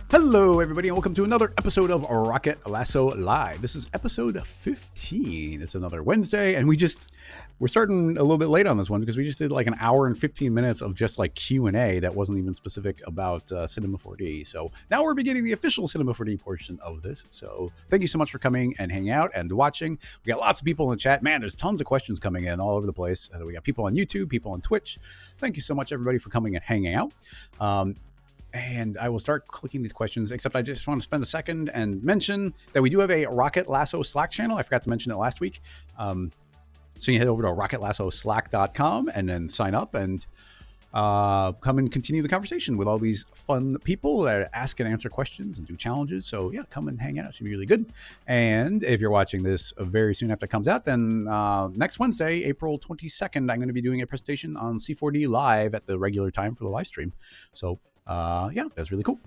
Hello, everybody, and welcome to another episode of Rocket Lasso Live. This is episode 15. It's another Wednesday, and we're starting a little bit late on this one because we just did like an hour and 15 minutes of just like Q&A that wasn't even specific about Cinema 4D. So now we're beginning the official Cinema 4D portion of this. So thank you so much for coming and hanging out and watching. We got lots of people in the chat. Man, there's tons of questions coming in all over the place. We got people on YouTube, people on Twitch. Thank you so much, everybody, for coming and hanging out. And I will start clicking these questions, except I just want to spend a second and mention that we do have a Rocket Lasso Slack channel. I forgot to mention it last week. So you head over to rocketlassoslack.com and then sign up and come and continue the conversation with all these fun people that ask and answer questions and do challenges. So yeah, come and hang out. It should be really good. And if you're watching this very soon after it comes out, then next Wednesday, April 22nd, I'm going to be doing a presentation on C4D live at the regular time for the live stream. So yeah, that's really cool.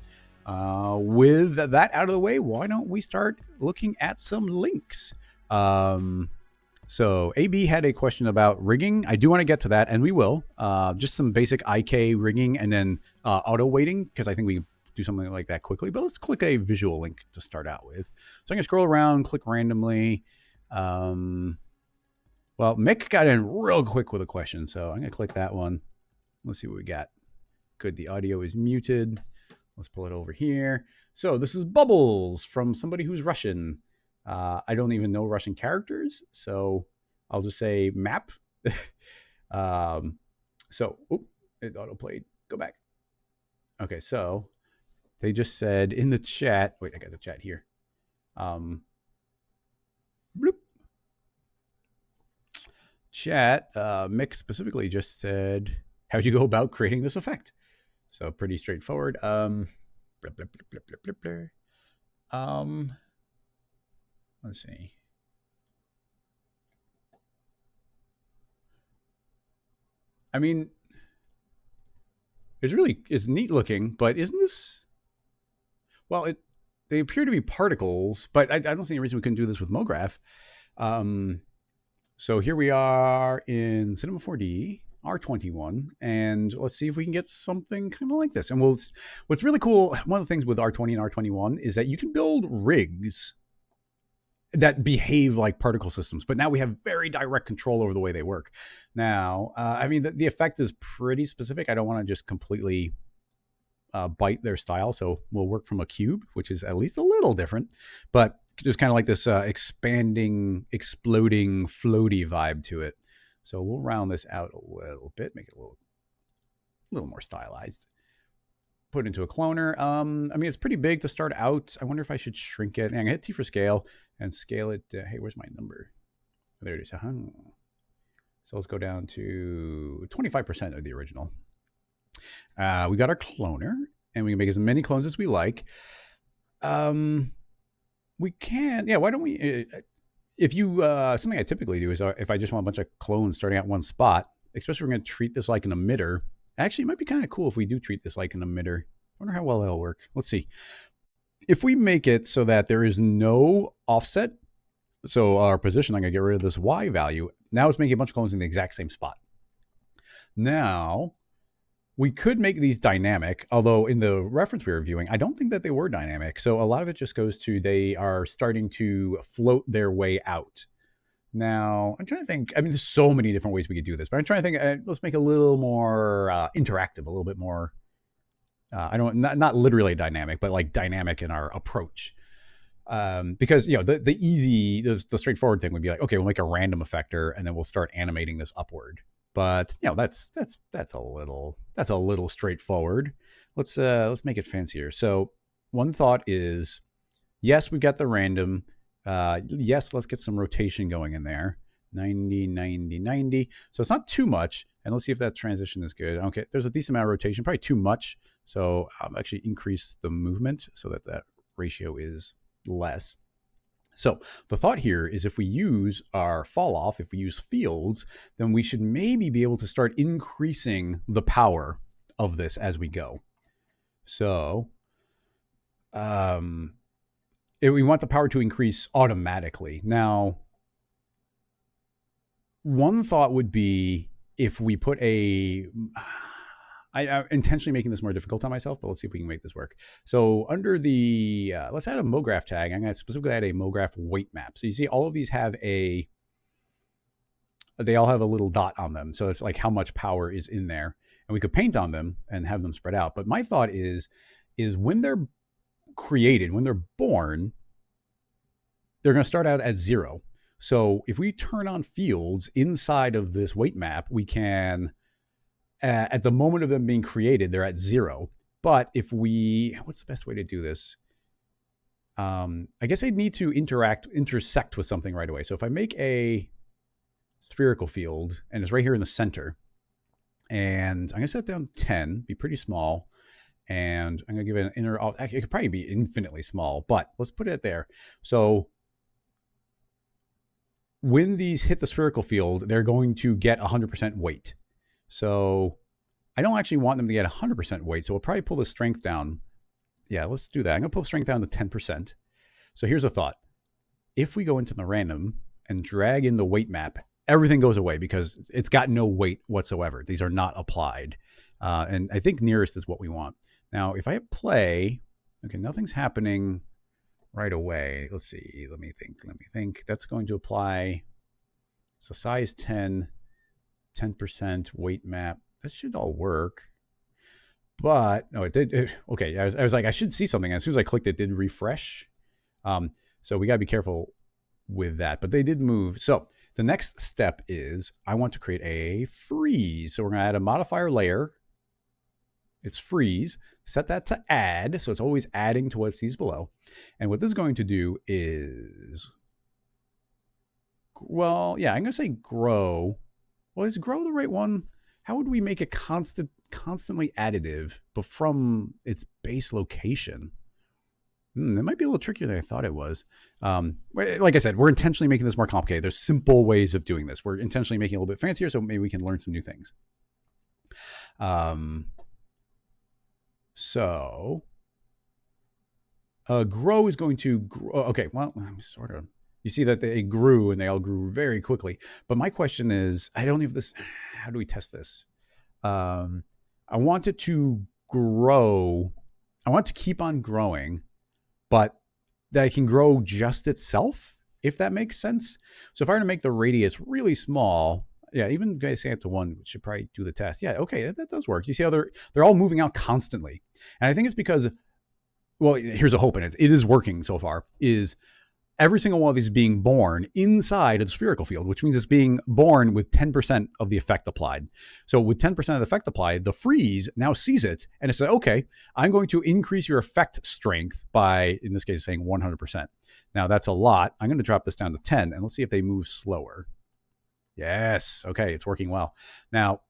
With that out of the way, why don't we start looking at some links? So AB had a question about rigging. I do want to get to that, and we will. Just some basic IK rigging and then Autowieghting, because I think we do something like that quickly. But let's click a visual link to start out with. So I'm going to scroll around, click randomly. Well, Mick got in real quick with a question, so I'm going to click that one. Let's see what we got. Good, the audio is muted. Let's pull it over here. So this is Bubbles from somebody who's Russian. I don't even know Russian characters, so I'll just say map. So, it auto-played. Go back. Okay, so they just said in the chat. Wait, I got the chat here. Bloop. Chat, Mick specifically just said, how'd you go about creating this effect? So pretty straightforward. Let's see. I mean, it's neat looking, but isn't this? Well, they appear to be particles, but I don't see any reason we couldn't do this with MoGraph. So here we are in Cinema 4D. R21, and let's see if we can get something kind of like this. And what's really cool, one of the things with R20 and R21 is that you can build rigs that behave like particle systems, but now we have very direct control over the way they work. Now, I mean, the effect is pretty specific. I don't want to just completely bite their style, so we'll work from a cube, which is at least a little different, but just kind of like this expanding, exploding, floaty vibe to it. So we'll round this out a little bit, make it a little more stylized. Put it into a cloner. I mean, it's pretty big to start out. I wonder if I should shrink it. I'm going to hit T for scale and scale it. Hey, where's my number? There it is. So let's go down to 25% of the original. We got our cloner, and we can make as many clones as we like. We can, yeah, why don't we... If you, something I typically do is if I just want a bunch of clones starting at one spot, especially if we're going to treat this like an emitter. Actually, it might be kind of cool if we do treat this like an emitter. I wonder how well that'll work. Let's see. If we make it so that there is no offset, so our position, I'm going to get rid of this Y value. Now it's making a bunch of clones in the exact same spot. Now, we could make these dynamic, although in the reference we were viewing, I don't think that they were dynamic. So a lot of it just goes to they are starting to float their way out. Now, I'm trying to think. I mean, there's so many different ways we could do this, but I'm trying to think. Let's make it a little more interactive, a little bit more. Not literally dynamic, but like dynamic in our approach. Because the straightforward thing would be like, okay, we'll make a random effector, and then we'll start animating this upward. But that's a little straightforward. Let's make it fancier. So one thought is, yes, we've got the random. Yes, let's get some rotation going in there. 90, 90, 90. So it's not too much. And let's see if that transition is good. Okay, there's a decent amount of rotation, probably too much. So I'll actually increase the movement so that ratio is less. So the thought here is if we use our fall off, if we use fields, then we should maybe be able to start increasing the power of this as we go. So we want the power to increase automatically. Now, one thought would be if we put a I'm intentionally making this more difficult on myself, but let's see if we can make this work. So under the, let's add a MoGraph tag. I'm going to specifically add a MoGraph weight map. So you see all of these have they all have a little dot on them. So it's like how much power is in there. And we could paint on them and have them spread out. But my thought is when they're created, when they're born, they're going to start out at 0. So if we turn on fields inside of this weight map, we can, at the moment of them being created, they're at 0. But if we, what's the best way to do this? I guess I'd need to intersect with something right away. So if I make a spherical field and it's right here in the center, and I'm going to set down 10, be pretty small. And I'm going to give it an inner, it could probably be infinitely small, but let's put it there. So when these hit the spherical field, they're going to get 100% weight. So I don't actually want them to get 100% weight. So we'll probably pull the strength down. Yeah, let's do that. I'm going to pull the strength down to 10%. So here's a thought. If we go into the random and drag in the weight map, everything goes away because it's got no weight whatsoever. These are not applied. And I think nearest is what we want. Now, if I hit play, okay, nothing's happening right away. Let's see. Let me think. That's going to apply. So size 10, 10% weight map. That should all work. But no, it did. Okay, I was like, I should see something. As soon as I clicked, it did refresh. So we got to be careful with that. But they did move. So the next step is I want to create a freeze. So we're going to add a modifier layer. It's freeze. Set that to add. So it's always adding to what it sees below. And what this is going to do is, well, yeah, I'm going to say grow. Well, is grow the right one? How would we make it constantly additive, but from its base location? That might be a little trickier than I thought it was. Like I said, we're intentionally making this more complicated. There's simple ways of doing this. We're intentionally making it a little bit fancier, so maybe we can learn some new things. So grow is going to grow. Okay, well, I'm sort of, you see that they grew and they all grew very quickly. But my question is, I don't know if this, how do we test this? I want it to grow. I want it to keep on growing, but that it can grow just itself, if that makes sense. So if I were to make the radius really small, yeah, even guys say it to 1 should probably do the test. Yeah, okay, that does work. You see how they're all moving out constantly. And I think it's because, well, here's a hope in it. It is working so far, is every single one of these is being born inside of the spherical field, which means it's being born with 10% of the effect applied. So with 10% of the effect applied, the freeze now sees it and it says, okay, I'm going to increase your effect strength by, in this case, saying 100%. Now that's a lot. I'm going to drop this down to 10 and let's see if they move slower. Yes. Okay. It's working well. Now,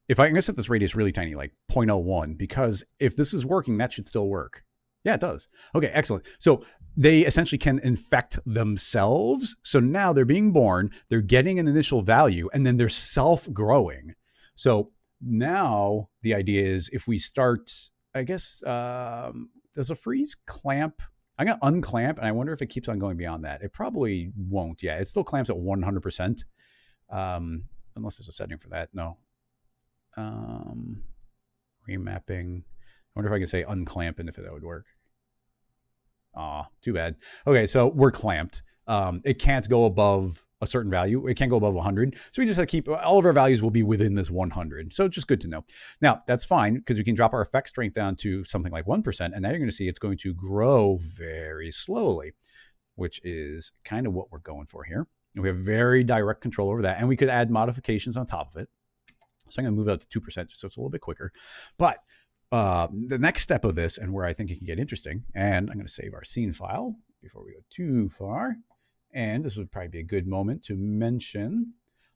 if I'm going to set this radius really tiny, like 0.01, because if this is working, that should still work. Yeah, it does. Okay, excellent. So they essentially can infect themselves. So now they're being born, they're getting an initial value, and then they're self-growing. So now the idea is if we start, I guess, does a freeze clamp? I'm going to unclamp, and I wonder if it keeps on going beyond that. It probably won't. Yeah, it still clamps at 100%. Unless there's a setting for that. No. Remapping. I wonder if I can say unclamp and if that would work. Aw, too bad. Okay, so we're clamped. It can't go above a certain value. It can't go above 100. So we just have to keep, all of our values will be within this 100. So it's just good to know. Now, that's fine because we can drop our effect strength down to something like 1%. And now you're going to see it's going to grow very slowly, which is kind of what we're going for here. And we have very direct control over that. And we could add modifications on top of it. So I'm going to move out to 2% just so it's a little bit quicker. But the next step of this, and where I think it can get interesting, and I'm going to save our scene file before we go too far. And this would probably be a good moment to mention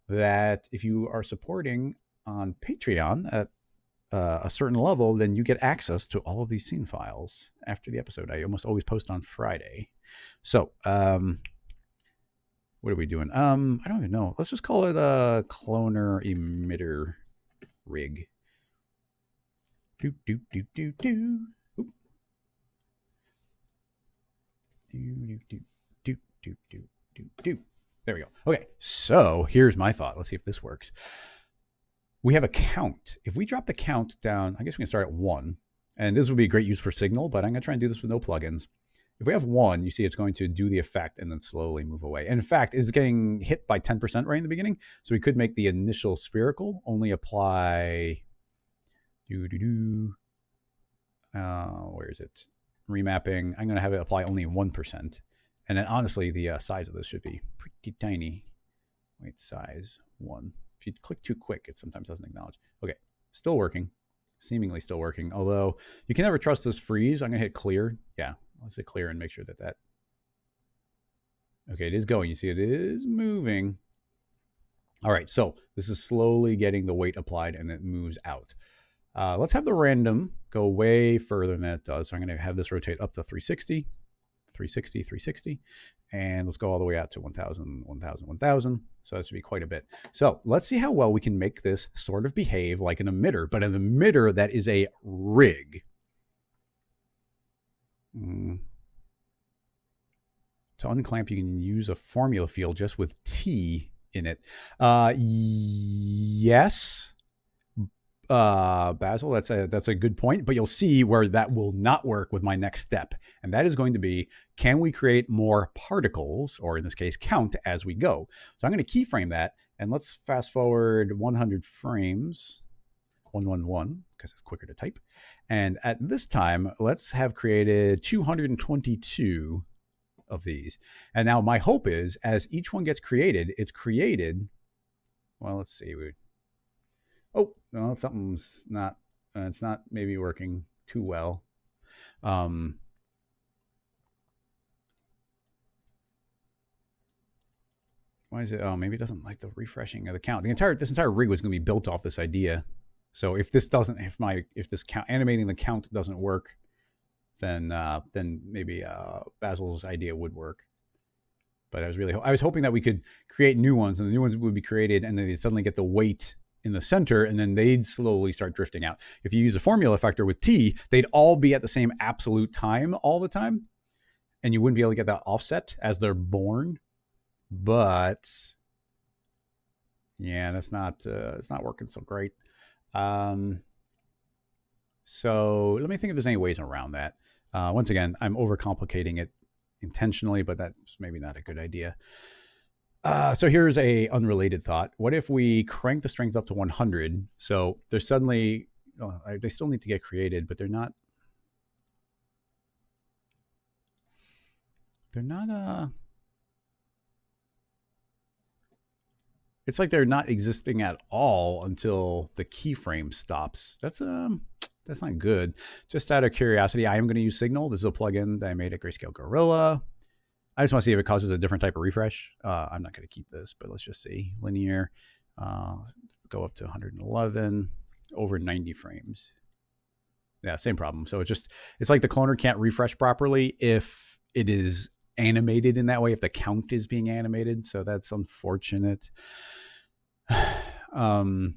that if you are supporting on Patreon at a certain level, then you get access to all of these scene files after the episode. I almost always post on Friday. So what are we doing? I don't even know. Let's just call it a cloner emitter rig. Do. Oop. Do. There we go. Okay, so here's my thought. Let's see if this works. we have a count. If we drop the count down, I guess we can start at 1. And this would be a great use for signal, but I'm going to try and do this with no plugins. If we have 1, you see it's going to do the effect and then slowly move away. And in fact, it's getting hit by 10% right in the beginning. So we could make the initial spherical only apply... where is it? Remapping. I'm going to have it apply only 1%. And then honestly, the size of this should be pretty tiny. Wait, size 1. If you click too quick, it sometimes doesn't acknowledge. Okay, still working. Seemingly still working. Although you can never trust this freeze. I'm going to hit clear. Yeah, let's hit clear and make sure that. Okay, it is going. You see it is moving. All right, so this is slowly getting the weight applied and it moves out. Let's have the random go way further than that does. So I'm going to have this rotate up to 360, 360, 360. And let's go all the way out to 1,000, 1,000, 1,000. So that should be quite a bit. So let's see how well we can make this sort of behave like an emitter, but an emitter that is a rig. To unclamp, you can use a formula field just with T in it. Yes. Basil, that's a good point, but you'll see where that will not work with my next step. And that is going to be, can we create more particles, or in this case, count as we go? So I'm going to keyframe that, and let's fast forward 100 frames, 111, because it's quicker to type. And at this time, let's have created 222 of these. And now my hope is, as each one gets created, it's created, well, let's see, oh, no, something's not, it's not maybe working too well. Why is it, oh, maybe it doesn't like the refreshing of the count. This entire rig was going to be built off this idea. So if this doesn't, if this count, animating the count doesn't work, then maybe Basil's idea would work. But I was hoping that we could create new ones, and the new ones would be created, and then they'd suddenly get the weight in the center, and then they'd slowly start drifting out. If you use a formula effector with T, they'd all be at the same absolute time all the time, and you wouldn't be able to get that offset as they're born. But yeah, that's not it's not working so great. So let me think if there's any ways around that. Once again, I'm overcomplicating it intentionally, but that's maybe not a good idea. So here's a unrelated thought. What if we crank the strength up to 100? So there's suddenly, they still need to get created, but they're not, it's like they're not existing at all until the keyframe stops. That's not good. Just out of curiosity, I am going to use Signal. This is a plugin that I made at Grayscale Gorilla. I just want to see if it causes a different type of refresh. I'm not going to keep this, but let's just see. Linear, go up to 111, over 90 frames. Yeah, same problem. So it's like the cloner can't refresh properly if it is animated in that way, if the count is being animated. So that's unfortunate. Now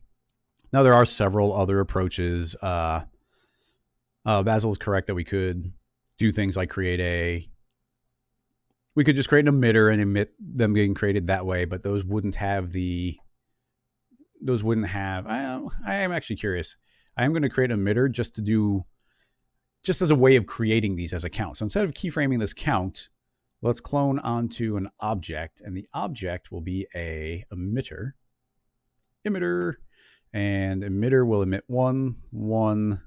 there are several other approaches. Basil is correct that we could do things like we could just create an emitter and emit them getting created that way, but those wouldn't have I am actually curious. I am going to create an emitter just as a way of creating these as a count. So instead of keyframing this count, let's clone onto an object, and the object will be a emitter, and emitter will emit 1, 1,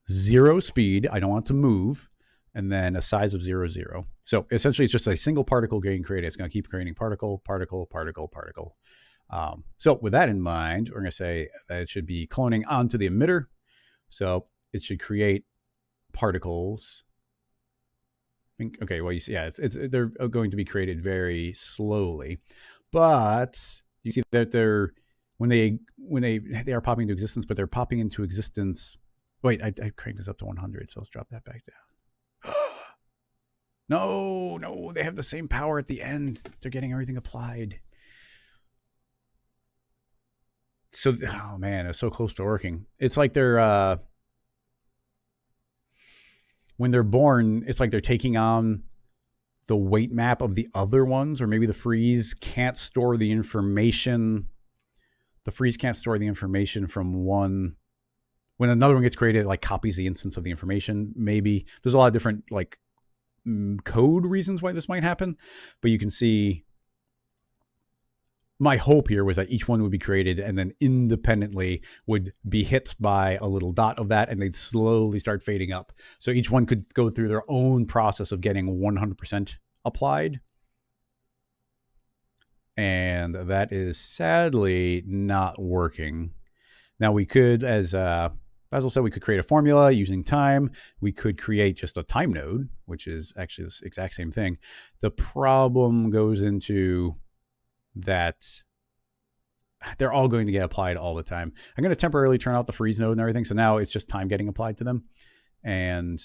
0 speed. I don't want to move. And then a size of 0, 0. So essentially, it's just a single particle getting created. It's going to keep creating particle, particle, particle, particle. So with that in mind, we're going to say that it should be cloning onto the emitter. So it should create particles. Okay, well, you see, yeah, they're going to be created very slowly, but you see that when they are popping into existence, but they're popping into existence. Wait, I cranked this up to 100, so let's drop that back down. No, they have the same power at the end. They're getting everything applied. So, oh man, it's so close to working. It's like they're, when they're born, it's like they're taking on the weight map of the other ones, or maybe the freeze can't store the information the freeze can't store the information from one. When another one gets created, it like copies the instance of the information. Maybe there's a lot of different like code reasons why this might happen, but you can see my hope here was that each one would be created and then independently would be hit by a little dot of that, and they'd slowly start fading up. So each one could go through their own process of getting 100% applied. And that is sadly not working. Now we could, as Basil said, we could create a formula using time. We could create just a time node, which is actually this exact same thing. The problem goes into that they're all going to get applied all the time. I'm going to temporarily turn out the freeze node and everything. So now it's just time getting applied to them. And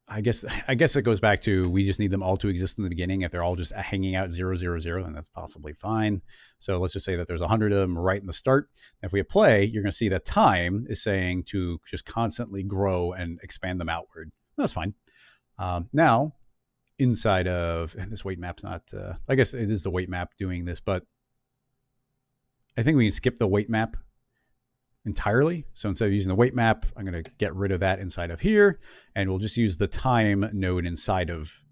I guess it goes back to, we just need them all to exist in the beginning. If they're all just hanging out 0, 0, 0, then that's possibly fine. So let's just say that there's 100 of them right in the start. If we hit play, you're going to see that time is saying to just constantly grow and expand them outward. That's fine. Now, inside of, and this weight map's not, I guess it is the weight map doing this, but I think we can skip the weight map entirely. So instead of using the weight map, I'm going to get rid of that inside of here, and we'll just use the time node inside of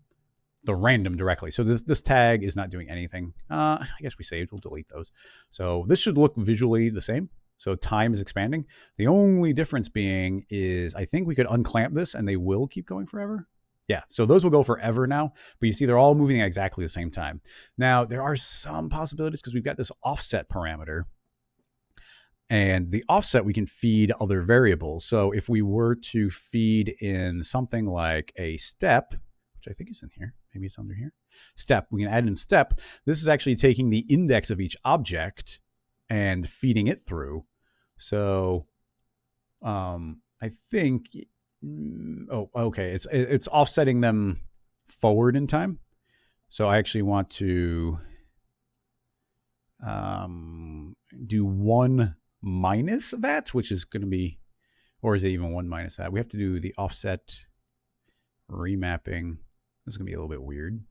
the random directly. So this tag is not doing anything. I guess we saved, we'll delete those. So this should look visually the same. So time is expanding. The only difference being is I think we could unclamp this and they will keep going forever. Yeah, so those will go forever now, but you see they're all moving at exactly the same time. Now, there are some possibilities because we've got this offset parameter, and the offset we can feed other variables. So if we were to feed in something like a step, which I think is in here, maybe it's under here, step, we can add in step. This is actually taking the index of each object and feeding it through. So I think... oh, okay. It's offsetting them forward in time. So I actually want to do 1 minus that, which is going to be, or is it even 1 minus that? We have to do the offset remapping. This is going to be a little bit weird.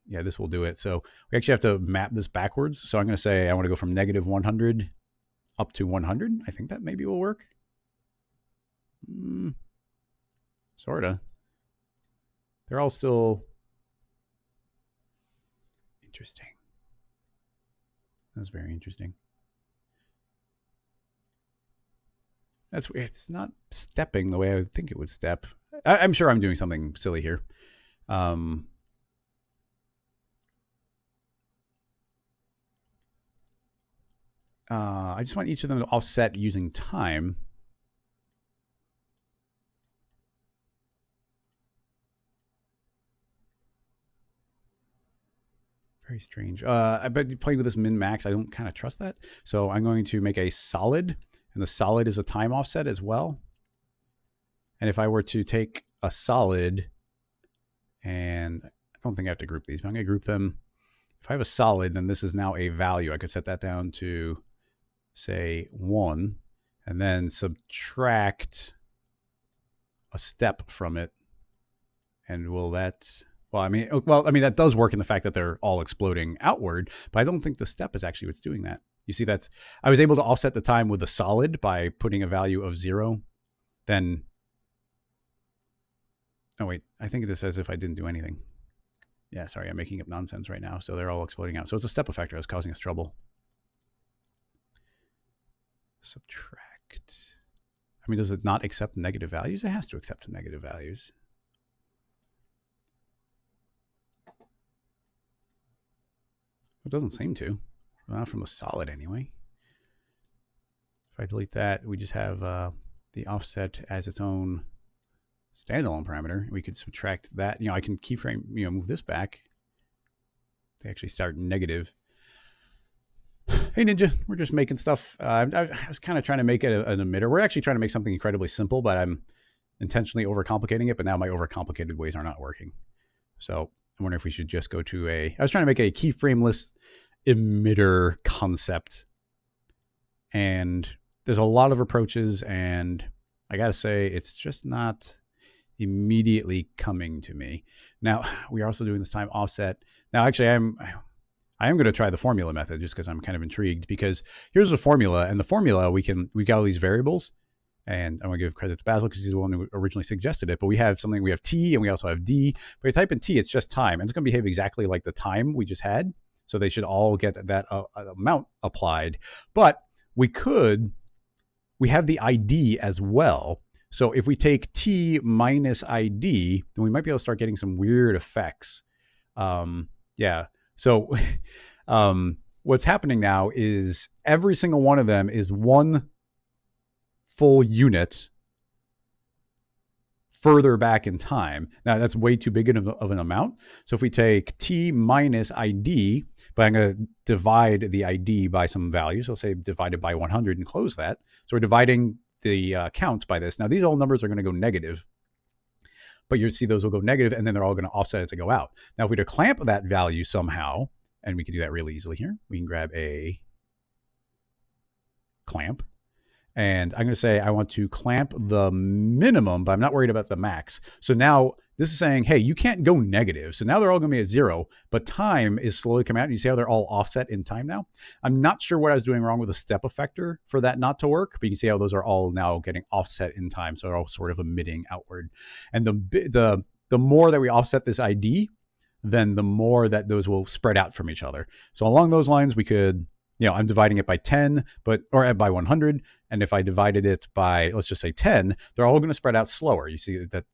Yeah, this will do it. So we actually have to map this backwards. So I'm going to say I want to go from negative 100 up to 100. I think that maybe will work. Sorta. They're all still interesting. That's very interesting. It's not stepping the way I would think it would step. I'm sure I'm doing something silly here. I just want each of them to offset using time. Very strange. But playing with this min max, I don't kind of trust that. So I'm going to make a solid, and the solid is a time offset as well. And if I were to take a solid, and I don't think I have to group these, but I'm going to group them. If I have a solid, then this is now a value. I could set that down to, say, 1, and then subtract a step from it. And will that... Well, I mean, that does work in the fact that they're all exploding outward, but I don't think the step is actually what's doing that. You see that I was able to offset the time with a solid by putting a value of 0. Then, oh wait, I think it says if I didn't do anything. Yeah, sorry, I'm making up nonsense right now. So they're all exploding out. So it's a step effector that's causing us trouble. Subtract. I mean, does it not accept negative values? It has to accept negative values. It doesn't seem to. Not from a solid anyway. If I delete that, we just have the offset as its own standalone parameter. We could subtract that. I can keyframe, move this back. They actually start negative. Hey Ninja, we're just making stuff. I was kind of trying to make it an emitter. We're actually trying to make something incredibly simple, but I'm intentionally overcomplicating it. But now my overcomplicated ways are not working. So I wonder if we should just go to I was trying to make a keyframeless emitter concept. And there's a lot of approaches, and I got to say, it's just not immediately coming to me. Now, we are also doing this time offset. Now, actually, I'm I am going to try the formula method just because I'm kind of intrigued, because here's the formula, and the formula we got all these variables, and I'm going to give credit to Basil because he's the one who originally suggested it, but we have something, we have T and we also have D. But you type in T, it's just time, and it's going to behave exactly like the time we just had. So they should all get that amount applied. But we have the ID as well. So if we take T minus ID, then we might be able to start getting some weird effects. Yeah. So what's happening now is every single one of them is one full unit further back in time. Now that's way too big of an amount. So if we take T minus ID, but I'm going to divide the ID by some value. So say divided by 100 and close that. So we're dividing the count by this. Now these all numbers are going to go negative, but you see those will go negative, and then they're all going to offset it to go out. Now if we were to clamp that value somehow, and we can do that really easily here, we can grab a clamp. And I'm going to say I want to clamp the minimum, but I'm not worried about the max. So now this is saying, hey, you can't go negative. So now they're all going to be at 0, but time is slowly coming out. And you see how they're all offset in time now? I'm not sure what I was doing wrong with the step effector for that not to work, but you can see how those are all now getting offset in time. So they're all sort of emitting outward. And the more that we offset this ID, then the more that those will spread out from each other. So along those lines, we could, I'm dividing it by 10, or by 100. And if I divided it by, let's just say 10, they're all going to spread out slower. You see that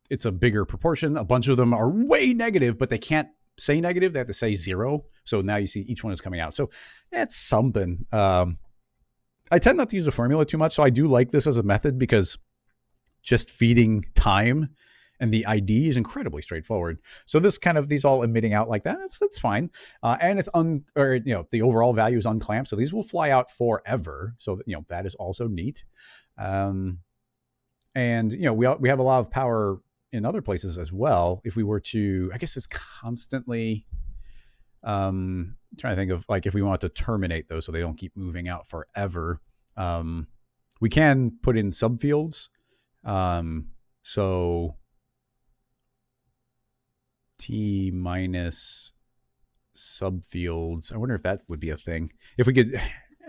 it's a bigger proportion. A bunch of them are way negative, but they can't say negative. They have to say 0. So now you see each one is coming out. So that's something. I tend not to use a formula too much. So I do like this as a method, because just feeding time and the ID is incredibly straightforward. So this these all emitting out like that, that's fine. And it's the overall value is unclamped. So these will fly out forever. So, that is also neat. And, we have a lot of power in other places as well. If we were to, I guess it's constantly, trying to think of if we want to terminate those so they don't keep moving out forever. We can put in subfields. So T minus subfields. I wonder if that would be a thing. If we could,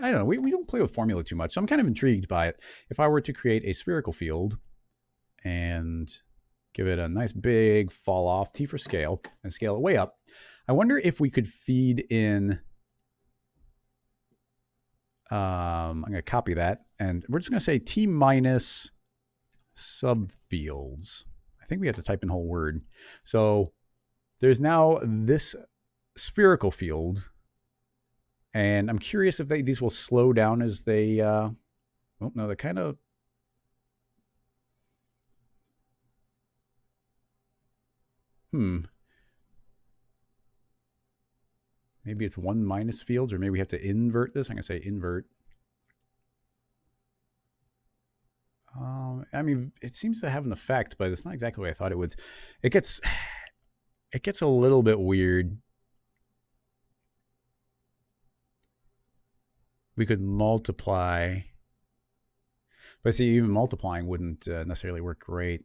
I don't know. We don't play with formula too much, so I'm kind of intrigued by it. If I were to create a spherical field and give it a nice big fall off, T for scale, and scale it way up, I wonder if we could feed in. I'm going to copy that, and we're just going to say T minus subfields. I think we have to type in whole word. So there's now this spherical field, and I'm curious if these will slow down as they, oh no, they're kind of, maybe it's 1 minus fields, or maybe we have to invert this. I'm going to say invert. I mean, it seems to have an effect, but it's not exactly what I thought it would. It gets a little bit weird. We could multiply, but see, even multiplying wouldn't necessarily work great.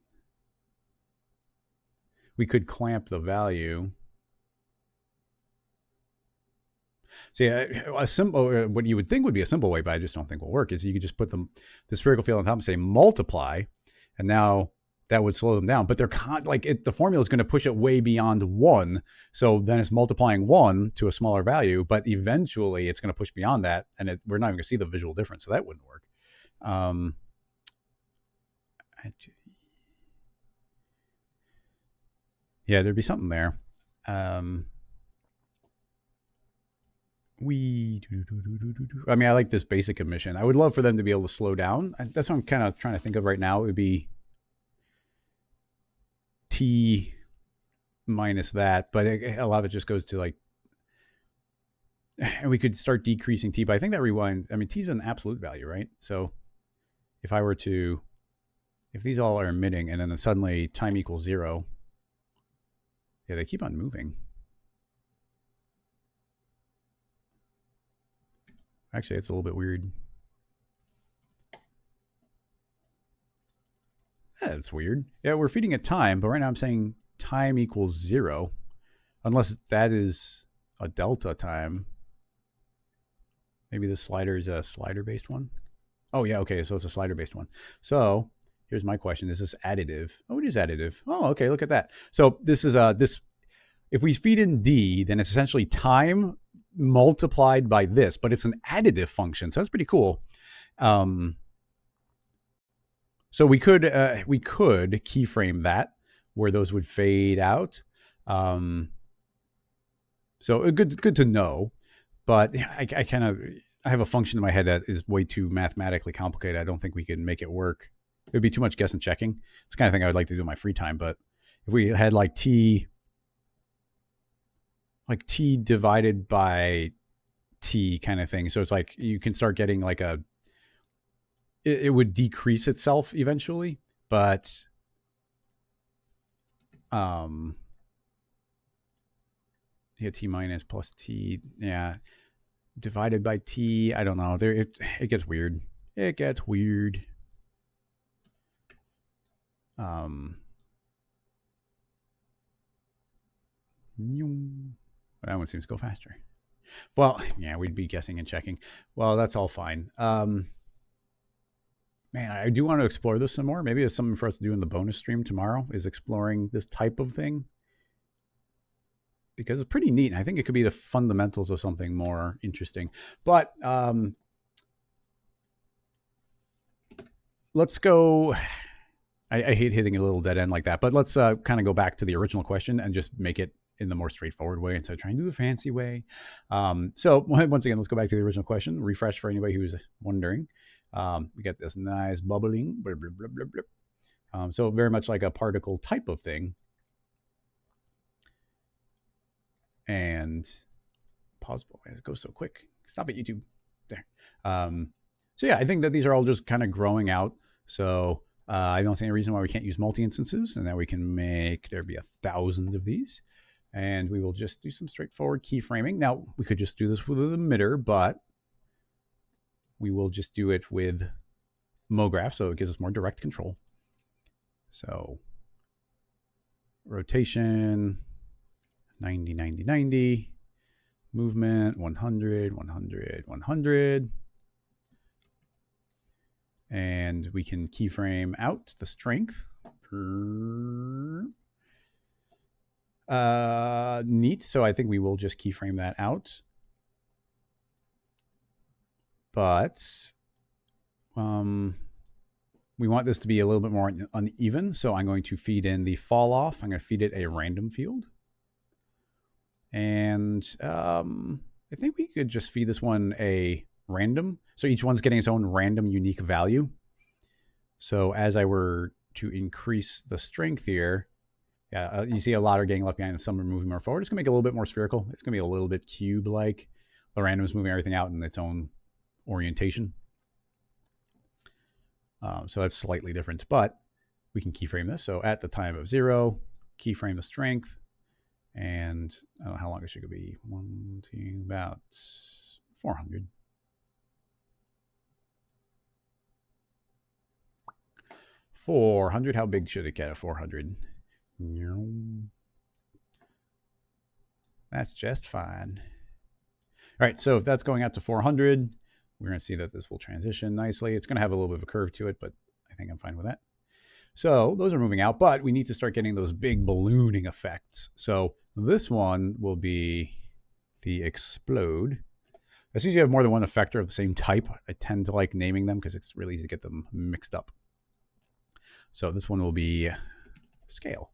We could clamp the value. See, a simple, what you would think would be a simple way, but I just don't think will work, is you could just put the spherical field on top and say multiply, and now that would slow them down. But they're the formula is going to push it way beyond 1. So then it's multiplying 1 to a smaller value, but eventually it's going to push beyond that, and we're not even going to see the visual difference. So that wouldn't work. Yeah, there'd be something there. I mean, I like this basic emission. I would love for them to be able to slow down. That's what I'm kind of trying to think of right now. It would be T minus that, but a lot of it just goes to and we could start decreasing T, but I think that rewind, I mean, T is an absolute value, right? So if I were to, if these all are emitting and then suddenly time equals 0, yeah, they keep on moving. Actually, it's a little bit weird. That's weird. Yeah, we're feeding it time, but right now I'm saying time equals 0. Unless that is, a delta time. Maybe this slider is a slider-based one. Oh, yeah, okay, so it's a slider-based one. So here's my question. Is this additive? Oh, it is additive. Oh, okay, look at that. So this is this. If we feed in D, then it's essentially time multiplied by this, but it's an additive function. So that's pretty cool. So we could keyframe that where those would fade out. So good to know. But I have a function in my head that is way too mathematically complicated. I don't think we can make it work. It would be too much guess and checking. It's the kind of thing I would like to do in my free time. But if we had like t divided by t kind of thing, so it's like you can start getting like it would decrease itself eventually, but yeah, t minus plus t, yeah, divided by t. I don't know. It gets weird. It gets weird. That one seems to go faster. Well, yeah, we'd be guessing and checking. Well, that's all fine. Man, I do want to explore this some more. Maybe it's something for us to do in the bonus stream tomorrow, is exploring this type of thing. Because it's pretty neat. I think it could be the fundamentals of something more interesting. But let's go. I hate hitting a little dead end like that. But let's kind of go back to the original question and just make it in the more straightforward way instead of trying to do the fancy way. So once again, let's go back to the original question. Refresh for anybody who's wondering. We get this nice bubbling. Blah, blah, blah, blah, blah. So very much like a particle type of thing. And pause. It goes so quick. Stop it, YouTube. There. So yeah, I think that these are all just kind of growing out. So I don't see any reason why we can't use multi-instances, and that we can make there be 1,000 of these. And we will just do some straightforward keyframing. Now, we could just do this with an emitter, but we will just do it with MoGraph, so it gives us more direct control. So rotation, 90, 90, 90. Movement, 100, 100, 100. And we can keyframe out the strength. Neat. So I think we will just keyframe that out. But we want this to be a little bit more uneven. So I'm going to feed in the fall off. I'm going to feed it a random field. And I think we could just feed this one a random. So each one's getting its own random unique value. So as I were to increase the strength here, yeah, you see a lot are getting left behind and some are moving more forward. It's going to make it a little bit more spherical. It's going to be a little bit cube-like. The random is moving everything out in its own orientation. So that's slightly different, but we can keyframe this. So at the time of 0, keyframe the strength. And I don't know how long it should be. About 400. How big should it get at 400? That's just fine. All right, so if that's going out to 400, we're going to see that this will transition nicely. It's going to have a little bit of a curve to it, but I think I'm fine with that. So those are moving out, but we need to start getting those big ballooning effects. So this one will be the explode. As soon as you have more than one effector of the same type, I tend to like naming them because it's really easy to get them mixed up. So this one will be scale.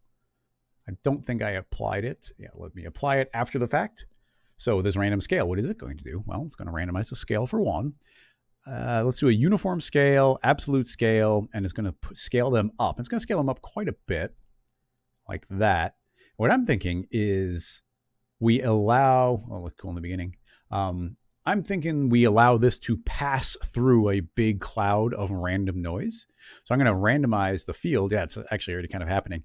I don't think I applied it. Yeah, let me apply it after the fact. So this random scale, what is it going to do? Well, it's going to randomize the scale for 1. Let's do a uniform scale, absolute scale, and it's going to scale them up. It's going to scale them up quite a bit, like that. What I'm thinking is we allow, oh, look cool in the beginning. I'm thinking we allow this to pass through a big cloud of random noise. So I'm going to randomize the field. Yeah, it's actually already kind of happening.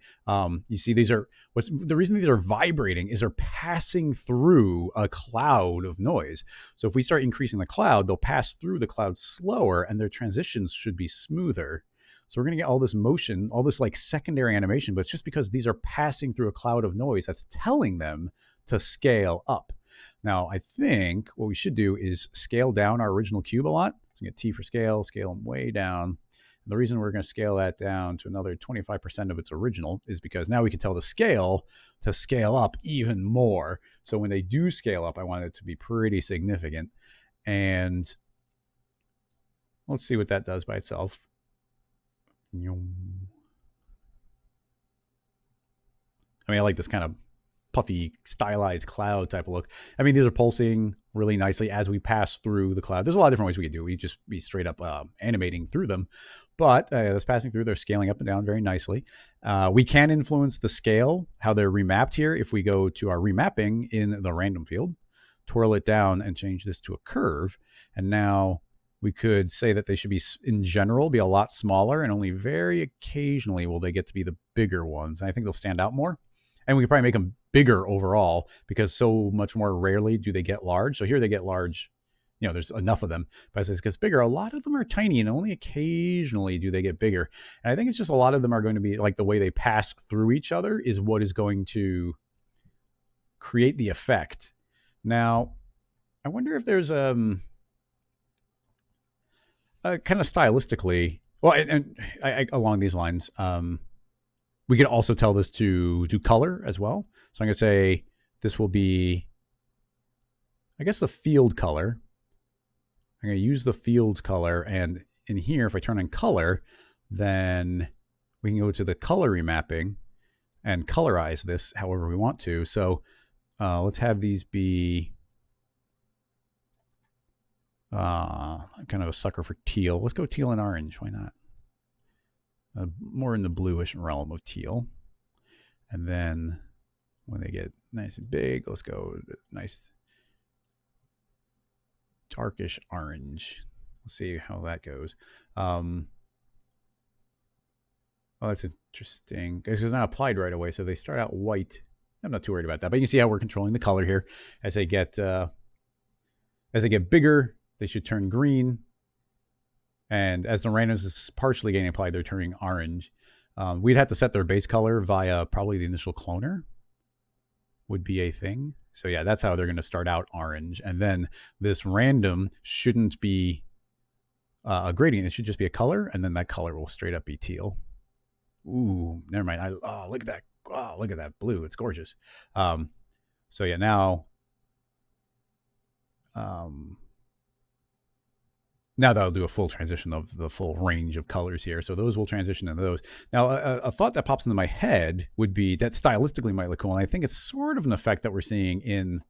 You see, these are, the reason these are vibrating is they're passing through a cloud of noise. So if we start increasing the cloud, they'll pass through the cloud slower and their transitions should be smoother. So we're going to get all this motion, all this like secondary animation, but it's just because these are passing through a cloud of noise that's telling them to scale up. Now, I think what we should do is scale down our original cube a lot. So we get T for scale them way down. And the reason we're going to scale that down to another 25% of its original is because now we can tell the scale to scale up even more. So when they do scale up, I want it to be pretty significant. And let's see what that does by itself. I mean, I like this kind of puffy, stylized cloud type of look. I mean, these are pulsing really nicely as we pass through the cloud. There's a lot of different ways we could do it. We just be straight up animating through them. But that's passing through. They're scaling up and down very nicely. We can influence the scale, how they're remapped here. If we go to our remapping in the random field, twirl it down and change this to a curve. And now we could say that they should be, in general, be a lot smaller, and only very occasionally will they get to be the bigger ones. And I think they'll stand out more. And we could probably make them bigger overall because so much more rarely do they get large. So here they get large, you know, there's enough of them. But as it gets bigger, a lot of them are tiny and only occasionally do they get bigger. And I think it's just a lot of them are going to be like the way they pass through each other is what is going to create the effect. Now, I wonder if there's kind of stylistically, well, and along these lines, we could also tell this to do color as well. So I'm going to say this will be, I guess, the field color. I'm going to use the field's color. And in here, if I turn on color, then we can go to the color remapping and colorize this however we want to. So let's have these be kind of a sucker for teal. Let's go teal and orange. Why not? More in the bluish realm of teal. And then when they get nice and big, let's go nice darkish orange. Let's see how that goes. Oh, that's interesting. It's not applied right away, so they start out white. I'm not too worried about that, but you can see how we're controlling the color here. As they get bigger, they should turn green. And as the randoms is partially getting applied, they're turning orange. We'd have to set their base color via probably the initial cloner would be a thing. So yeah, that's how they're going to start out orange. And then this random shouldn't be a gradient. It should just be a color. And then that color will straight up be teal. Ooh, never mind. Oh, look at that. Oh, look at that blue. It's gorgeous. So yeah, now that'll do a full transition of the full range of colors here. So those will transition into those. Now, a thought that pops into my head would be that stylistically might look cool. And I think it's sort of an effect that we're seeing in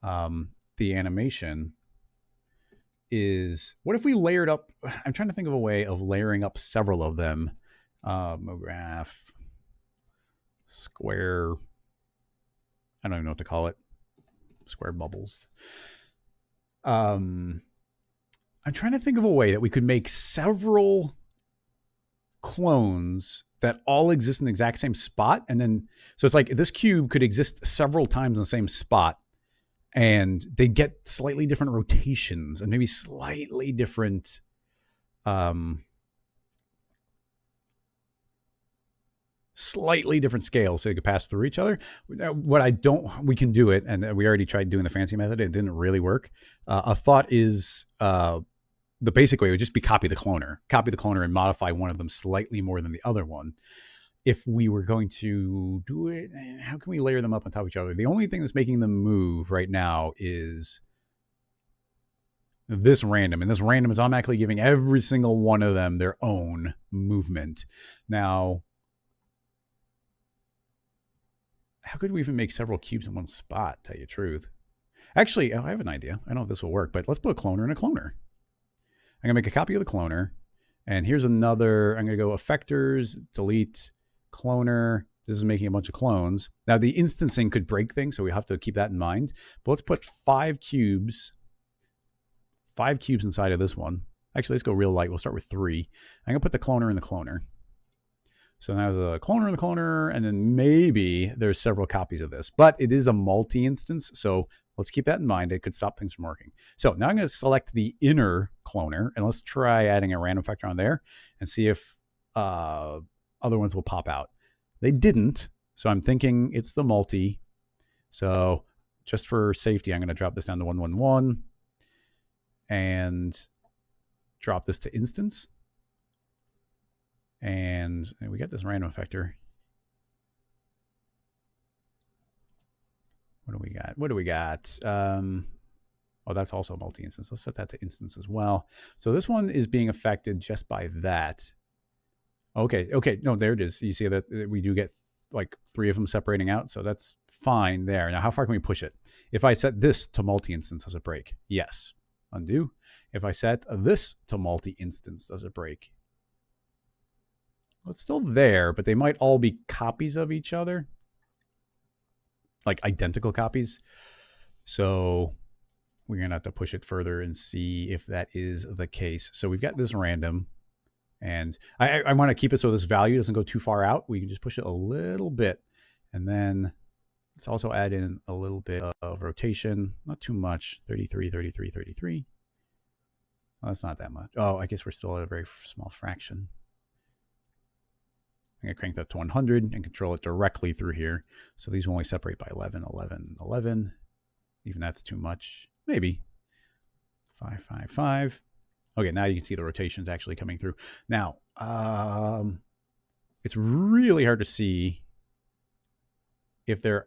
the animation is, what if we layered up, I'm trying to think of a way of layering up several of them. Graph, square, I don't even know what to call it. Square bubbles. I'm trying to think of a way that we could make several clones that all exist in the exact same spot. And then, so it's like this cube could exist several times in the same spot and they get slightly different rotations and maybe slightly different, scales so they could pass through each other. We can do it. And we already tried doing the fancy method. It didn't really work. A thought is, the basic way would just be copy the cloner and modify one of them slightly more than the other one. If we were going to do it, how can we layer them up on top of each other? The only thing that's making them move right now is this random. And this random is automatically giving every single one of them their own movement. Now, how could we even make several cubes in one spot, tell you the truth? Actually, I have an idea. I don't know if this will work, but let's put a cloner in a cloner. I'm going to make a copy of the cloner. And here's another, I'm going to go effectors, delete, cloner. This is making a bunch of clones. Now, the instancing could break things, so we have to keep that in mind. But let's put 5 cubes inside of this one. Actually, let's go real light. We'll start with 3. I'm going to put the cloner in the cloner. So now there's a cloner in the cloner, and then maybe there's several copies of this. But it is a multi-instance, so let's keep that in mind. It could stop things from working. So now I'm going to select the inner cloner, and let's try adding a random factor on there and see if other ones will pop out. They didn't, so I'm thinking it's the multi. So just for safety, I'm going to drop this down to 111 and drop this to instance. And we got this random effector. What do we got? What do we got? Oh, that's also multi-instance. Let's set that to instance as well. So this one is being affected just by that. Okay, okay, no, there it is. You see that we do get like 3 of them separating out, so that's fine there. Now, how far can we push it? If I set this to multi-instance, does it break? Yes. Undo. If I set this to multi-instance, does it break? Well, it's still there, but they might all be copies of each other, like identical copies. So we're going to have to push it further and see if that is the case. So we've got this random, and I want to keep it so this value doesn't go too far out. We can just push it a little bit, and then let's also add in a little bit of rotation, not too much, 33, 33, 33. Well, that's not that much. Oh, I guess we're still at a very small fraction. I'm going to crank that to 100 and control it directly through here. So these will only separate by 11, 11, 11. Even that's too much. Maybe. 5, 5, 5. Okay, now you can see the rotations actually coming through. Now, it's really hard to see if they're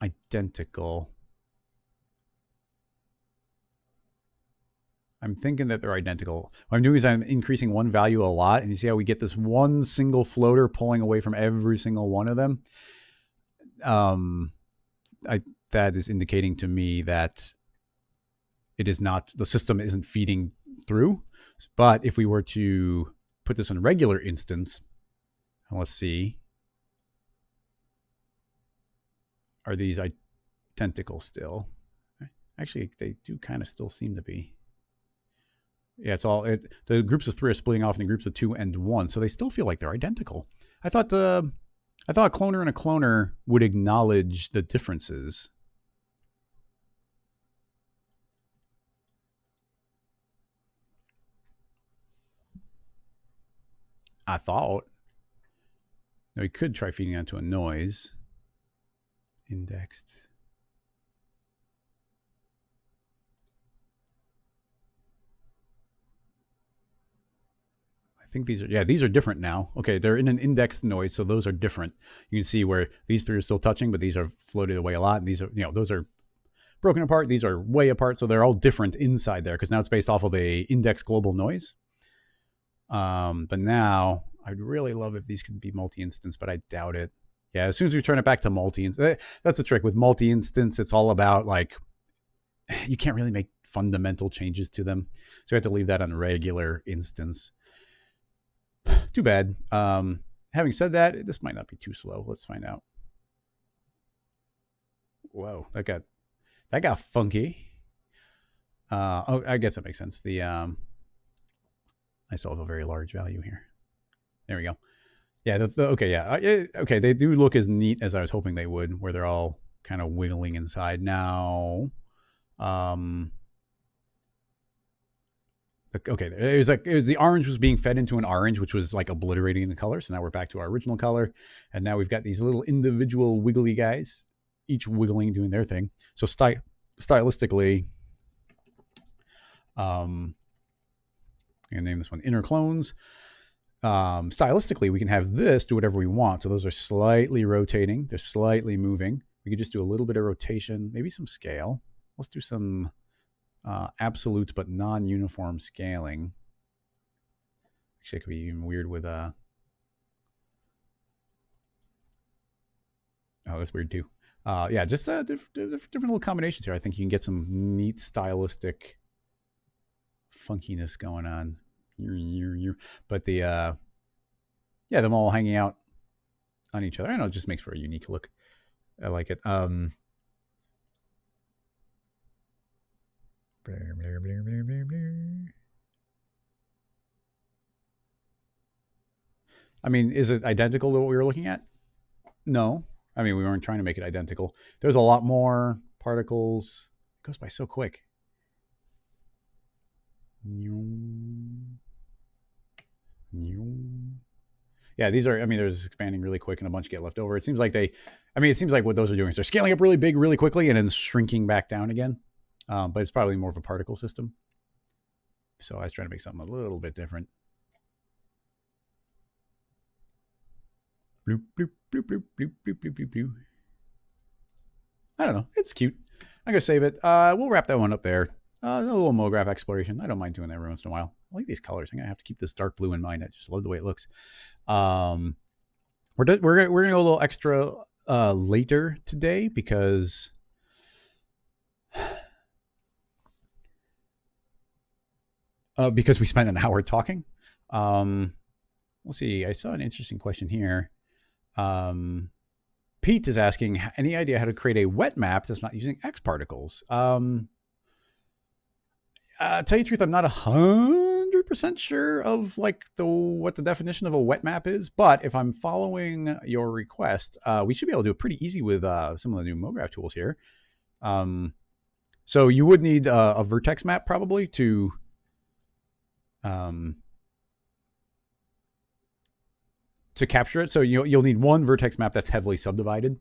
identical. I'm thinking that they're identical. What I'm doing is I'm increasing one value a lot, and you see how we get this one single floater pulling away from every single one of them. That is indicating to me that it is not, the system isn't feeding through. But if we were to put this in a regular instance, and let's see, are these identical still? Actually, they do kind of still seem to be. Yeah, it's all, the groups of 3 are splitting off into groups of 2 and 1, so they still feel like they're identical. I thought a cloner and a cloner would acknowledge the differences. I thought. Now we could try feeding that to a noise. Indexed. I think these are, yeah, these are different now. Okay, they're in an indexed noise, so those are different. You can see where these 3 are still touching, but these are floated away a lot. And these are, those are broken apart. These are way apart, so they're all different inside there because now it's based off of a index global noise. But now I'd really love if these could be multi-instance, but I doubt it. Yeah, as soon as we turn it back to multi-instance, that's the trick with multi-instance. It's all about like, you can't really make fundamental changes to them. So you have to leave that on regular instance. Too bad. Having said that, this might not be too slow. Let's find out. Whoa, that got funky. Oh, I guess that makes sense. I still have a very large value here. There we go. Yeah. Okay. Yeah. Okay. They do look as neat as I was hoping they would, where they're all kind of wiggling inside. Now, okay, it was the orange was being fed into an orange, which was like obliterating the color. So now we're back to our original color, and now we've got these little individual wiggly guys, each wiggling, doing their thing. So stylistically, I'm gonna name this one inner clones. Stylistically, we can have this do whatever we want. So those are slightly rotating, they're slightly moving. We could just do a little bit of rotation, maybe some scale. Let's do some absolute but non-uniform scaling. Actually, it could be even weird with oh, that's weird too. Yeah, just different little combinations here. I think you can get some neat stylistic funkiness going on. But yeah, them all hanging out on each other. I know it just makes for a unique look. I like it. I mean, is it identical to what we were looking at? No. I mean, we weren't trying to make it identical. There's a lot more particles. It goes by so quick. Yeah, Yeah, these are, I mean, they're just expanding really quick and a bunch get left over. It seems like they, I mean, it seems like what those are doing is they're scaling up really big, really quickly, and then shrinking back down again. But it's probably more of a particle system. So I was trying to make something a little bit different. Bloop, bloop, bloop, bloop, bloop, bloop, bloop, bloop, bloop. I don't know. It's cute. I'm going to save it. We'll wrap that one up there. A little MoGraph exploration. I don't mind doing that every once in a while. I like these colors. I'm going to have to keep this dark blue in mind. I just love the way it looks. We're going to go a little extra later today because we spent an hour talking. Let's see. I saw an interesting question here. Pete is asking, any idea how to create a wet map that's not using X particles? Tell you the truth, I'm not 100% sure of like what the definition of a wet map is, but if I'm following your request, we should be able to do it pretty easy with some of the new MoGraph tools here. So you would need a vertex map probably to capture it. So you'll need one vertex map that's heavily subdivided.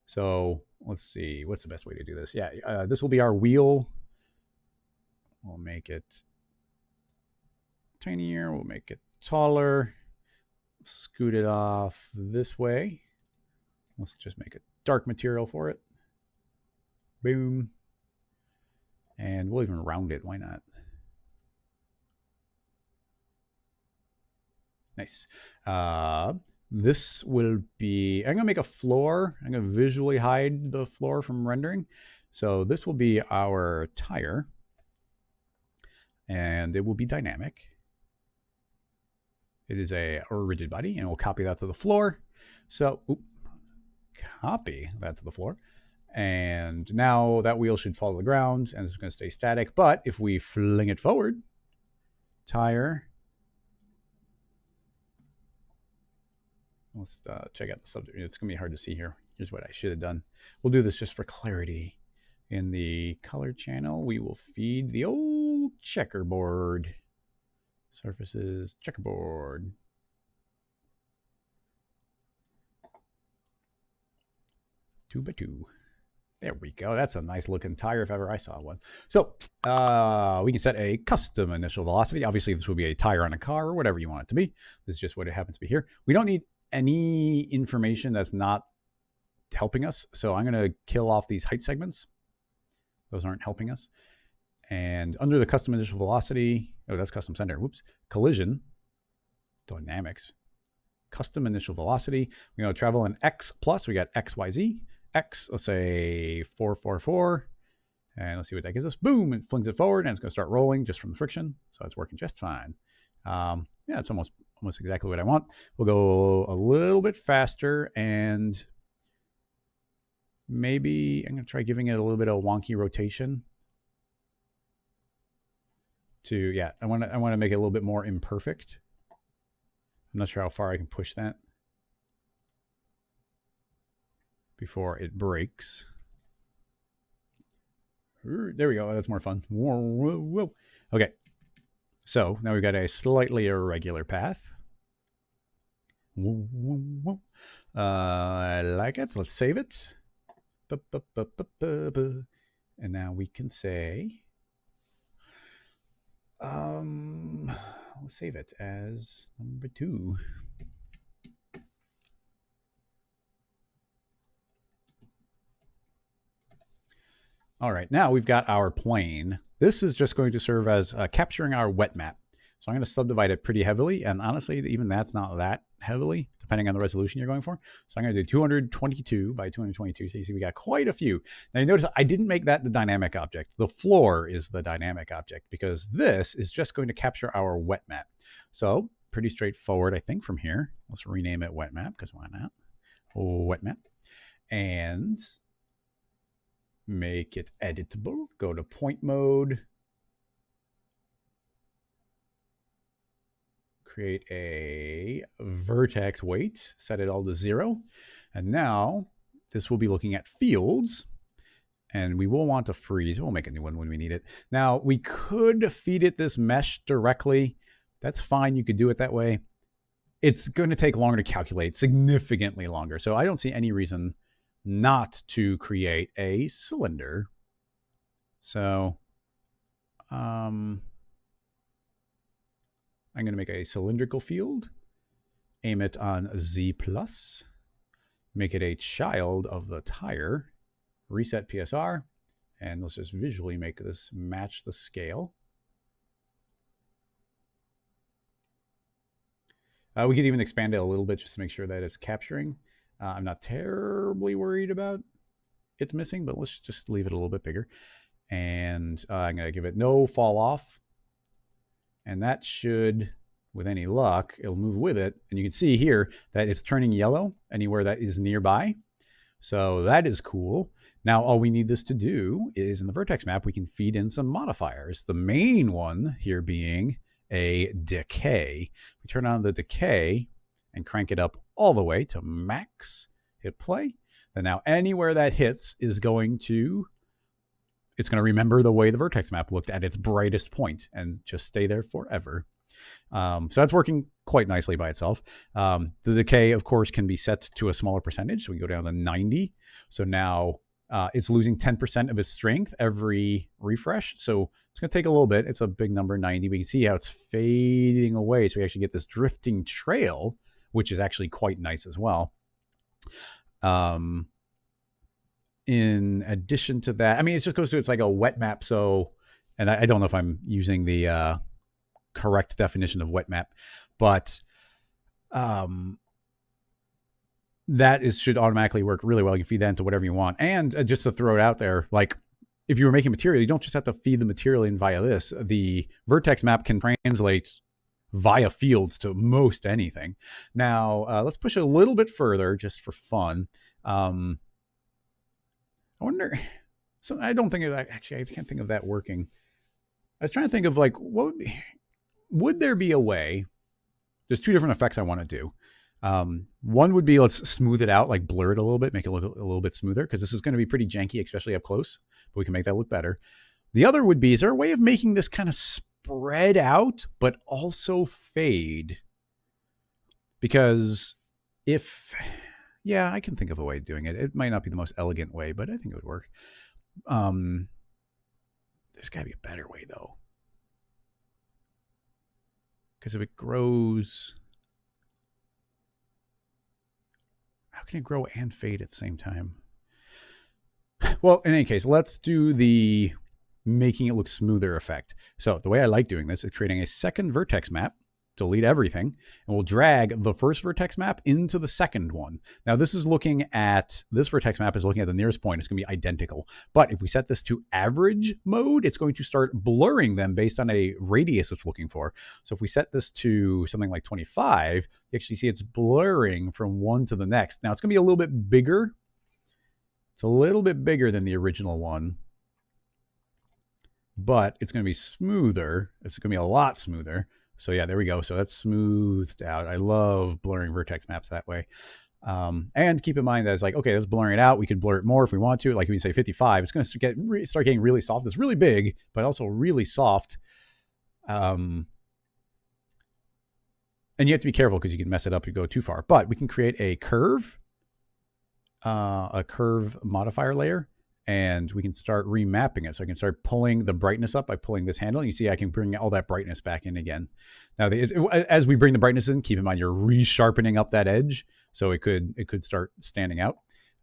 So let's see, what's the best way to do this? Yeah, this will be our wheel. We'll make it tinier. We'll make it taller. Scoot it off this way. Let's just make a dark material for it. Boom. And we'll even round it. Why not? Nice. This will be, I'm going to make a floor. I'm going to visually hide the floor from rendering. So this will be our tire. And it will be dynamic. It is a rigid body, and we'll copy that to the floor. So, copy that to the floor. And now that wheel should follow the ground, and it's going to stay static. But if we fling it forward, tire. Let's check out the subject. It's going to be hard to see here. Here's what I should have done. We'll do this just for clarity. In the color channel, we will feed the old checkerboard. Surfaces, checkerboard. Two by two. There we go. That's a nice looking tire if ever I saw one. So we can set a custom initial velocity. Obviously, this will be a tire on a car or whatever you want it to be. This is just what it happens to be here. We don't need any information that's not helping us. So I'm going to kill off these height segments. Those aren't helping us. And under the custom initial velocity, oh, that's custom center. Whoops. Collision, dynamics, custom initial velocity. We're going to travel in X plus. We got X, Y, Z. X, let's say 444. And let's see what that gives us. Boom, it flings it forward, and it's going to start rolling just from the friction. So it's working just fine. Yeah, it's almost exactly what I want. We'll go a little bit faster, and maybe I'm going to try giving it a little bit of wonky rotation. Yeah, I want to make it a little bit more imperfect. I'm not sure how far I can push that before it breaks. There we go. That's more fun. Whoa. Okay. So now we've got a slightly irregular path. I like it. So let's save it. And now we can say, let's save it as number 2. All right, now we've got our plane. This is just going to serve as capturing our wet map. So I'm going to subdivide it pretty heavily, and honestly, even that's not that heavily, depending on the resolution you're going for. So I'm going to do 222 by 222. So you see we got quite a few. Now you notice I didn't make that the dynamic object. The floor is the dynamic object because this is just going to capture our wet map. So pretty straightforward, I think, from here. Let's rename it wet map because why not? Wet map. And make it editable. Go to point mode. Create a vertex weight, set it all to 0. And now this will be looking at fields, and we will want to freeze. We'll make a new one when we need it. Now we could feed it this mesh directly. That's fine. You could do it that way. it's going to take longer to calculate, significantly longer. So I don't see any reason not to create a cylinder. So I'm going to make a cylindrical field, aim it on Z+, make it a child of the tire, reset PSR, and let's just visually make this match the scale. We could even expand it a little bit just to make sure that it's capturing. I'm not terribly worried about it missing, but let's just leave it a little bit bigger. And I'm going to give it no fall off. And that should, with any luck, it'll move with it. And you can see here that it's turning yellow anywhere that is nearby. So that is cool. Now, all we need this to do is in the vertex map, we can feed in some modifiers. The main one here being a decay. We turn on the decay and crank it up all the way to max, hit play. Then now anywhere that hits is going to, it's going to remember the way the vertex map looked at its brightest point and just stay there forever. So that's working quite nicely by itself. The decay, of course, can be set to a smaller percentage. So we go down to 90. So now it's losing 10% of its strength every refresh. So it's going to take a little bit. It's a big number, 90. We can see how it's fading away. So we actually get this drifting trail, which is actually quite nice as well. In addition to that, I mean, it just goes to, it's like a wet map. So, and I don't know if I'm using the correct definition of wet map, but that should automatically work really well. You feed that into whatever you want. And just to throw it out there, like if you were making material, you don't just have to feed the material in via this. The vertex map can translate via fields to most anything. Now, let's push it a little bit further just for fun. I wonder, so I don't think of that, actually, I can't think of that working. I was trying to think of like, what would there be a way, there's two different effects I want to do. One would be, let's smooth it out, like blur it a little bit, make it look a little bit smoother, because this is going to be pretty janky, especially up close, but we can make that look better. The other would be, is there a way of making this kind of spread out, but also fade? Because if, yeah, I can think of a way of doing it. It might not be the most elegant way, but I think it would work. There's got to be a better way, though. Because if it grows, how can it grow and fade at the same time? Well, in any case, let's do the making it look smoother effect. So the way I like doing this is creating a second vertex map, delete everything, and we'll drag the first vertex map into the second one. Now this is looking at, this vertex map is looking at the nearest point. It's going to be identical. But if we set this to average mode, it's going to start blurring them based on a radius it's looking for. So if we set this to something like 25, you actually see it's blurring from one to the next. Now it's going to be a little bit bigger. It's a little bit bigger than the original one, but it's going to be smoother. It's going to be a lot smoother. So yeah, there we go. So that's smoothed out. I love blurring vertex maps that way. And keep in mind that it's like, okay, let's blur it out. We could blur it more if we want to. Like if we say 55, it's going to start getting really soft. It's really big, but also really soft. And you have to be careful because you can mess it up if you go too far. But we can create a curve modifier layer, and we can start remapping it. So I can start pulling the brightness up by pulling this handle. And you see I can bring all that brightness back in again. Now, as we bring the brightness in, keep in mind you're resharpening up that edge, so it could start standing out.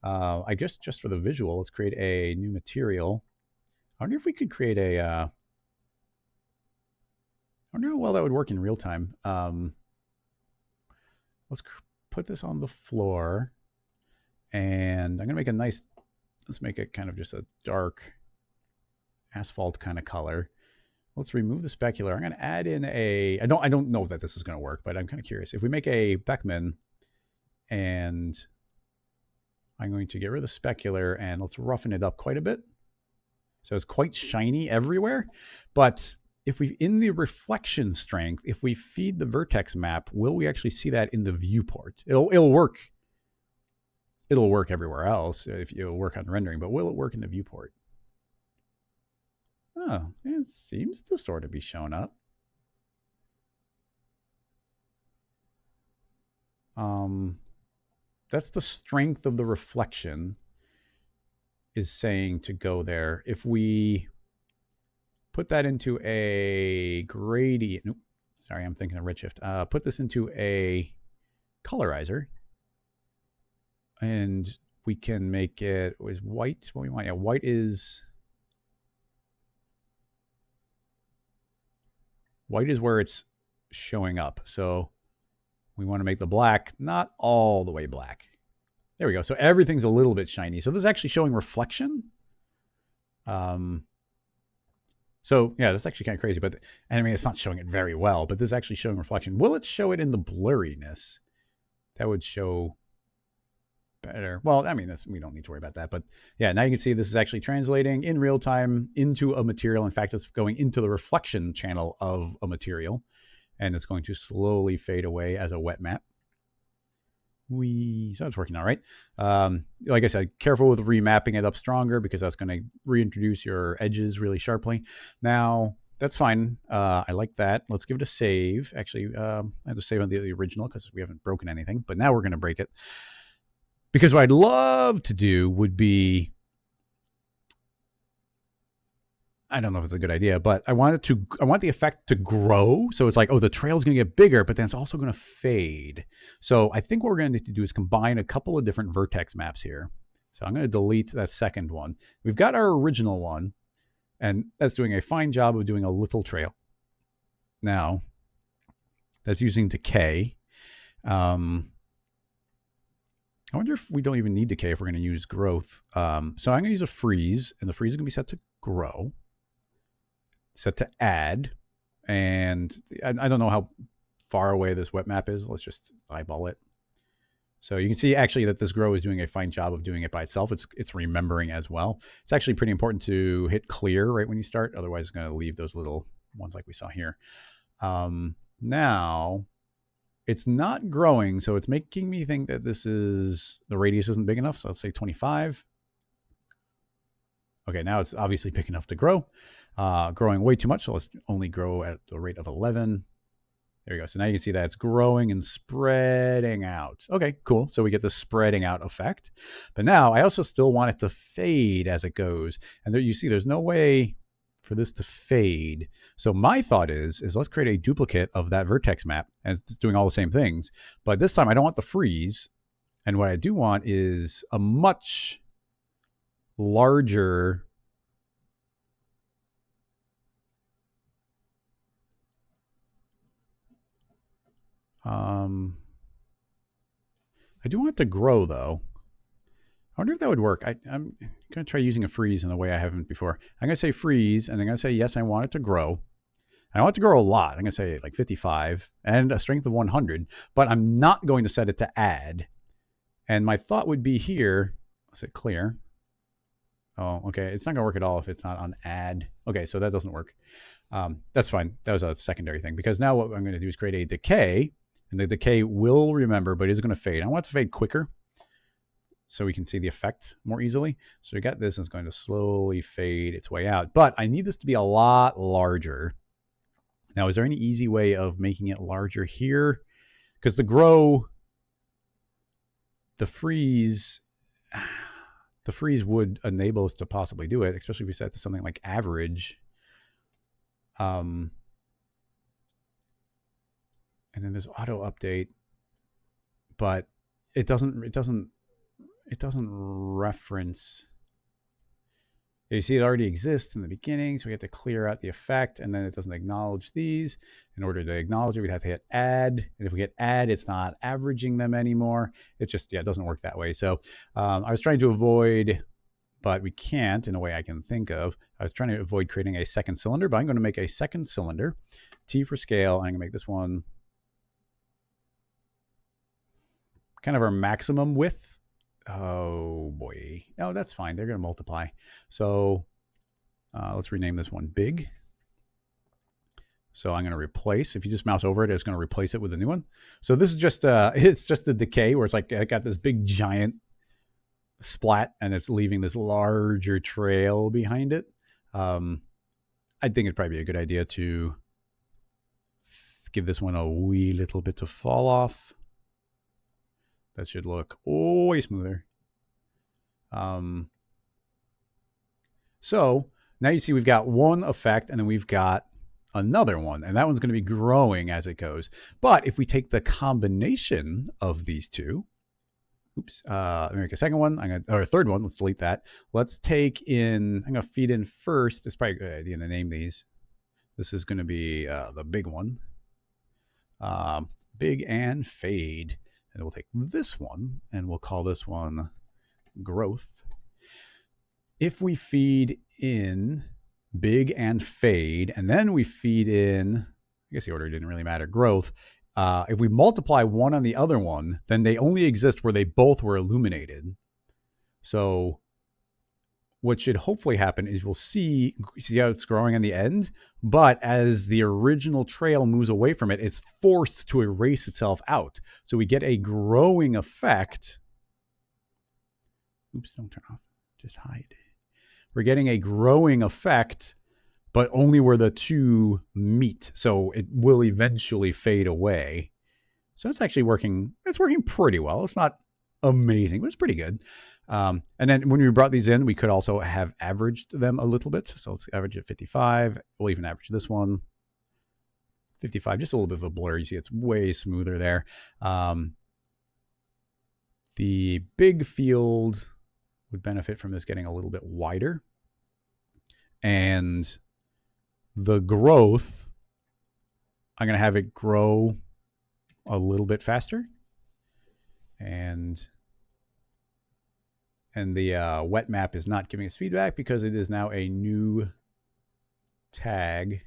I guess just for the visual, let's create a new material. I wonder if we could create a, I wonder how well that would work in real time. Let's put this on the floor, and I'm gonna make a nice, let's make it kind of just a dark asphalt kind of color. Let's remove the specular. I'm going to add in a, I don't know that this is going to work, but I'm kind of curious. If we make a Beckman, and I'm going to get rid of the specular and let's roughen it up quite a bit. So it's quite shiny everywhere. But if we, in the reflection strength, if we feed the vertex map, will we actually see that in the viewport? It'll work. It'll work everywhere else if it'll work on rendering, but will it work in the viewport? Oh, it seems to sort of be shown up. That's the strength of the reflection is saying to go there. If we put that into a gradient, nope, sorry, I'm thinking of redshift. Put this into a colorizer, and we can make it is white. What we want, yeah, white is where it's showing up. So we want to make the black not all the way black. There we go. So everything's a little bit shiny. So this is actually showing reflection. So yeah, that's actually kind of crazy, but and I mean, it's not showing it very well, but this is actually showing reflection. Will it show it in the blurriness? That would show better. Well, I mean, we don't need to worry about that, but yeah, now you can see this is actually translating in real time into a material. In fact, it's going into the reflection channel of a material, and it's going to slowly fade away as a wet map. So it's working all right. Like I said, careful with remapping it up stronger because that's going to reintroduce your edges really sharply. Now, that's fine. I like that. Let's give it a save. Actually, I have to save on the original because we haven't broken anything, but now we're going to break it. Because what I'd love to do would be, I don't know if it's a good idea, but I want the effect to grow. So it's like, oh, the trail's going to get bigger, but then it's also going to fade. So I think what we're going to need to do is combine a couple of different vertex maps here. So I'm going to delete that second one. We've got our original one, and that's doing a fine job of doing a little trail. Now, that's using decay. I wonder if we don't even need decay if we're going to use growth. So I'm going to use a freeze, and the freeze is going to be set to grow. Set to add, and I don't know how far away this wet map is. Let's just eyeball it. So you can see actually that this grow is doing a fine job of doing it by itself. It's remembering as well. It's actually pretty important to hit clear right when you start. Otherwise, it's going to leave those little ones like we saw here. Now, it's not growing, so it's making me think that the radius isn't big enough. So let's say 25. Okay, now it's obviously big enough to grow. Growing way too much, so let's only grow at the rate of 11. There you go. So now you can see that it's growing and spreading out. Okay, cool. So we get the spreading out effect. But now I also still want it to fade as it goes. And there you see there's no way for this to fade. So my thought is let's create a duplicate of that vertex map, and it's doing all the same things. But this time I don't want the freeze. And what I do want is a much larger I do want it to grow, though. I wonder if that would work. I'm going to try using a freeze in the way I haven't before. I'm going to say freeze, and I'm going to say, yes, I want it to grow. And I want it to grow a lot. I'm going to say like 55 and a strength of 100, but I'm not going to set it to add. And my thought would be here, let's hit clear. Oh, okay. It's not going to work at all if it's not on add. Okay, so that doesn't work. That's fine. That was a secondary thing, because now what I'm going to do is create a decay. And the decay will remember, but it is going to fade. I want it to fade quicker so we can see the effect more easily. So we got this, and it's going to slowly fade its way out. But I need this to be a lot larger. Now, is there any easy way of making it larger here? Because the freeze would enable us to possibly do it, especially if we set to something like average. And then there's auto update, but it doesn't reference. You see, it already exists in the beginning, so we have to clear out the effect, and then it doesn't acknowledge these. In order to acknowledge it, we'd have to hit add, and if we hit add, it's not averaging them anymore. It just, it doesn't work that way. So I was trying to avoid, but we can't in a way I can think of. I was trying to avoid creating a second cylinder, but I'm going to make a second cylinder. T for scale. I'm going to make this one kind of our maximum width. Oh boy. Oh, that's fine. They're going to multiply. So let's rename this one big. So I'm going to replace, if you just mouse over it, it's going to replace it with a new one. So this is just, it's just the decay where it's like, I got this big giant splat and it's leaving this larger trail behind it. I think it'd probably be a good idea to give this one a wee little bit to fall off. That should look way smoother. So now you see we've got one effect and then we've got another one, and that one's going to be growing as it goes. But if we take the combination of these two, let me make a second one, or a third one, let's delete that. Let's take in, I'm going to feed in first, it's probably a good idea to name these. This is going to be the big one, big and fade. And we'll take this one and we'll call this one growth. If we feed in big and fade, and then we feed in, I guess the order didn't really matter, growth. If we multiply one on the other one, then they only exist where they both were illuminated. So what should hopefully happen is we'll see how it's growing on the end, but as the original trail moves away from it, it's forced to erase itself out. So we get a growing effect. Oops, don't turn off, just hide. We're getting a growing effect, but only where the two meet. So it will eventually fade away. So it's actually working. It's working pretty well. It's not amazing, but it's pretty good. And then when we brought these in, we could also have averaged them a little bit. So let's average at 55. We'll even average this one. 55, just a little bit of a blur. You see it's way smoother there. The big field would benefit from this getting a little bit wider. And the growth, I'm going to have it grow a little bit faster. And the wet map is not giving us feedback because it is now a new tag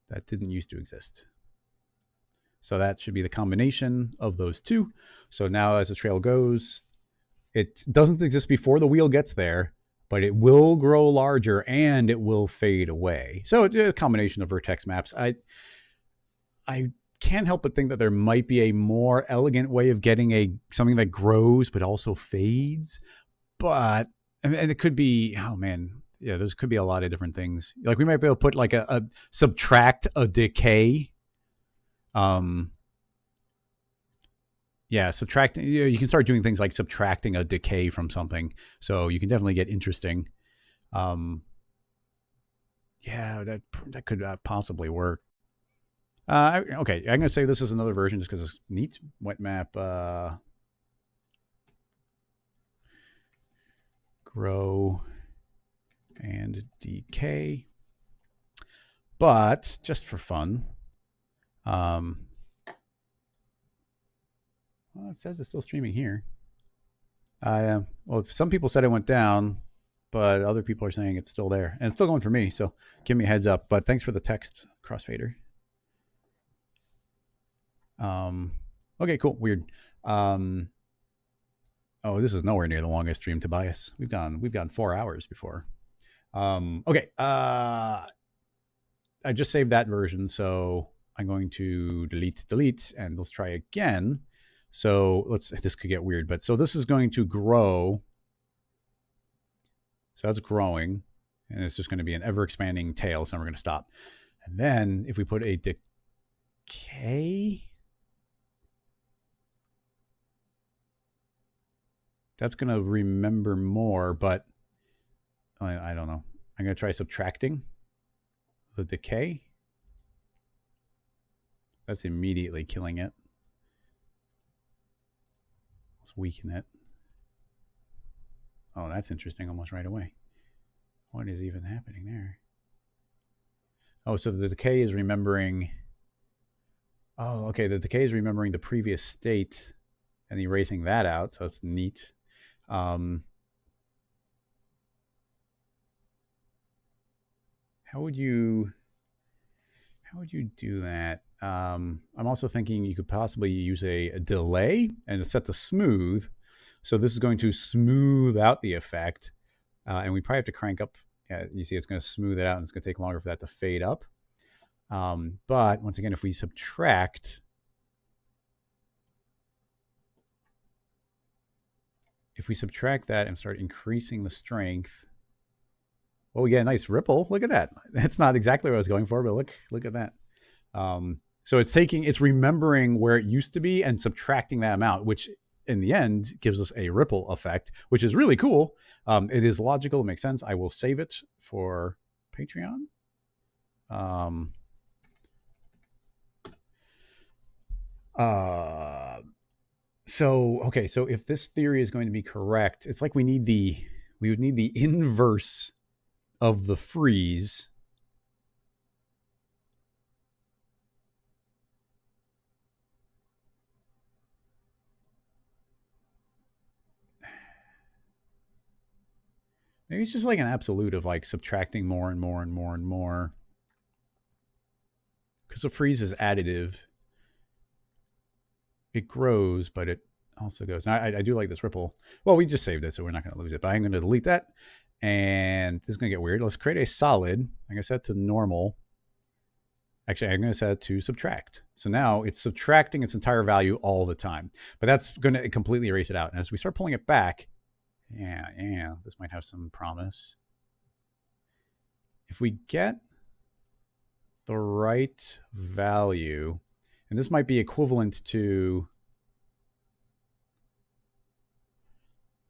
that didn't used to exist. So that should be the combination of those two. So now as the trail goes, it doesn't exist before the wheel gets there, but it will grow larger and it will fade away. So it's a combination of vertex maps. I can't help but think that there might be a more elegant way of getting something that grows but also fades. But, and it could be, oh man, yeah, there's could be a lot of different things. Like we might be able to put like a subtract a decay. Yeah, subtracting, you can start doing things like subtracting a decay from something. So you can definitely get interesting. Yeah, that could possibly work. Okay, I'm going to say this is another version just because it's neat. Wetmap, grow and decay. But just for fun, well, it says it's still streaming here. Well, some people said it went down, but other people are saying it's still there. And it's still going for me, so give me a heads up. But thanks for the text, Crossfader. Okay, cool. Weird. Oh, this is nowhere near the longest stream, Tobias. We've gone 4 hours before. Okay. I just saved that version, so I'm going to delete, and let's try again. So this could get weird, but so this is going to grow. So that's growing, and it's just going to be an ever expanding tail. So we're going to stop. And then if we put a decay, that's going to remember more, but I don't know. I'm going to try subtracting the decay. That's immediately killing it. Let's weaken it. Oh, that's interesting almost right away. What is even happening there? Oh, so the decay is remembering. Oh, okay. The decay is remembering the previous state and erasing that out. So it's neat. How would you do that? I'm also thinking you could possibly use a delay and it's set to smooth. So this is going to smooth out the effect. And we probably have to crank up. You see it's going to smooth it out and it's going to take longer for that to fade up. But once again, if we subtract, that and start increasing the strength, well, we get a nice ripple. Look at that. It's not exactly what I was going for, but look at that. So it's remembering where it used to be and subtracting that amount, which in the end gives us a ripple effect, which is really cool. It is logical. It makes sense. I will save it for Patreon. So if this theory is going to be correct, it's like we would need the inverse of the freeze. Maybe it's just like an absolute of like subtracting more and more and more and more. Because the freeze is additive. It grows, but it also goes. Now, I do like this ripple. Well, we just saved it, so we're not going to lose it. But I'm going to delete that. And this is going to get weird. Let's create a solid. I'm going to set it to normal. Actually, I'm going to set it to subtract. So now it's subtracting its entire value all the time. But that's going to completely erase it out. And as we start pulling it back, yeah, this might have some promise. If we get the right value, and this might be equivalent to,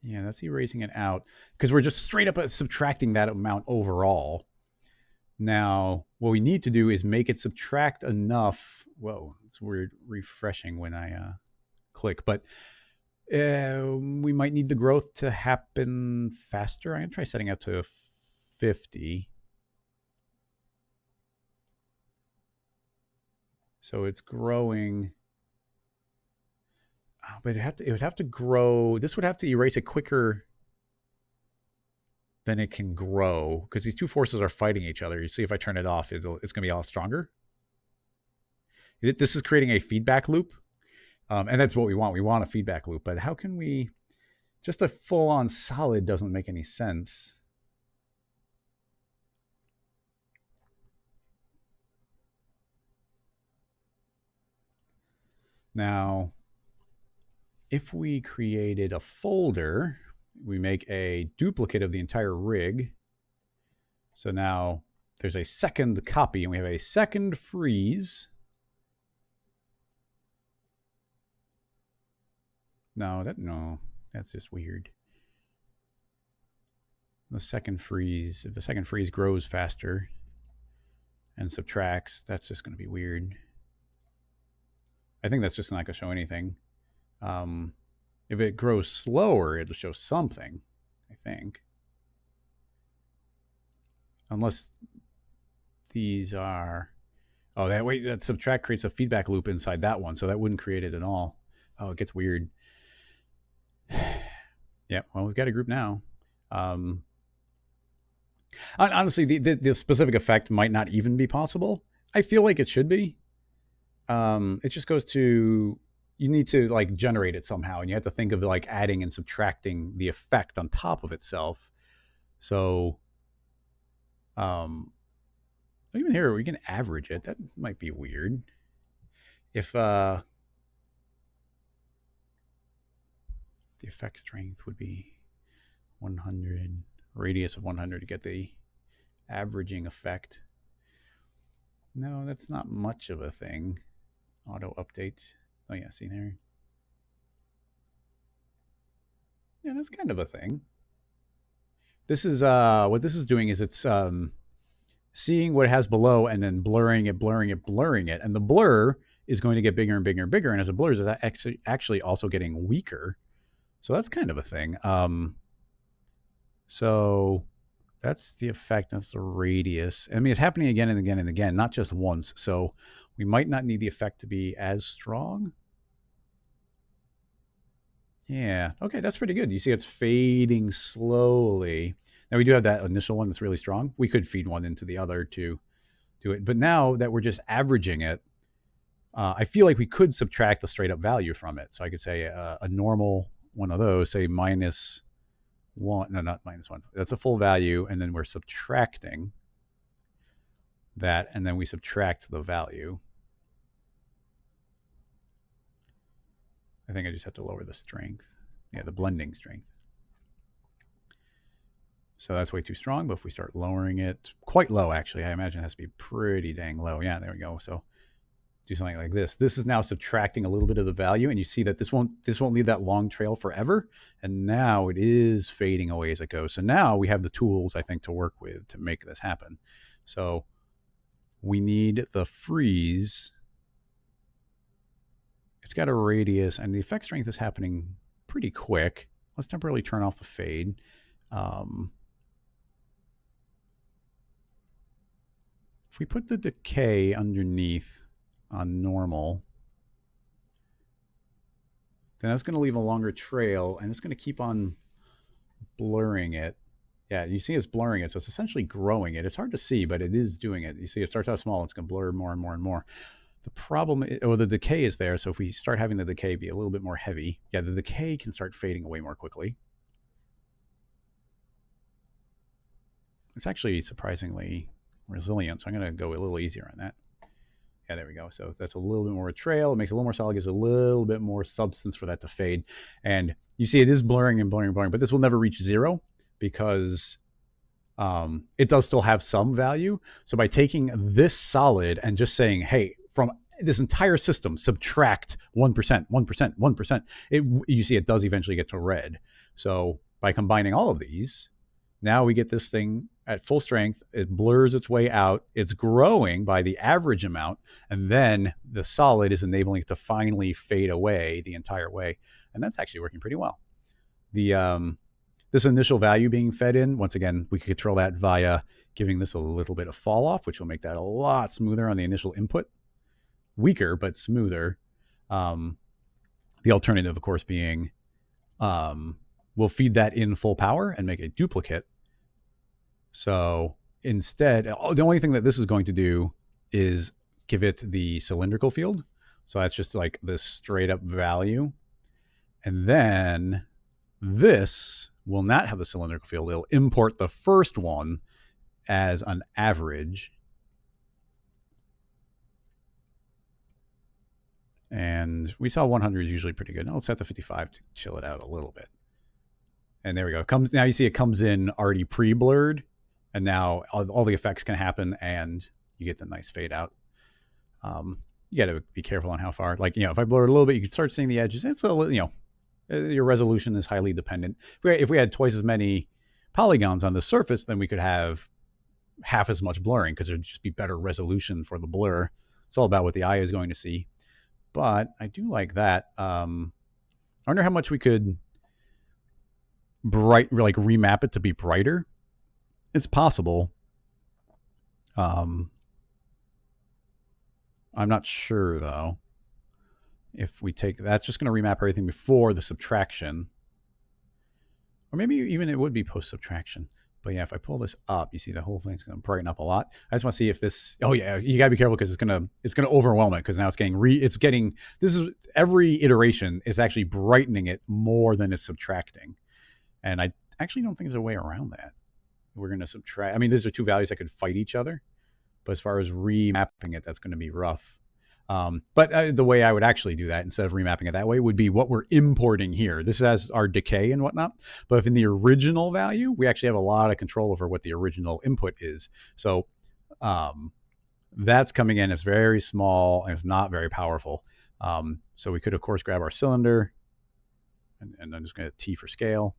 yeah, that's erasing it out because we're just straight up subtracting that amount overall. Now, what we need to do is make it subtract enough. Whoa, it's weird refreshing when I click, but we might need the growth to happen faster. I'm going to try setting up to 50. So it's growing. Oh, but it would have to grow. This would have to erase it quicker than it can grow because these two forces are fighting each other. You see, if I turn it off, it's going to be a lot stronger. This is creating a feedback loop. And that's what we want. We want a feedback loop. But how can we... Just a full-on solid doesn't make any sense. Now, if we created a folder, we make a duplicate of the entire rig. So now there's a second copy, and we have a second freeze. No, that's just weird. The second freeze, if the second freeze grows faster and subtracts, that's just going to be weird. I think that's just not going to show anything. If it grows slower, it'll show something, I think. Unless these are... Oh, that subtract creates a feedback loop inside that one, so that wouldn't create it at all. Oh, it gets weird. Yeah, well, we've got a group now. Honestly, the specific effect might not even be possible. I feel like it should be. It just goes to, you need to like generate it somehow, and you have to think of like adding and subtracting the effect on top of itself. So, even here we can average it. That might be weird. If the effect strength would be 100, radius of 100 to get the averaging effect. No, that's not much of a thing. Auto update. Oh yeah, see there? Yeah, that's kind of a thing. This is what this is doing is it's seeing what it has below and then blurring it. And the blur is going to get bigger and bigger and bigger. And as it blurs, it's actually also getting weaker. So that's kind of a thing. So that's the effect. That's the radius. I mean, it's happening again and again and again, not just once. So we might not need the effect to be as strong. Yeah. Okay, that's pretty good. You see it's fading slowly. Now we do have that initial one that's really strong. We could feed one into the other to do it. But now that we're just averaging it, I feel like we could subtract the straight up value from it. So I could say a normal one of those, say -1. No, not -1. That's a full value. And then we're subtracting that. And then we subtract the value. I think I just have to lower the strength. Yeah, the blending strength. So that's way too strong. But if we start lowering it quite low, actually, I imagine it has to be pretty dang low. Yeah, there we go. So do something like this. This is now subtracting a little bit of the value, and you see that this won't leave that long trail forever. And now it is fading away as it goes. So now we have the tools, I think, to work with to make this happen. So we need the freeze. It's got a radius, and the effect strength is happening pretty quick. Let's temporarily turn off the fade. If we put the decay underneath on normal, then that's going to leave a longer trail, and it's going to keep on blurring it. Yeah, you see it's blurring it, so it's essentially growing it. It's hard to see, but it is doing it. You see it starts out small, and it's going to blur more and more and more. The problem, the decay is there, so if we start having the decay be a little bit more heavy, yeah, the decay can start fading away more quickly. It's actually surprisingly resilient, so I'm going to go a little easier on that. Yeah, there we go. So that's a little bit more a trail. It makes it a little more solid, gives a little bit more substance for that to fade. And you see it is blurring and blurring and blurring, but this will never reach zero because it does still have some value. So by taking this solid and just saying, hey, from this entire system, subtract 1%, 1%, 1%, you see it does eventually get to red. So by combining all of these, now we get this thing at full strength. It blurs its way out. It's growing by the average amount. And then the solid is enabling it to finally fade away the entire way. And that's actually working pretty well. This initial value being fed in, once again, we can control that via giving this a little bit of fall off, which will make that a lot smoother on the initial input. Weaker, but smoother. The alternative, of course, being we'll feed that in full power and make a duplicate. So instead, the only thing that this is going to do is give it the cylindrical field. So that's just like this straight up value. And then this will not have the cylindrical field. It'll import the first one as an average. And we saw 100 is usually pretty good. Now let's set the 55 to chill it out a little bit. And there we go. Now you see it comes in already pre-blurred. And now all the effects can happen, and you get the nice fade out. You got to be careful on how far. Like, if I blur it a little bit, you can start seeing the edges. It's a little, your resolution is highly dependent. If we had twice as many polygons on the surface, then we could have half as much blurring because there'd just be better resolution for the blur. It's all about what the eye is going to see. But I do like that. I wonder how much we could remap it to be brighter. It's possible. I'm not sure though. If we take that's just going to remap everything before the subtraction, or maybe even it would be post subtraction. But yeah, if I pull this up, you see the whole thing's going to brighten up a lot. I just want to see if this. Oh yeah, you got to be careful because it's going to overwhelm it because now it's getting. This is every iteration. It's actually brightening it more than it's subtracting, and I actually don't think there's a way around that. We're going to subtract. I mean, these are two values that could fight each other. But as far as remapping it, that's going to be rough. But the way I would actually do that, instead of remapping it that way, would be what we're importing here. This has our decay and whatnot. But if in the original value, we actually have a lot of control over what the original input is. So that's coming in. It's very small, and it's not very powerful. So we could, of course, grab our cylinder. And I'm just going to T for scale.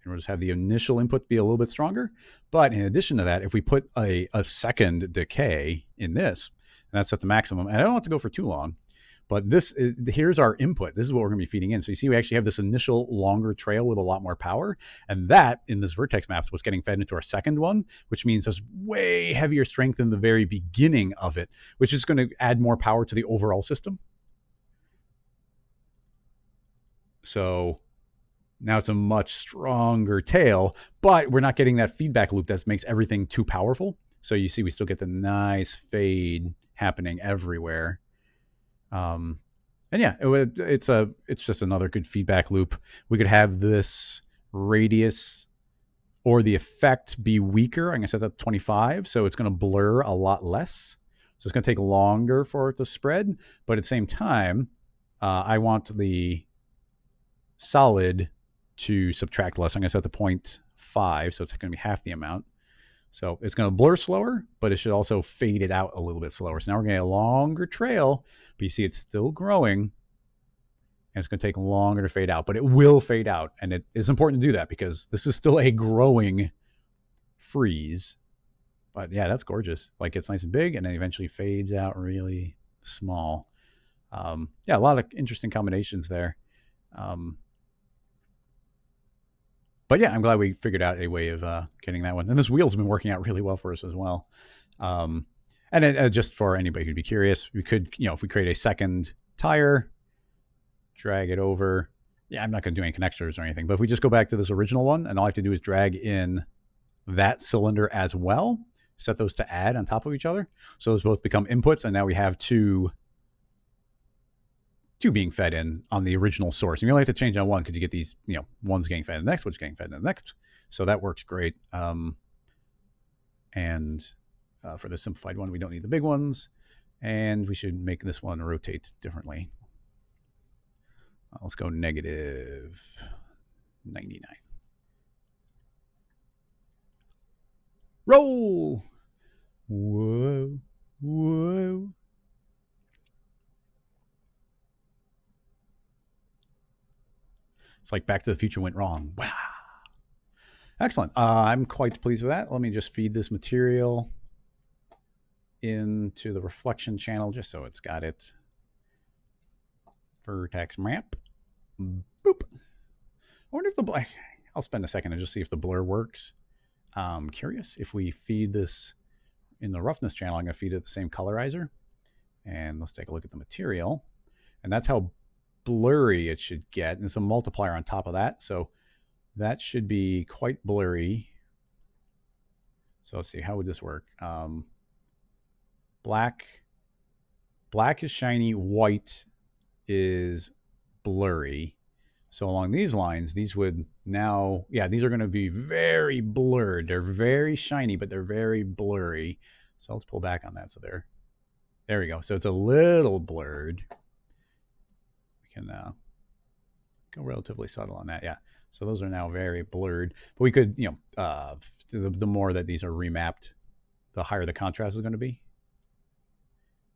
And we'll just have the initial input be a little bit stronger. But in addition to that, if we put a second decay in this, and that's at the maximum, and I don't want to go for too long, but here's our input. This is what we're going to be feeding in. So you see we actually have this initial longer trail with a lot more power. And that, in this vertex map, is what's getting fed into our second one, which means there's way heavier strength in the very beginning of it, which is going to add more power to the overall system. So now it's a much stronger tail, but we're not getting that feedback loop that makes everything too powerful. So you see we still get the nice fade happening everywhere. And yeah, it's just another good feedback loop. We could have this radius or the effect be weaker. I'm going to set that to 25, so it's going to blur a lot less. So it's going to take longer for it to spread, but at the same time, I want the solid to subtract less. I'm going to set the 0.5, so it's going to be half the amount. So it's going to blur slower, but it should also fade it out a little bit slower. So now we're getting a longer trail, but you see it's still growing, and it's going to take longer to fade out, but it will fade out. And it is important to do that because this is still a growing freeze. But yeah, that's gorgeous. Like it's nice and big and then eventually fades out really small. Yeah, a lot of interesting combinations there. But yeah, I'm glad we figured out a way of getting that one. And this wheel's been working out really well for us as well. And just for anybody who'd be curious, we could, if we create a second tire, drag it over. Yeah, I'm not going to do any connectors or anything. But if we just go back to this original one, and all I have to do is drag in that cylinder as well, set those to add on top of each other. So those both become inputs, and now we have two being fed in on the original source. And you only have to change on one because you get these, one's getting fed in the next, one's getting fed in the next. So that works great. And for the simplified one, we don't need the big ones. And we should make this one rotate differently. Let's go negative 99. Roll! Whoa, whoa. It's like Back to the Future went wrong. Wow. Excellent. I'm quite pleased with that. Let me just feed this material into the reflection channel just so it's got it. Vertex map. Boop. I wonder if the I'll spend a second and just see if the blur works. I'm curious if we feed this in the roughness channel. I'm going to feed it the same colorizer. And let's take a look at the material. And that's how blurry it should get. And it's a multiplier on top of that. So that should be quite blurry. So let's see, how would this work? Black is shiny, white is blurry. So along these lines, these would now, yeah, these are going to be very blurred. They're very shiny, but they're very blurry. So let's pull back on that. So there we go. So it's a little blurred. We can go relatively subtle on that. Yeah. So those are now very blurred. But we could, the more that these are remapped, the higher the contrast is going to be.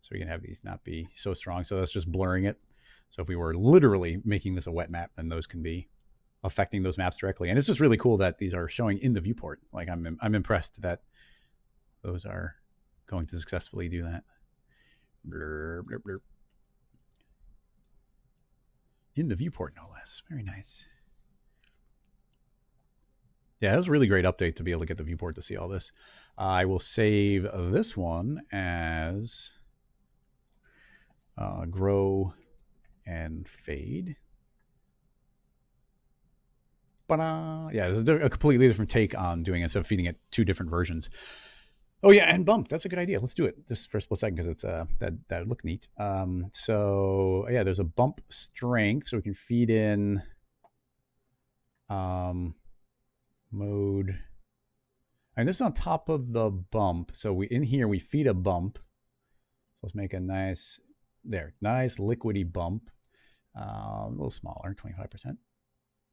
So we can have these not be so strong. So that's just blurring it. So if we were literally making this a wet map, then those can be affecting those maps directly. And it's just really cool that these are showing in the viewport. Like I'm impressed that those are going to successfully do that. Blur, blur, blur. In the viewport, no less. Very nice. Yeah, that was a really great update to be able to get the viewport to see all this. I will save this one as grow and fade. Yeah, this is a completely different take on doing it instead of feeding it two different versions. Oh yeah, and bump. That's a good idea. Let's do it just for a split second because it's that would look neat. So yeah, there's a bump strength, so we can feed in mode. And this is on top of the bump. So in here we feed a bump. So let's make a nice nice liquidy bump. A little smaller, 25%.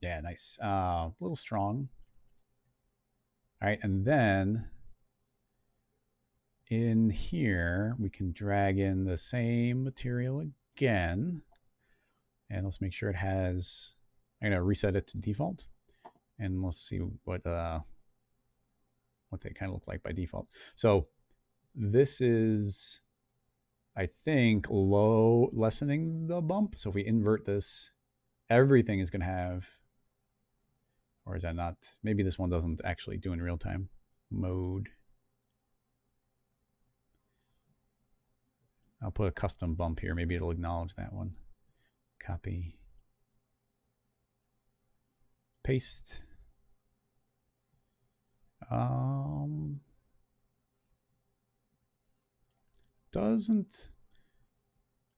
Yeah, nice. A little strong. All right, and then in here, we can drag in the same material again. And let's make sure it has, I'm gonna reset it to default. And let's see what they kind of look like by default. So this is, I think, lessening the bump. So if we invert this, everything is gonna have, or is that not? Maybe this one doesn't actually do in real time. Mode. I'll put a custom bump here. Maybe it'll acknowledge that one. Copy. Paste. Doesn't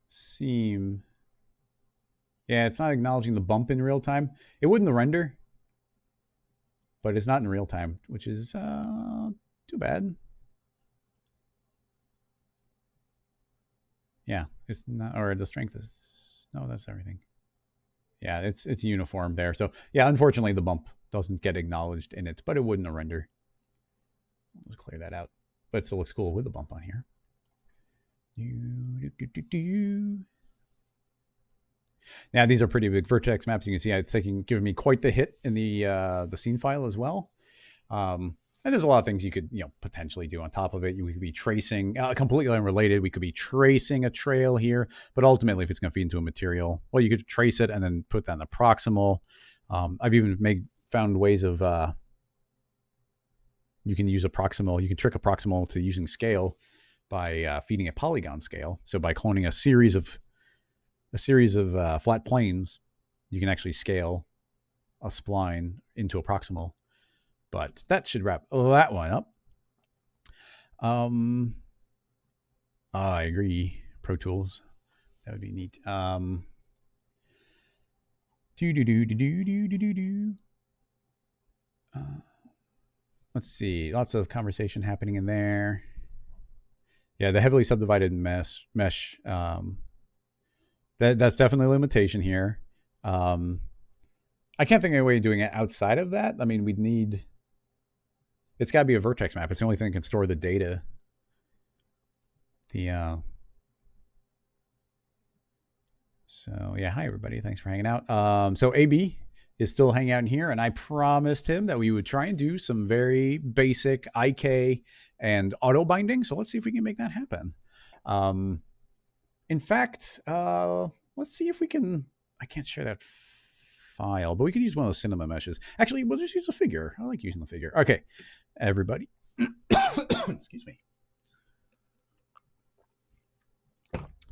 seem. Yeah, it's not acknowledging the bump in real time. It would in the render, but it's not in real time, which is too bad. Yeah, it's not, or the strength is, no, that's everything. Yeah, it's uniform there. So yeah, unfortunately the bump doesn't get acknowledged in it, but it would in a render. Let's clear that out. But it still looks cool with the bump on here. Now these are pretty big vertex maps. You can see it's giving me quite the hit in the scene file as well. And there's a lot of things you could potentially do on top of it. We could be tracing, completely unrelated. We could be tracing a trail here, but ultimately, if it's going to feed into a material, well, you could trace it and then put that in the proximal. I've even found ways of you can use a proximal. You can trick a proximal to using scale by feeding a polygon scale. So by cloning a series of flat planes, you can actually scale a spline into a proximal. But that should wrap that one up. I agree. Pro Tools, that would be neat. Let's see. Lots of conversation happening in there. Yeah, the heavily subdivided mesh. That's definitely a limitation here. I can't think of any way of doing it outside of that. I mean, we'd need. It's got to be a vertex map. It's the only thing that can store the data. So yeah, hi everybody. Thanks for hanging out. So AB is still hanging out in here, and I promised him that we would try and do some very basic IK and auto binding. So let's see if we can make that happen. In fact, let's see if we can. I can't share that file, but we could use one of those cinema meshes. Actually, we'll just use a figure. I like using the figure. Okay, everybody. Excuse me.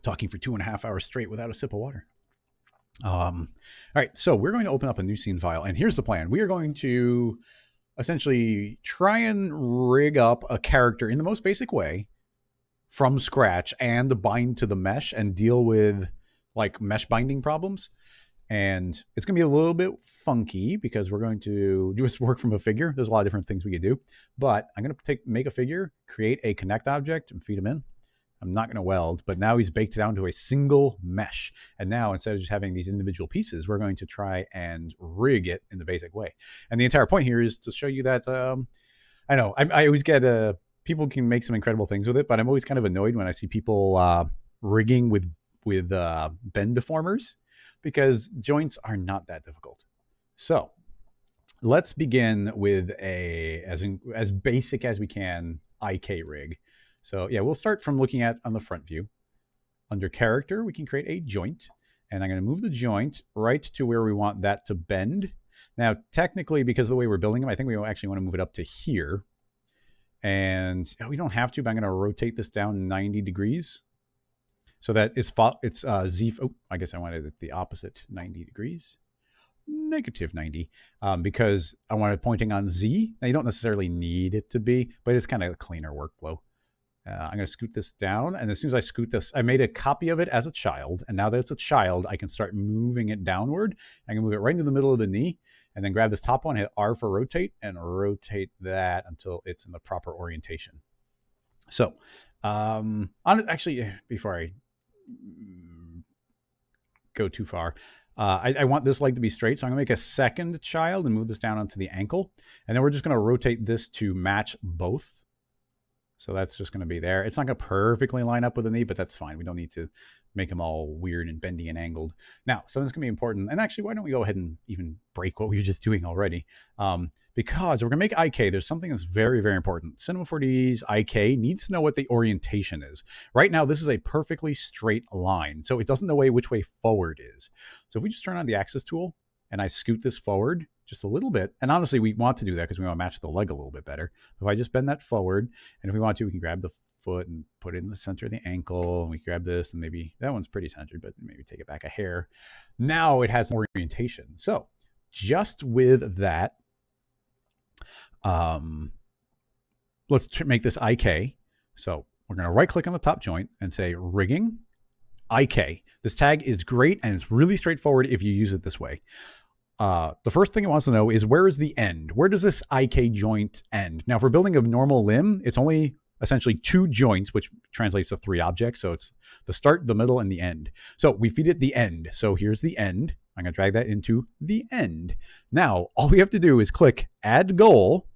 Talking for 2.5 hours straight without a sip of water. All right, so we're going to open up a new scene file, and here's the plan. We are going to essentially try and rig up a character in the most basic way from scratch and bind to the mesh and deal with like mesh binding problems. And it's going to be a little bit funky because we're going to just work from a figure. There's a lot of different things we could do, but I'm going to make a figure, create a connect object, and feed him in. I'm not going to weld, but now he's baked down to a single mesh. And now instead of just having these individual pieces, we're going to try and rig it in the basic way. And the entire point here is to show you that, I know, I always get, people can make some incredible things with it, but I'm always kind of annoyed when I see people rigging with bend deformers, because joints are not that difficult. So let's begin with as basic as we can IK rig. So yeah, we'll start from looking at on the front view. Under character, we can create a joint, and I'm going to move the joint right to where we want that to bend. Now, technically, because of the way we're building them, I think we actually want to move it up to here. And we don't have to, but I'm going to rotate this down 90 degrees so that it's Z. Oh, I guess I wanted it the opposite, 90 degrees. Negative 90, because I want it pointing on Z. Now, you don't necessarily need it to be, but it's kind of a cleaner workflow. I'm going to scoot this down, and as soon as I scoot this, I made a copy of it as a child, and now that it's a child, I can start moving it downward. I can move it right into the middle of the knee, and then grab this top one, hit R for rotate, and rotate that until it's in the proper orientation. So, actually, before I go too far, I want this leg to be straight, so I'm going to make a second child and move this down onto the ankle, and then we're just going to rotate this to match both. So that's just going to be there. It's not going to perfectly line up with the knee, but that's fine. We don't need to make them all weird and bendy and angled. Now, something's going to be important. And actually, why don't we go ahead and even break what we were just doing already? Because we're going to make IK. There's something that's very, very important. Cinema 4D's IK needs to know what the orientation is. Right now, this is a perfectly straight line. So it doesn't know which way forward is. So if we just turn on the axis tool and I scoot this forward just a little bit, and honestly, we want to do that because we want to match the leg a little bit better. If I just bend that forward, and if we want to, we can grab the foot and put it in the center of the ankle, and we grab this, and maybe that one's pretty centered, but maybe take it back a hair. Now it has orientation. So just with that, let's make this IK. So we're going to right click on the top joint and say rigging IK. This tag is great, and it's really straightforward if you use it this way. The first thing it wants to know is, where is the end? Where does this IK joint end? Now, if we're building a normal limb, it's only essentially 2 joints, which translates to 3 objects. So it's the start, the middle, and the end. So we feed it the end. So here's the end. I'm going to drag that into the end. Now, all we have to do is click Add Goal,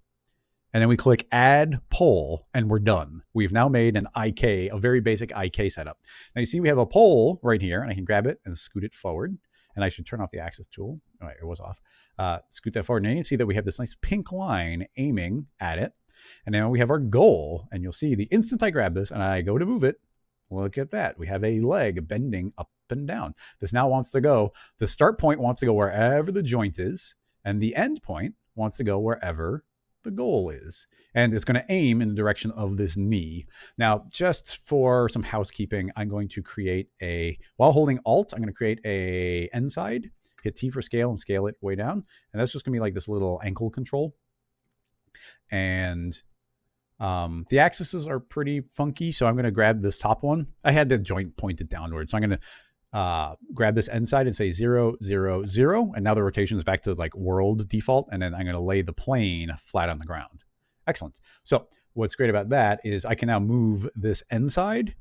and then we click add pole, and we're done. We've now made an IK, a very basic IK setup. Now you see we have a pole right here, and I can grab it and scoot it forward. And I should turn off the axis tool. All right, it was off. Scoot that forward, and you can see that we have this nice pink line aiming at it. And now we have our goal, and you'll see the instant I grab this and I go to move it, look at that. We have a leg bending up and down. This now wants to go, the start point wants to go wherever the joint is, and the end point wants to go wherever the goal is. And it's going to aim in the direction of this knee. Now, just for some housekeeping, I'm going to create while holding Alt, I'm going to create a end side, hit T for scale and scale it way down. And that's just going to be like this little ankle control. And the axes are pretty funky, so I'm going to grab this top one. I had the joint pointed downward, so I'm going to grab this end side and say 0, 0, 0, and now the rotation is back to like world default, and then I'm going to lay the plane flat on the ground. Excellent. So what's great about that is I can now move this end side,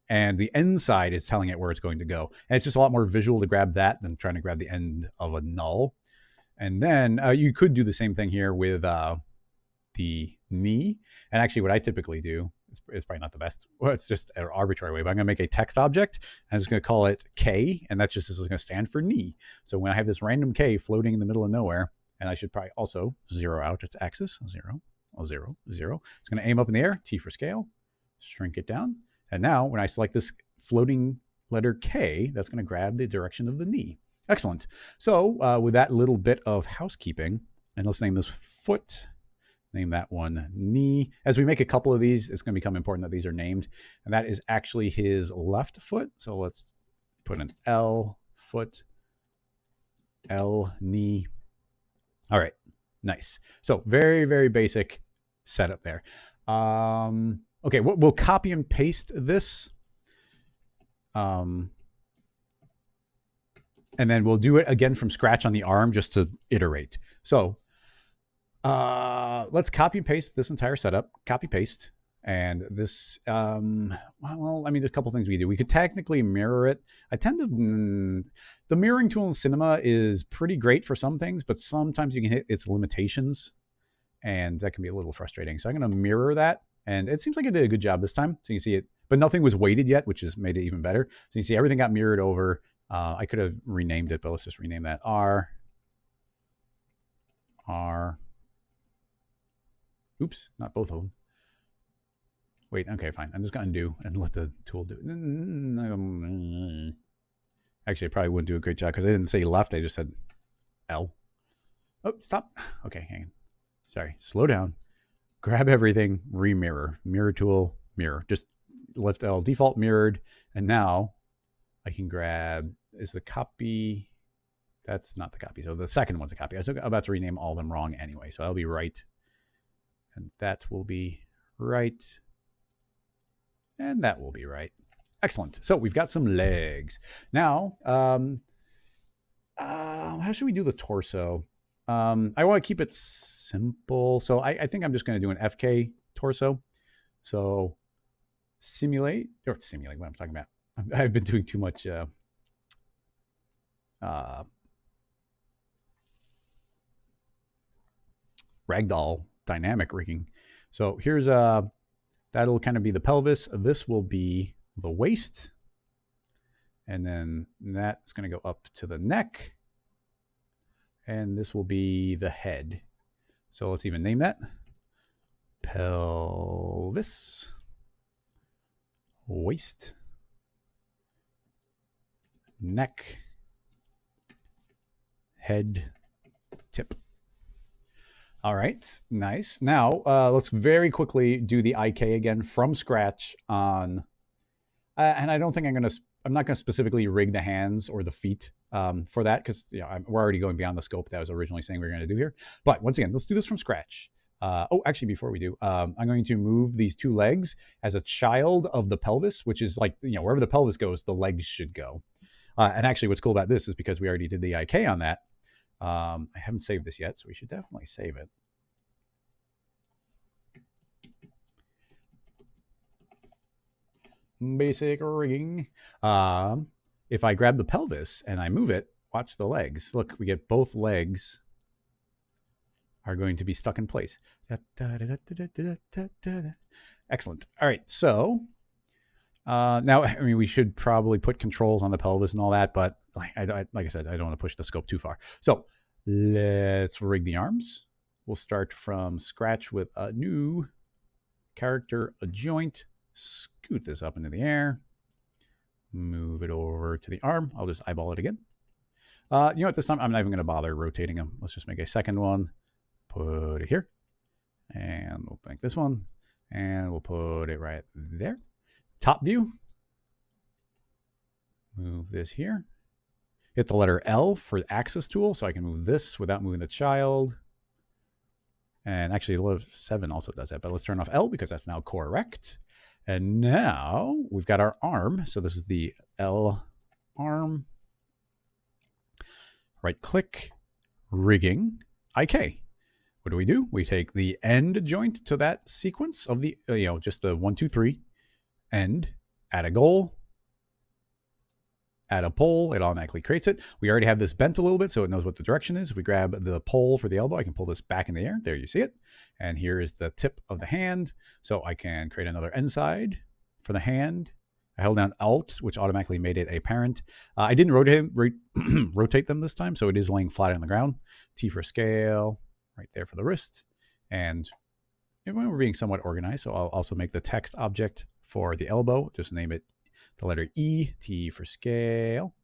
and the end side is telling it where it's going to go. And it's just a lot more visual to grab that than trying to grab the end of a null. And then you could do the same thing here with the knee. And actually what I typically do, it's probably not the best, well, it's just an arbitrary way, but I'm going to make a text object. I'm just going to call it K, and that just is going to stand for knee. So when I have this random K floating in the middle of nowhere, and I should probably also zero out its axis, 0, 0, 0. It's going to aim up in the air, T for scale, shrink it down. And now when I select this floating letter K, that's going to grab the direction of the knee. Excellent. So with that little bit of housekeeping, and let's name this foot, name that one knee. As we make a couple of these, it's going to become important that these are named. And that is actually his left foot. So let's put an L foot, L knee. All right, nice. So very, very basic setup there. Okay, we'll copy and paste this. And then we'll do it again from scratch on the arm just to iterate. So let's copy and paste this entire setup, copy paste. And this, well, I mean, there's a couple things we do. We could technically mirror it. I tend to, the mirroring tool in Cinema is pretty great for some things, but sometimes you can hit its limitations, and that can be a little frustrating. So I'm going to mirror that, and it seems like I did a good job this time. So you can see it, but nothing was weighted yet, which has made it even better. So you see everything got mirrored over. I could have renamed it, but let's just rename that R. Oops, not both of them. Wait, okay, fine. I'm just going to undo and let the tool do it. Actually, I probably wouldn't do a great job because I didn't say left. I just said L. Oh, stop. Okay, hang on. Sorry, slow down. Grab everything, remirror. Mirror tool, mirror. Just left L, default mirrored. And now I can grab, is the copy, that's not the copy. So the second one's a copy. I was about to rename all of them wrong anyway. So that'll be right. And that will be right. And that will be right. Excellent. So we've got some legs. Now, how should we do the torso? I want to keep it simple. So I think I'm just going to do an FK torso. So simulate what I'm talking about. I've been doing too much ragdoll dynamic rigging. So here's that'll kind of be the pelvis. This will be the waist. And then that's going to go up to the neck. And this will be the head. So let's even name that. Pelvis. Waist. Neck. Head. Tip. All right, nice. Now, let's very quickly do the IK again from scratch on, and I don't think I'm not going to specifically rig the hands or the feet for that because we're already going beyond the scope that I was originally saying we were going to do here. But once again, let's do this from scratch. Oh, actually, before we do, I'm going to move these two legs as a child of the pelvis, which is like, wherever the pelvis goes, the legs should go. And actually, what's cool about this is because we already did the IK on that, I haven't saved this yet, so we should definitely save it. Basic rigging. If I grab the pelvis and I move it, watch the legs. Look, we get both legs are going to be stuck in place. Excellent. All right, so now, I mean, we should probably put controls on the pelvis and all that, but like I said, I don't want to push the scope too far. So let's rig the arms. We'll start from scratch with a new character, a joint. Scoot this up into the air. Move it over to the arm. I'll just eyeball it again. You know what, this time I'm not even going to bother rotating them. Let's just make a second one. Put it here. And we'll make this one. And we'll put it right there. Top view. Move this here. Hit the letter L for the axis tool, so I can move this without moving the child. And actually, letter 7 also does that, but let's turn off L because that's now correct. And now we've got our arm. So this is the L arm. Right click, rigging, IK. What do? We take the end joint to that sequence of the, just the 1, 2, 3, end, add a goal, add a pole, it automatically creates it. We already have this bent a little bit so it knows what the direction is. If we grab the pole for the elbow, I can pull this back in the air. There you see it. And here is the tip of the hand. So I can create another end side for the hand. I held down Alt, which automatically made it a parent. I didn't rotate them this time, so it is laying flat on the ground. T for scale, right there for the wrist. And we're being somewhat organized, so I'll also make the text object for the elbow. Just name it the letter E, T for scale,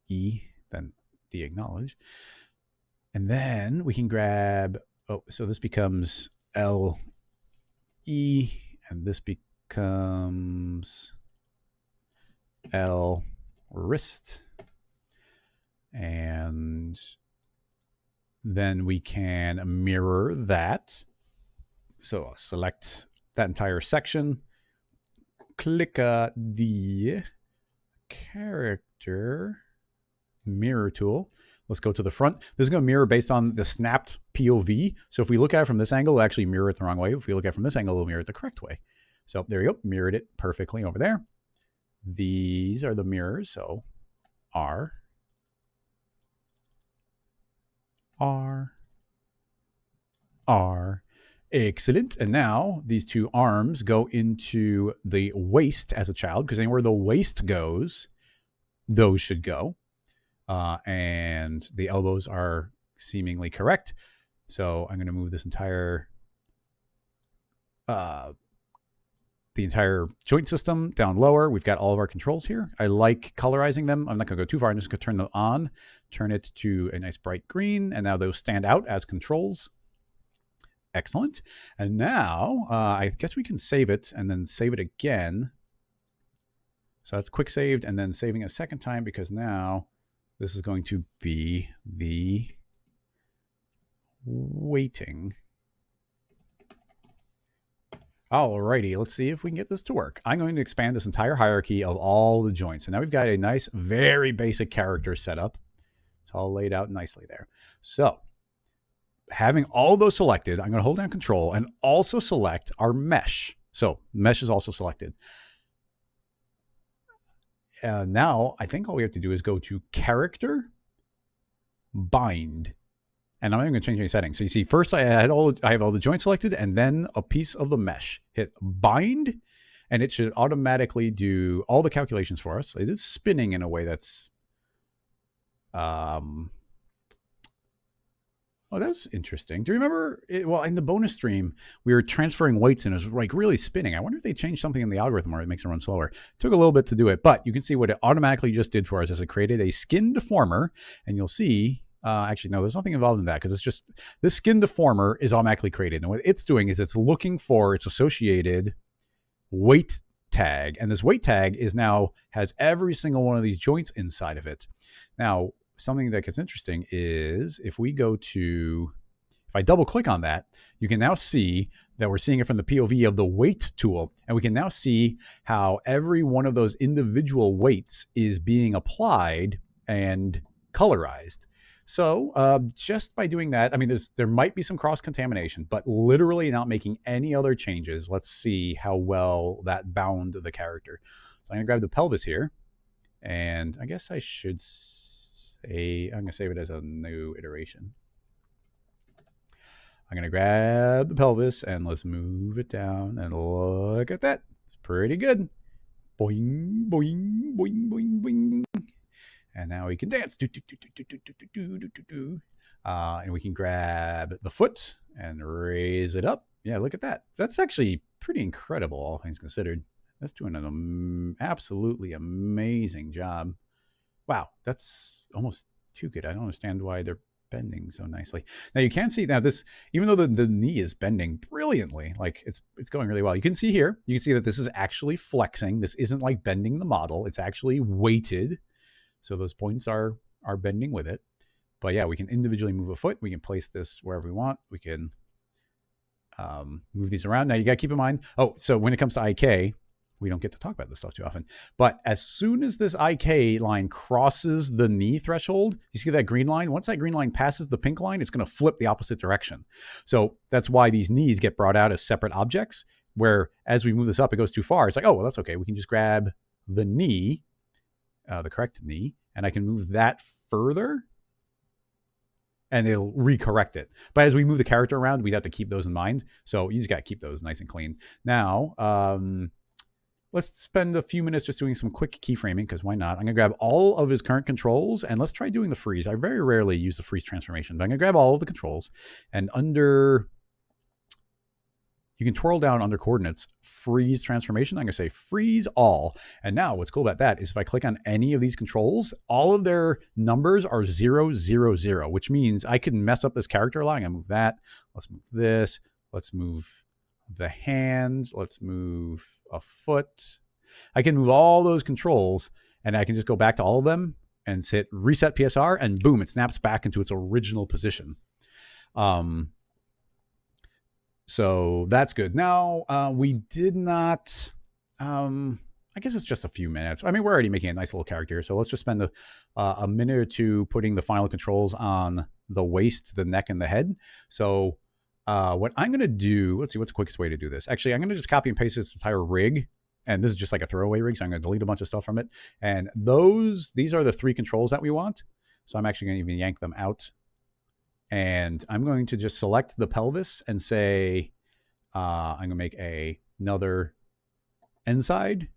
E, then D acknowledge. And then we can grab, so this becomes L, E, and this becomes L, wrist. And then we can mirror that. So I'll select that entire section. Click the character mirror tool. Let's go to the front. This is going to mirror based on the snapped POV. So if we look at it from this angle, it'll actually mirror it the wrong way. If we look at it from this angle, it'll mirror it the correct way. So there you go. Mirrored it perfectly over there. These are the mirrors. So R, R, R. Excellent. And now these two arms go into the waist as a child, because anywhere the waist goes, those should go. And the elbows are seemingly correct. So I'm going to move this entire the entire joint system down lower. We've got all of our controls here. I like colorizing them. I'm not going to go too far. I'm just going to turn them on, turn it to a nice bright green, and now those stand out as controls. Excellent. And now I guess we can save it and then save it again. So that's quick saved and then saving a second time, because now this is going to be the weighting. Alrighty, let's see if we can get this to work. I'm going to expand this entire hierarchy of all the joints. And now we've got a nice, very basic character setup. It's all laid out nicely there. So having all those selected, I'm going to hold down Control and also select our mesh. So mesh is also selected. Now I think all we have to do is go to Character, Bind. And I'm not even going to change any settings. So you see, first I have all the joints selected, and then a piece of the mesh. Hit Bind, and it should automatically do all the calculations for us. It is spinning in a way that's oh, that's interesting. Do you remember well, in the bonus stream, we were transferring weights and it was like really spinning. I wonder if they changed something in the algorithm where it makes it run slower. It took a little bit to do it, but you can see what it automatically just did for us is it created a skin deformer, and you'll see, actually, no, there's nothing involved in that, because it's just, this skin deformer is automatically created. And what it's doing is it's looking for its associated weight tag. And this weight tag is now has every single one of these joints inside of it. Now, something that gets interesting is if we go to, if I double click on that, you can now see that we're seeing it from the POV of the weight tool. And we can now see how every one of those individual weights is being applied and colorized. So just by doing that, I mean, there might be some cross-contamination, but literally not making any other changes. Let's see how well that bound the character. So I'm going to grab the pelvis here, and I guess I should say, I'm going to save it as a new iteration. I'm going to grab the pelvis and let's move it down and look at that. It's pretty good. Boing, boing, boing, boing, boing. And now we can dance. And we can grab the foot and raise it up. Yeah, look at that. That's actually pretty incredible, all things considered. That's doing an absolutely amazing job. Wow, that's almost too good. I don't understand why they're bending so nicely. Now you can see now this, even though the knee is bending brilliantly, like it's going really well. You can see here, you can see that this is actually flexing. This isn't like bending the model. It's actually weighted. So those points are bending with it. But yeah, we can individually move a foot. We can place this wherever we want. We can move these around. Now you got to keep in mind, so when it comes to IK, we don't get to talk about this stuff too often. But as soon as this IK line crosses the knee threshold, you see that green line? Once that green line passes the pink line, it's going to flip the opposite direction. So that's why these knees get brought out as separate objects, where as we move this up, it goes too far. It's like, oh, well, that's okay. We can just grab the knee, the correct knee, and I can move that further, and it'll recorrect it. But as we move the character around, we'd have to keep those in mind. So you just got to keep those nice and clean. Now, let's spend a few minutes just doing some quick keyframing, because why not? I'm going to grab all of his current controls, and let's try doing the freeze. I very rarely use the freeze transformation, but I'm going to grab all of the controls, and under, you can twirl down under coordinates, freeze transformation. I'm going to say freeze all. And now what's cool about that is if I click on any of these controls, all of their numbers are 0, 0, 0, which means I can mess up this character a lot. I'm going to move that. Let's move this. Let's move the hand. Let's move a foot. I can move all those controls, and I can just go back to all of them and hit reset PSR, and boom, it snaps back into its original position. So that's good. Now, we did not, I guess it's just a few minutes. I mean, we're already making a nice little character. So let's just spend a minute or two putting the final controls on the waist, the neck, and the head. So what I'm going to do, let's see, what's the quickest way to do this? Actually, I'm going to just copy and paste this entire rig. And this is just like a throwaway rig, so I'm going to delete a bunch of stuff from it. And these are the 3 controls that we want. So I'm actually going to even yank them out. And I'm going to just select the pelvis and say, I'm going to make another inside.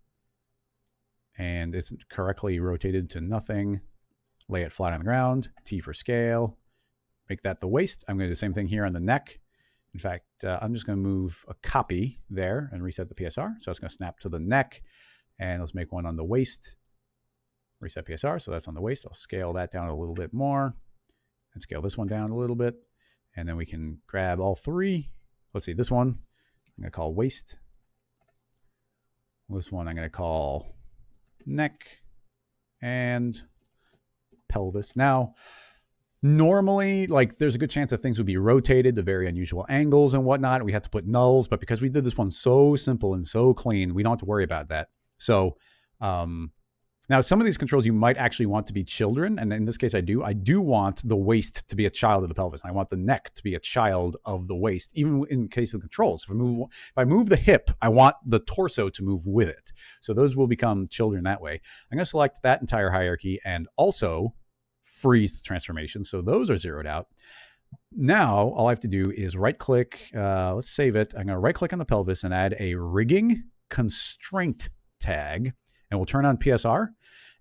And it's correctly rotated to nothing. Lay it flat on the ground. T for scale. Make that the waist. I'm going to do the same thing here on the neck. In fact, I'm just going to move a copy there and reset the PSR. So it's going to snap to the neck. And let's make one on the waist. Reset PSR. So that's on the waist. I'll scale that down a little bit more. And scale this one down a little bit. And then we can grab all 3. Let's see, this one I'm going to call waist. This one I'm going to call neck and pelvis. Now, normally, like, there's a good chance that things would be rotated to very unusual angles and whatnot. We have to put nulls, but because we did this one so simple and so clean, we don't have to worry about that. So, now, some of these controls you might actually want to be children, and in this case I do. I do want the waist to be a child of the pelvis. I want the neck to be a child of the waist, even in case of controls. If I move the hip, I want the torso to move with it. So those will become children that way. I'm going to select that entire hierarchy and also freeze the transformation. So those are zeroed out. Now, all I have to do is right-click. Let's save it. I'm going to right-click on the pelvis and add a rigging constraint tag. And we'll turn on PSR.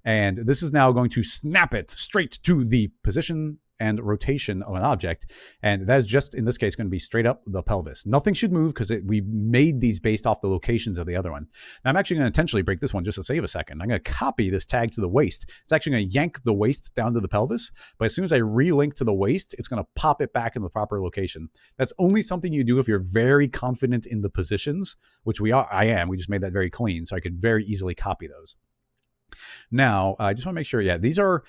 And this is now going to snap it straight to the position and rotation of an object. And that is just, in this case, going to be straight up the pelvis. Nothing should move because we made these based off the locations of the other one. Now, I'm actually going to intentionally break this one just to save a second. I'm going to copy this tag to the waist. It's actually going to yank the waist down to the pelvis. But as soon as I relink to the waist, it's going to pop it back in the proper location. That's only something you do if you're very confident in the positions, which I am. We just made that very clean, so I could very easily copy those. Now, I just want to make sure, these are,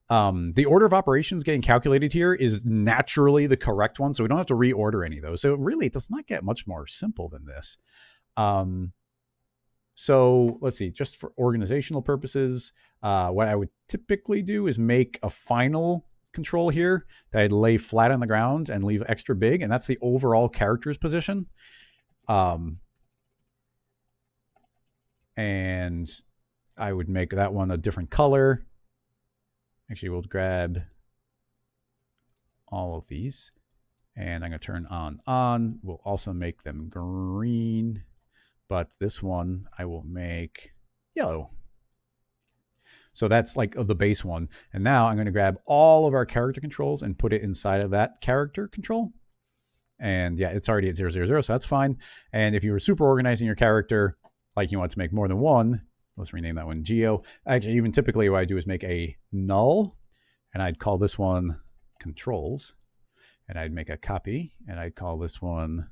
the order of operations getting calculated here is naturally the correct one, so we don't have to reorder any of those. So really, it does not get much more simple than this. So let's see, just for organizational purposes, what I would typically do is make a final control here that I'd lay flat on the ground and leave extra big, and that's the overall character's position. And I would make that one a different color. Actually, we'll grab all of these. And I'm going to turn on. We'll also make them green, but this one I will make yellow. So that's like the base one. And now I'm going to grab all of our character controls and put it inside of that character control. And yeah, it's already at 000, so that's fine. And if you were super organizing your character, like you want to make more than one, let's rename that one Geo. Actually, even typically what I do is make a null, and I'd call this one controls. And I'd make a copy, and I'd call this one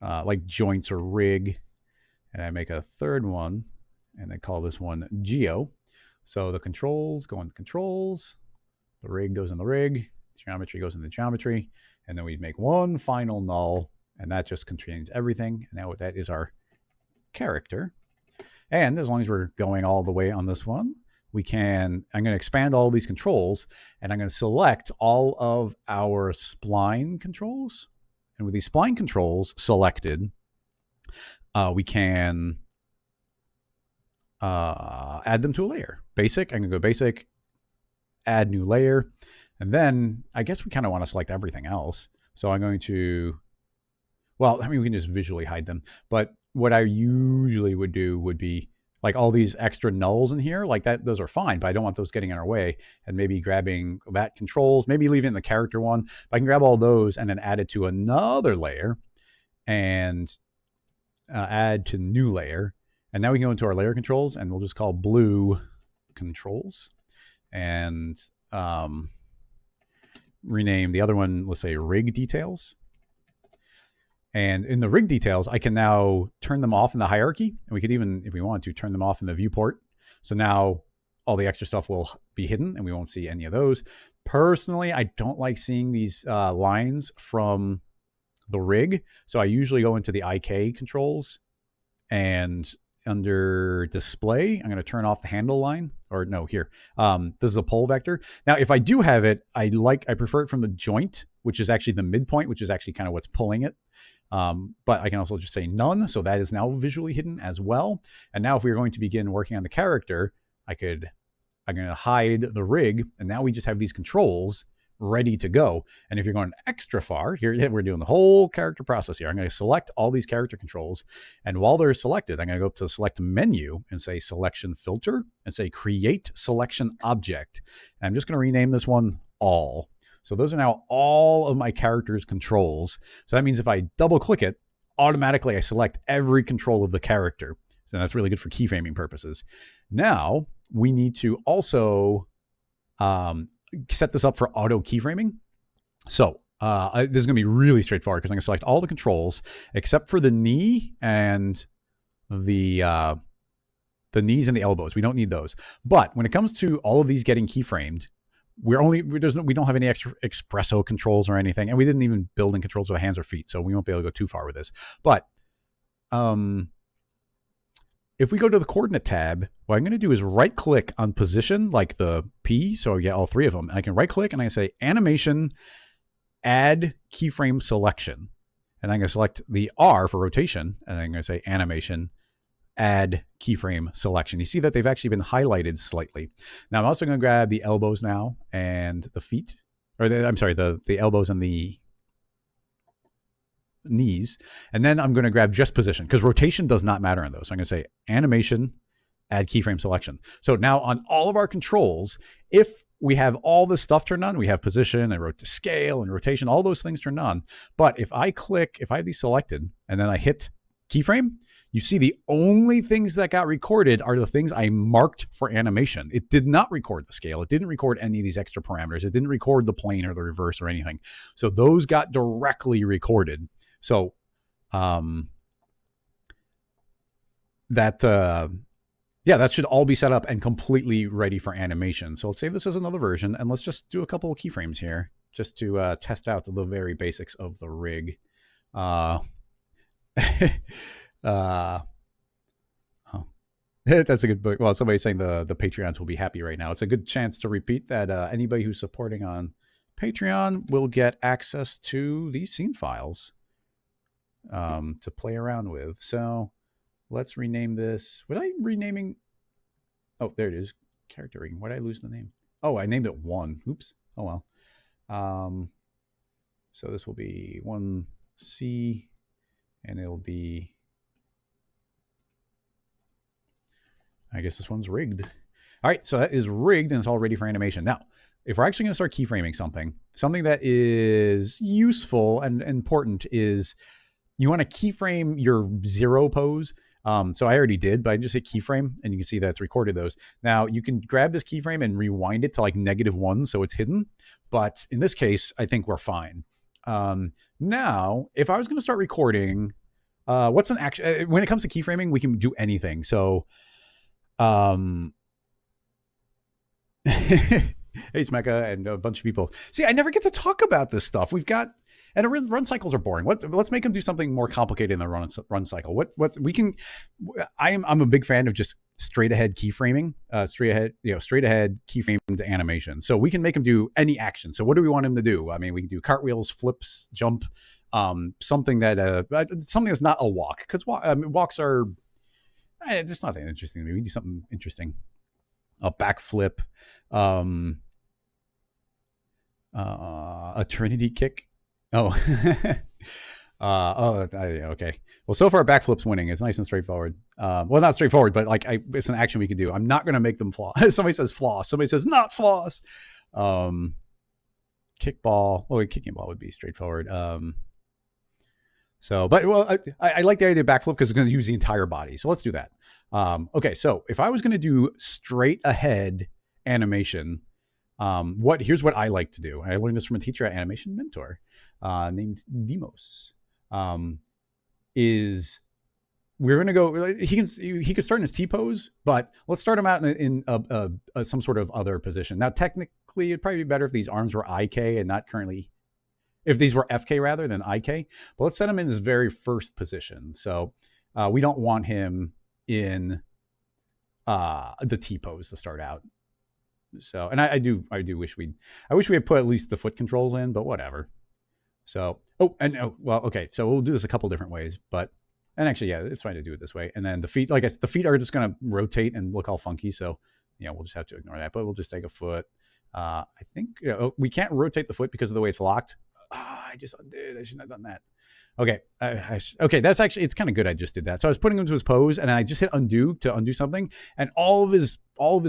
like joints or rig. And I make a third one, and I call this one Geo. So the controls go in the controls, the rig goes in the rig, geometry goes in the geometry, and then we make one final null, and that just contains everything. And now that is our character. And as long as we're going all the way on this one, I'm going to expand all these controls, and I'm going to select all of our spline controls. And with these spline controls selected, we can add them to a layer. Basic, I'm going to go basic, add new layer. And then I guess we kind of want to select everything else. So I'm going to, well, I mean, we can just visually hide them. But what I usually would do would be like all these extra nulls in here, like that, those are fine, but I don't want those getting in our way. And maybe grabbing that controls, maybe leave it in the character one. But I can grab all those and then add it to another layer and add to new layer. And now we can go into our layer controls, and we'll just call blue controls, and rename the other one, let's say rig details. And in the rig details, I can now turn them off in the hierarchy. And we could even, if we want to, turn them off in the viewport. So now all the extra stuff will be hidden and we won't see any of those. Personally, I don't like seeing these lines from the rig. So I usually go into the IK controls, and under display, I'm going to turn off the handle line, or no, here. This is a pole vector. Now, if I do have it, I prefer it from the joint, which is actually the midpoint, which is actually kind of what's pulling it. But I can also just say none. So that is now visually hidden as well. And now if we are going to begin working on the character, I'm going to hide the rig. And now we just have these controls ready to go. And if you're going extra far, here we're doing the whole character process here. I'm going to select all these character controls. And while they're selected, I'm going to go up to the select menu and say selection filter and say create selection object. And I'm just going to rename this one all. So those are now all of my character's controls. So that means if I double click it, automatically I select every control of the character. So that's really good for keyframing purposes. Now we need to also set this up for auto keyframing. So this is going to be really straightforward because I'm going to select all the controls except for the knee and the knees and the elbows. We don't need those. But when it comes to all of these getting keyframed, we don't have any extra espresso controls or anything, and we didn't even build in controls with hands or feet, so we won't be able to go too far with this. But if we go to the coordinate tab, what I'm going to do is right click on position, like the P, so I get all three of them. And I can right click and I say animation, add keyframe selection. And I'm going to select the R for rotation, and I'm going to say animation, add keyframe selection. You see that they've actually been highlighted slightly. Now I'm also going to grab the elbows now and the feet, or the elbows and the knees. And then I'm going to grab just position because rotation does not matter in those. So I'm going to say animation, add keyframe selection. So now on all of our controls, if we have all this stuff turned on, we have position and scale and rotation, all those things turned on. But if I have these selected and then I hit keyframe, you see the only things that got recorded are the things I marked for animation. It did not record the scale. It didn't record any of these extra parameters. It didn't record the plane or the reverse or anything. So those got directly recorded. So that should all be set up and completely ready for animation. So let's save this as another version, and let's just do a couple of keyframes here just to test out the very basics of the rig. That's a good book. Well, somebody's saying the Patreons will be happy right now. It's a good chance to repeat that anybody who's supporting on Patreon will get access to these scene files to play around with. So let's rename this. What I renaming? Oh, there it is. Character rigging. Why did I lose the name? Oh, I named it 1. Oops. Oh well. So this will be 1C, and it'll be, I guess this one's rigged. All right, so that is rigged and it's all ready for animation. Now, if we're actually going to start keyframing something that is useful and important is you want to keyframe your 0 pose. So I already did, but I just hit keyframe and you can see that it's recorded those. Now you can grab this keyframe and rewind it to like -1 so it's hidden. But in this case, I think we're fine. Now, if I was going to start recording, what's an action? When it comes to keyframing, we can do anything. So, hey, Smecca and a bunch of people. See, I never get to talk about this stuff. We've got, and run cycles are boring. Let's make them do something more complicated in the run cycle. What we can, I'm a big fan of just straight ahead keyframing, straight ahead keyframed animation. So we can make them do any action. So what do we want them to do? I mean, we can do cartwheels, flips, jump, something that's not a walk, because walks are, it's not that interesting to me. We can do something interesting. A backflip, a Trinity kick. Oh, okay. Well, so far backflip's winning. It's nice and straightforward. Well, not straightforward, but like it's an action we can do. I'm not going to make them floss. Somebody says floss. Somebody says not floss. Kickball. Well, kicking ball would be straightforward. I like the idea of backflip because it's going to use the entire body. So let's do that. Okay, so if I was going to do straight ahead animation, here's what I like to do. I learned this from a teacher at Animation Mentor named Demos. Is we're going to go, he could start in his T pose, but let's start him out in some sort of other position. Now, technically, it'd probably be better if these arms were IK and not currently, if these were FK rather than IK, but let's set him in his very first position. So we don't want him in the T pose to start out. So, and I wish we had put at least the foot controls in, but whatever. So, okay. So we'll do this a couple different ways, and actually, yeah, it's fine to do it this way. And then the feet, like the feet are just going to rotate and look all funky. So, we'll just have to ignore that, but we'll just take a foot. I think we can't rotate the foot because of the way it's locked. I just undid. I shouldn't have done that. Okay. Okay. That's actually, it's kind of good. I just did that. So I was putting him to his pose and I just hit undo to undo something. And all of his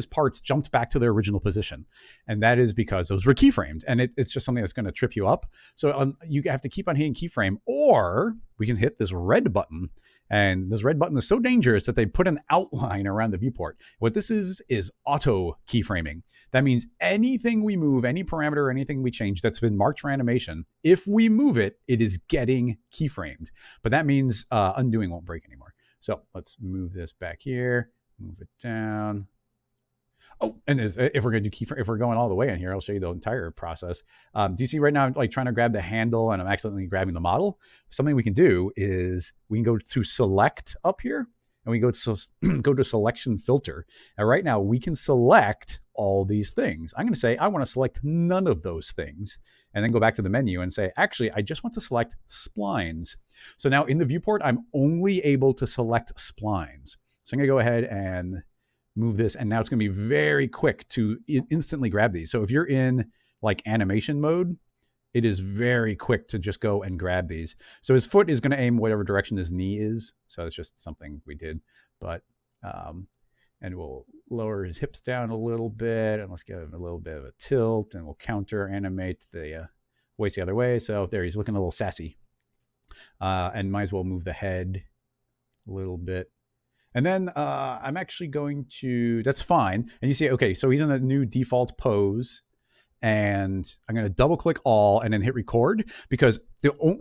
parts jumped back to their original position. And that is because those were keyframed, and it's just something that's going to trip you up. So you have to keep on hitting keyframe, or we can hit this red button. And this red button is so dangerous that they put an outline around the viewport. What this is auto keyframing. That means anything we move, any parameter or anything we change that's been marked for animation, if we move it, it is getting keyframed. But that means undoing won't break anymore. So let's move this back here, move it down. Oh, and if we're going to do keyframe, if we're going all the way in here, I'll show you the entire process. Do you see right now I'm like trying to grab the handle and I'm accidentally grabbing the model? Something we can do is we can go to select up here and we go to selection filter. And right now we can select all these things. I'm going to say I want to select none of those things, and then go back to the menu and say, actually, I just want to select splines. So now in the viewport, I'm only able to select splines. So I'm going to go ahead and move this, and now it's going to be very quick to instantly grab these. So if you're in like animation mode, it is very quick to just go and grab these. So his foot is going to aim whatever direction his knee is. So it's just something we did, but and we'll lower his hips down a little bit, and let's give him a little bit of a tilt, and we'll counter animate the waist the other way. So there, he's looking a little sassy, and might as well move the head a little bit. And then I'm actually going to, that's fine. And you see, okay, so he's in a new default pose, and I'm going to double click all and then hit record, because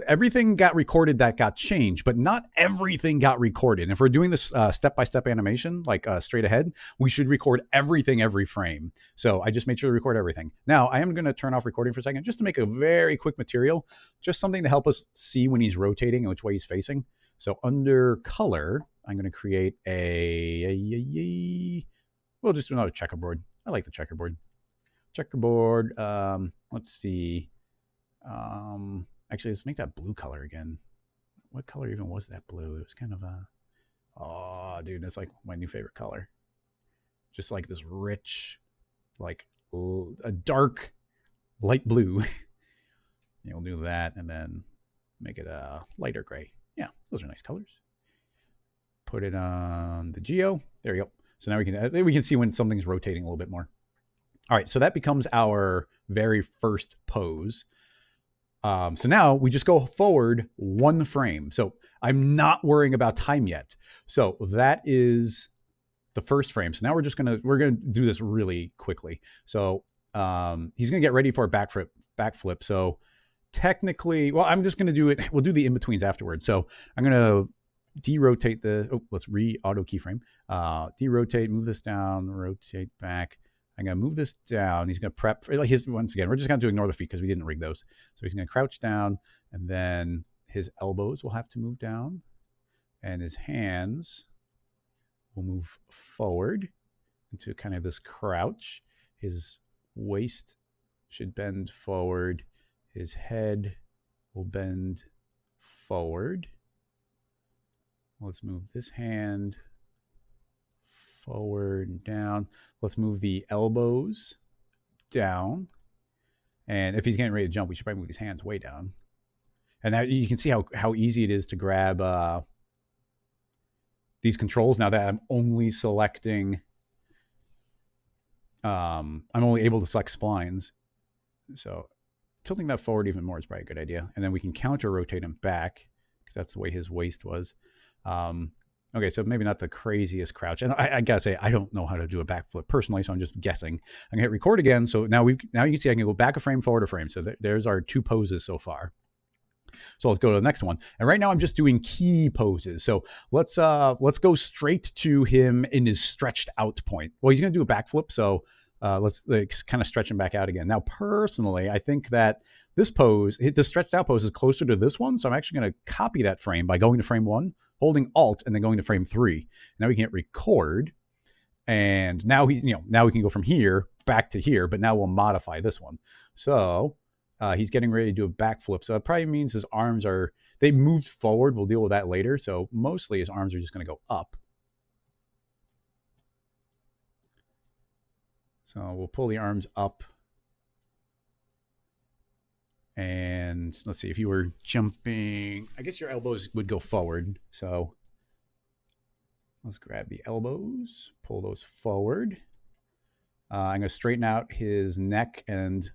everything got recorded that got changed, but not everything got recorded. And if we're doing this step-by-step animation, like straight ahead, we should record everything every frame. So I just made sure to record everything. Now I am going to turn off recording for a second, just to make a very quick material, just something to help us see when he's rotating and which way he's facing. So under color, I'm going to create we'll just do another checkerboard. I like the checkerboard. Let's see. Actually, let's make that blue color again. What color even was that blue? It was kind of oh, dude, that's like my new favorite color. Just like this rich, like a dark light blue. We'll do that and then make it a lighter gray. Yeah, those are nice colors. Put it on the geo. There we go. So now we can see when something's rotating a little bit more. All right, so that becomes our very first pose. So now we just go forward 1 frame. So I'm not worrying about time yet. So that is the first frame. So now we're gonna do this really quickly. So he's gonna get ready for a backflip. So technically, well, I'm just gonna do it. We'll do the in-betweens afterwards. So I'm gonna derotate let's auto keyframe. Derotate, move this down, rotate back. I'm going to move this down. He's going to prep for once again, we're just going to ignore the feet because we didn't rig those. So he's going to crouch down, and then his elbows will have to move down, and his hands will move forward into kind of this crouch. His waist should bend forward. His head will bend forward. Let's move this hand forward and down. Let's move the elbows down. And if he's getting ready to jump, we should probably move his hands way down. And now you can see how easy it is to grab these controls now that I'm only selecting, I'm only able to select splines. So tilting that forward even more is probably a good idea. And then we can counter rotate him back because that's the way his waist was. Okay, so maybe not the craziest crouch. And I gotta say, I don't know how to do a backflip personally, so I'm just guessing. I'm gonna hit record again. So now you can see I can go back a frame, forward a frame. So there's our 2 poses so far. So let's go to the next one. And right now I'm just doing key poses. So let's go straight to him in his stretched out point. Well, he's gonna do a backflip, so let's kind of stretch him back out again. Now, personally, I think that this pose, the stretched out pose, is closer to this one. So I'm actually gonna copy that frame by going to frame 1, holding Alt, and then going to frame 3. Now we can hit record, and now now we can go from here back to here, but now we'll modify this one. So he's getting ready to do a backflip. So it probably means his arms they moved forward. We'll deal with that later. So mostly his arms are just going to go up. So we'll pull the arms up. And let's see, if you were jumping, I guess your elbows would go forward. So let's grab the elbows, pull those forward. I'm going to straighten out his neck and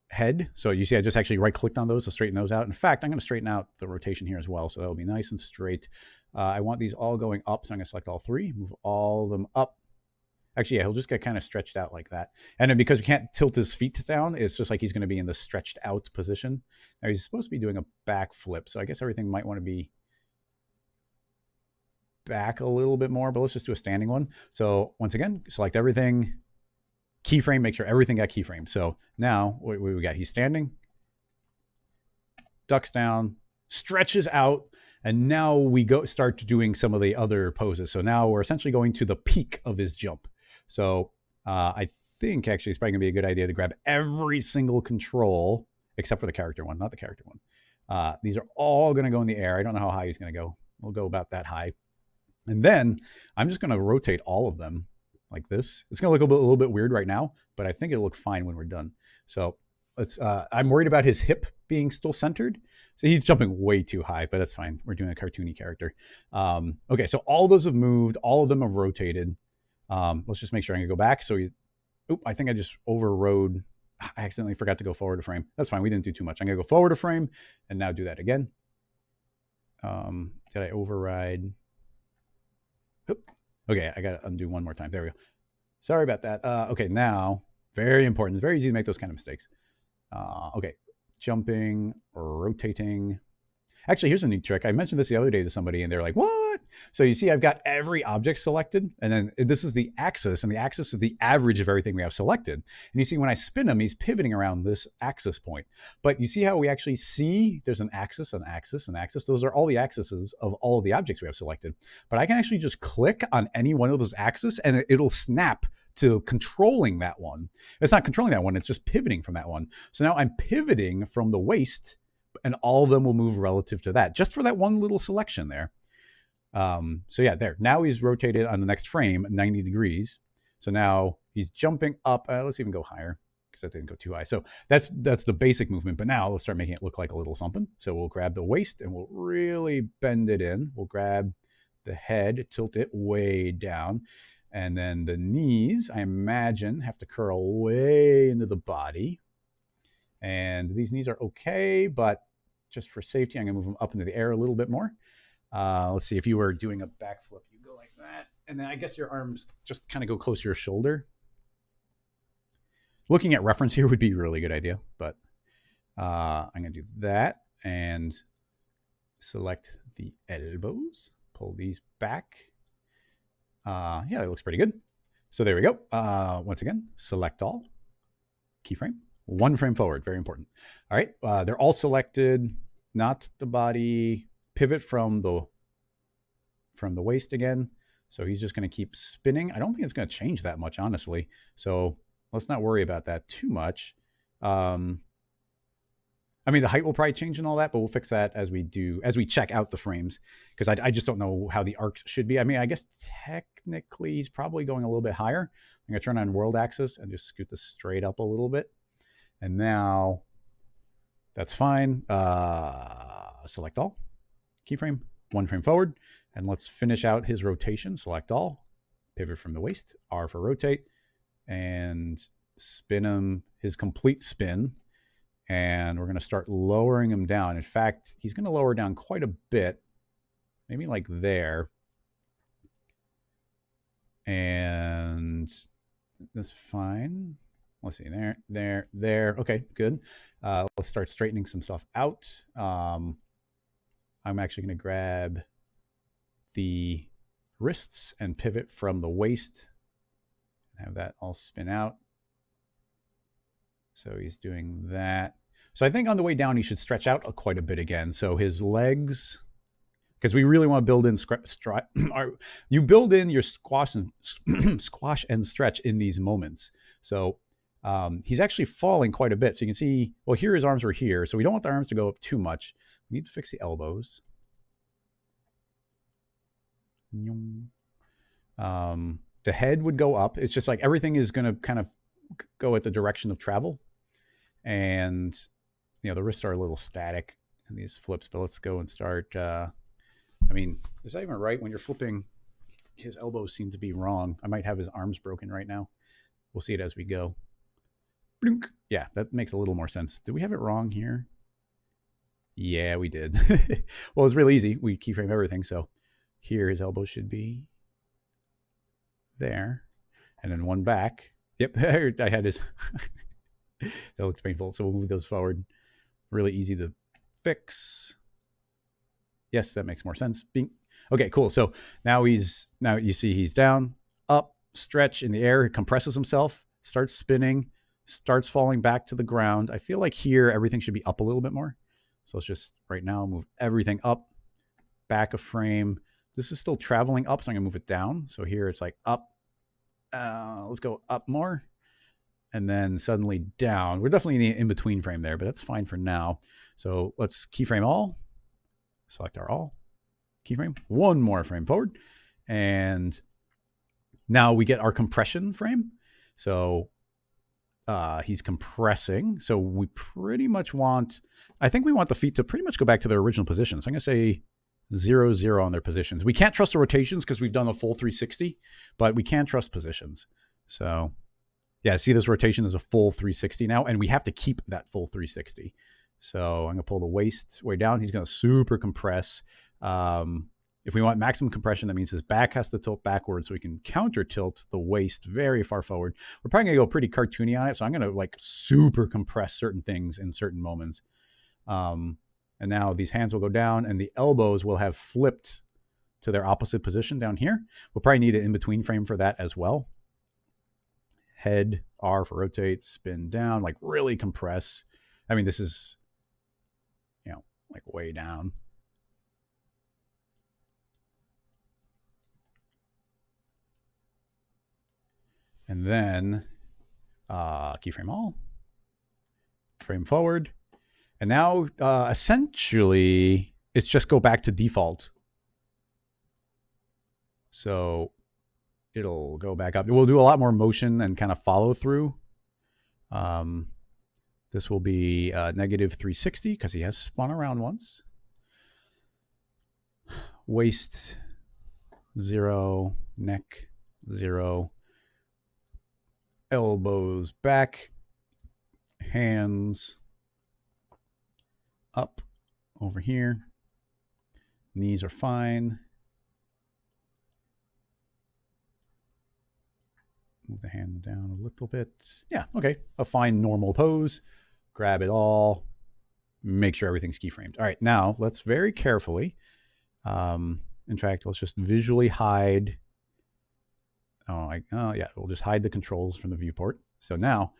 head. So you see I just actually right-clicked on those to straighten those out. In fact, I'm going to straighten out the rotation here as well. So that'll be nice and straight. I want these all going up, so I'm going to select all 3, move all of them up. Actually, yeah, he'll just get kind of stretched out like that. And then because we can't tilt his feet down, it's just like he's going to be in the stretched out position. Now he's supposed to be doing a backflip, so I guess everything might want to be back a little bit more, but let's just do a standing one. So once again, select everything, keyframe, make sure everything got keyframed. So now what we got, he's standing, ducks down, stretches out, and now we start doing some of the other poses. So now we're essentially going to the peak of his jump. So I think actually it's probably gonna be a good idea to grab every single control except for the character one, not the character one. These are all gonna go in the air. I don't know how high he's gonna go. We'll go about that high. And then I'm just gonna rotate all of them like this. It's gonna look a little bit weird right now, but I think it'll look fine when we're done. So I'm worried about his hip being still centered. So he's jumping way too high, but that's fine. We're doing a cartoony character. Okay, so all those have moved. All of them have rotated. Let's just make sure I can go back. So I think I just overrode. I accidentally forgot to go forward a frame. That's fine. We didn't do too much. I'm going to go forward a frame and now do that again. Did I override? Oop. Okay, I got to undo one more time. There we go. Sorry about that. Okay, now, very important. It's very easy to make those kind of mistakes. Okay, jumping, rotating. Actually, here's a neat trick. I mentioned this the other day to somebody and they're like, what? So you see, I've got every object selected, and then this is the axis, and the axis is the average of everything we have selected. And you see when I spin him, he's pivoting around this axis point. But you see how we actually see there's an axis, an axis, an axis. Those are all the axes of all of the objects we have selected. But I can actually just click on any one of those axes and it'll snap to controlling that one. It's not controlling that one, it's just pivoting from that one. So now I'm pivoting from the waist, and all of them will move relative to that, just for that one little selection there. So yeah, there. Now he's rotated on the next frame 90 degrees. So now he's jumping up. Let's even go higher, because that didn't go too high. So that's the basic movement. But now let's start making it look like a little something. So we'll grab the waist and we'll really bend it in. We'll grab the head, tilt it way down. And then the knees, I imagine, have to curl way into the body. And these knees are okay, but just for safety, I'm going to move them up into the air a little bit more. Let's see, if you were doing a backflip, you go like that. And then I guess your arms just kind of go close to your shoulder. Looking at reference here would be a really good idea, but I'm going to do that and select the elbows, pull these back. Yeah, that looks pretty good. So there we go. Once again, select all, keyframe, one frame forward, very important. All right, they're all selected, not the body, pivot from the waist again. So he's just going to keep spinning. I don't think it's going to change that much, honestly. So let's not worry about that too much. I mean, the height will probably change and all that, but we'll fix that as we check out the frames, because I just don't know how the arcs should be. I mean, I guess technically he's probably going a little bit higher. I'm going to turn on world axis and just scoot this straight up a little bit. And now that's fine. Select all, keyframe, one frame forward. And let's finish out his rotation. Select all, pivot from the waist, R for rotate, and spin him, his complete spin. And we're going to start lowering him down. In fact, he's going to lower down quite a bit, maybe like there. And that's fine. Let's see, there. Okay, good. Let's start straightening some stuff out. I'm actually going to grab the wrists and pivot from the waist. Have that all spin out. So he's doing that. So I think on the way down, he should stretch out quite a bit again. So his legs, because we really want to build in, you build in your squash and stretch in these moments. So he's actually falling quite a bit. So you can see, well, here his arms were here. So we don't want the arms to go up too much. We need to fix the elbows. The head would go up. It's just like everything is going to kind of go at the direction of travel. And, you know, the wrists are a little static in these flips, but let's go and start. I mean, is that even right? When you're flipping, his elbows seem to be wrong. I might have his arms broken right now. We'll see it as we go. Blink. Yeah, that makes a little more sense. Did we have it wrong here? Yeah, we did. Well, it's really easy. We keyframe everything. So here his elbow should be there. And then one back. Yep, I had his, that looks painful. So we'll move those forward. Really easy to fix. Yes, that makes more sense. Bing. Okay, cool. So now you see he's down, up, stretch in the air, he compresses himself, starts spinning, starts falling back to the ground. I feel like here everything should be up a little bit more. So let's just right now move everything up, back a frame. This is still traveling up, so I'm gonna move it down. So here it's like up. Let's go up more, and then suddenly down. We're definitely in the in-between frame there, but that's fine for now. So let's keyframe all, select our all, keyframe, one more frame forward, and now we get our compression frame. So he's compressing. So we pretty much want, I think we want the feet to pretty much go back to their original position. So I'm gonna say 0, 0 on their positions. We can't trust the rotations because we've done a full 360, but we can trust positions. So yeah, see this rotation is a full 360 now, and we have to keep that full 360. So I'm gonna pull the waist way down. He's gonna super compress. If we want maximum compression, that means his back has to tilt backwards so we can counter tilt the waist very far forward. We're probably gonna go pretty cartoony on it. So I'm gonna like super compress certain things in certain moments. And now these hands will go down and the elbows will have flipped to their opposite position down here. We'll probably need an in-between frame for that as well. Head, R for rotate, spin down, like really compress. I mean, this is, you know, like way down. And then keyframe all, frame forward. And now essentially it's just go back to default. So it'll go back up. We'll do a lot more motion and kind of follow through. This will be negative 360 because he has spun around once. Waist 0, neck 0, elbows back, hands up over here. Knees are fine. Move the hand down a little bit. Yeah, okay. A fine normal pose. Grab it all. Make sure everything's keyframed. All right, now let's very carefully, in fact, let's just visually hide. Yeah, we'll just hide the controls from the viewport. So now,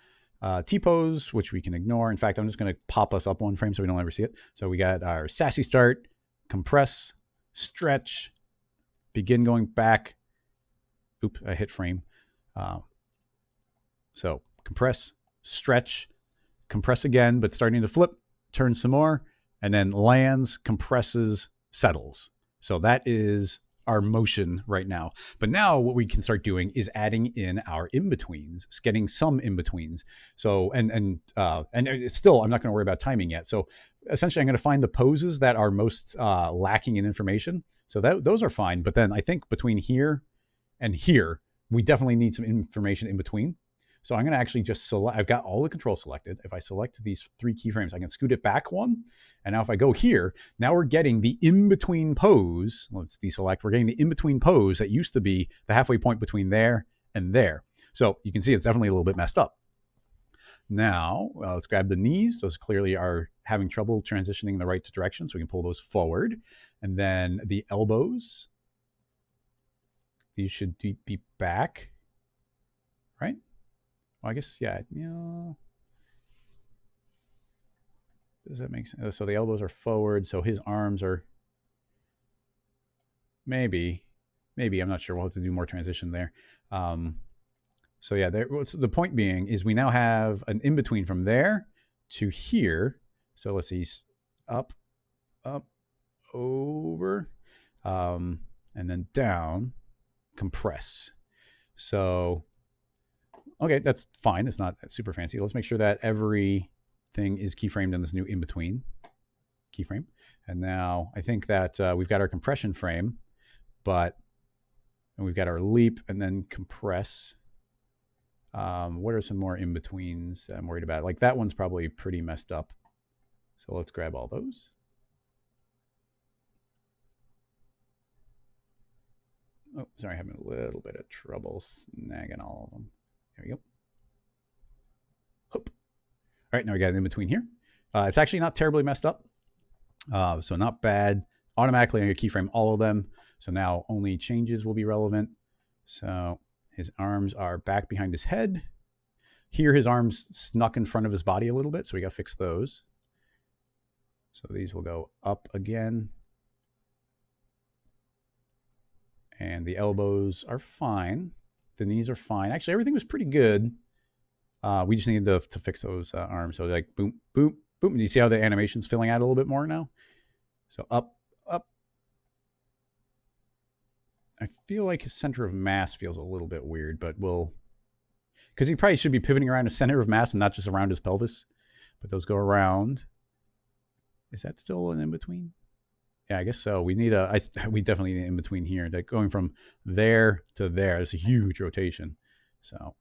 T-pose, which we can ignore. In fact, I'm just going to pop us up one frame so we don't ever see it. So we got our sassy start, compress, stretch, begin going back. Oop, I hit frame. So compress, stretch, compress again, but starting to flip, turn some more, and then lands, compresses, settles. So that is our motion right now. But now what we can start doing is adding in our in-betweens, getting some in-betweens. So, and it's still, I'm not going to worry about timing yet. So essentially I'm going to find the poses that are most lacking in information. So those are fine. But then I think between here and here, we definitely need some information in between. So I'm going to actually just select, I've got all the controls selected. If I select these 3 keyframes, I can scoot it back one. And now if I go here, now we're getting the in-between pose. Let's deselect. We're getting the in-between pose that used to be the halfway point between there and there. So you can see it's definitely a little bit messed up. Now, let's grab the knees. Those clearly are having trouble transitioning in the right direction. So we can pull those forward. And then the elbows. These should be back, right? Well, I guess, yeah. Does that make sense? So the elbows are forward, so his arms are maybe, I'm not sure. We'll have to do more transition there. So yeah, what's the point being is we now have an in-between from there to here. So let's see, up, over, and then down, compress. So okay, that's fine. It's not super fancy. Let's make sure that everything is keyframed in this new in-between keyframe. And now I think that we've got our compression frame, and we've got our leap and then compress. What are some more in-betweens I'm worried about? Like that one's probably pretty messed up. So let's grab all those. Oh, sorry, having a little bit of trouble snagging all of them. There we go. Hoop. All right, now we got it in between here. It's actually not terribly messed up. So not bad. Automatically, I'm going to keyframe all of them. So now only changes will be relevant. So his arms are back behind his head. Here, his arms snuck in front of his body a little bit. So we got to fix those. So these will go up again. And the elbows are fine. The knees are fine. Actually, everything was pretty good. We just needed to fix those arms. So like boom, boom, boom. Do you see how the animation's filling out a little bit more now? So up, up. I feel like his center of mass feels a little bit weird, but because he probably should be pivoting around his center of mass and not just around his pelvis. But those go around. Is that still an in-between? Yeah, I guess so. We definitely need an in-between here. Like going from there to there, it's a huge rotation. So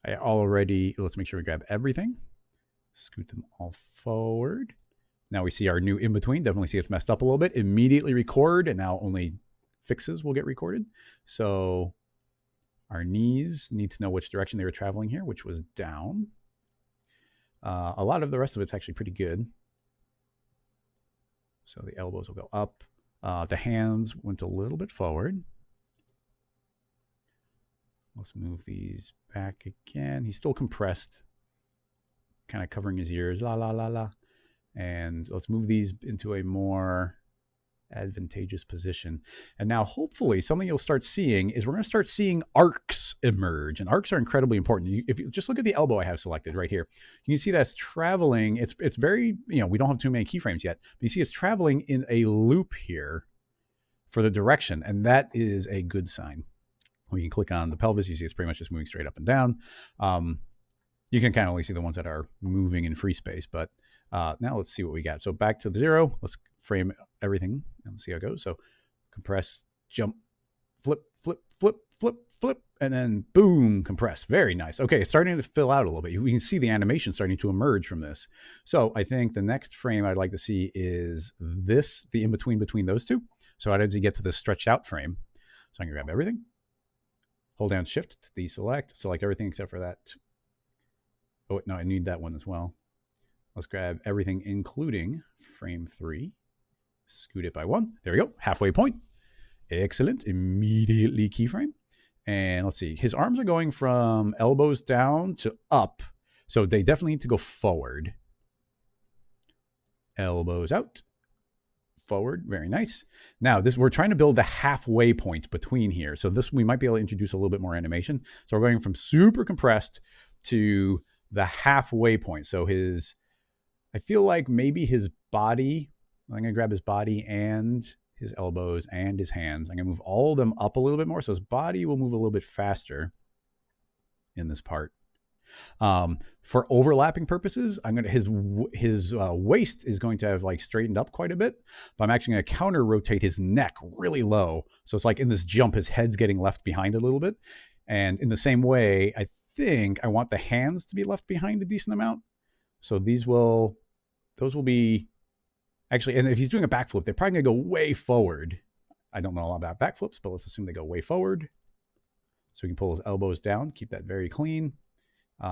let's make sure we grab everything. Scoot them all forward. Now we see our new in-between. Definitely see it's messed up a little bit. Immediately record, and now only fixes will get recorded. So our knees need to know which direction they were traveling here, which was down. A lot of the rest of it's actually pretty good. So the elbows will go up. The hands went a little bit forward. Let's move these back again. He's still compressed, kind of covering his ears, la, la, la, la. And let's move these into a more advantageous position. And now hopefully something you'll start seeing is we're going to start seeing arcs emerge, and arcs are incredibly important. If you just look at the elbow I have selected right here, you can see that's traveling. It's very, we don't have too many keyframes yet, but you see it's traveling in a loop here for the direction, and that is a good sign. We can click on the pelvis. You see it's pretty much just moving straight up and down. You can kind of only see the ones that are moving in free space, but now let's see what we got. So back to the 0. Let's frame everything and let's see how it goes. So compress, jump, flip, flip, flip, flip, flip, and then boom, compress. Very nice. Okay, it's starting to fill out a little bit. We can see the animation starting to emerge from this. So I think the next frame I'd like to see is this, the in-between between those two. So how does he get to this stretched out frame? So I'm gonna grab everything, hold down Shift to deselect, select everything except for that. Oh, no, I need that one as well. Let's grab everything, including frame 3. Scoot it by 1. There we go. Halfway point. Excellent. Immediately keyframe. And let's see. His arms are going from elbows down to up. So they definitely need to go forward. Elbows out. Forward. Very nice. Now, we're trying to build the halfway point between here. So this, we might be able to introduce a little bit more animation. So we're going from super compressed to the halfway point. So I feel like maybe his body, I'm going to grab his body and his elbows and his hands. I'm going to move all of them up a little bit more. So his body will move a little bit faster in this part. For overlapping purposes, I'm going to, his waist is going to have like straightened up quite a bit, but I'm actually going to counter rotate his neck really low. So it's like in this jump, his head's getting left behind a little bit. And in the same way, I think I want the hands to be left behind a decent amount. So those will be actually, and if he's doing a backflip, they're probably gonna go way forward. I don't know a lot about backflips, but let's assume they go way forward. So we can pull his elbows down, keep that very clean.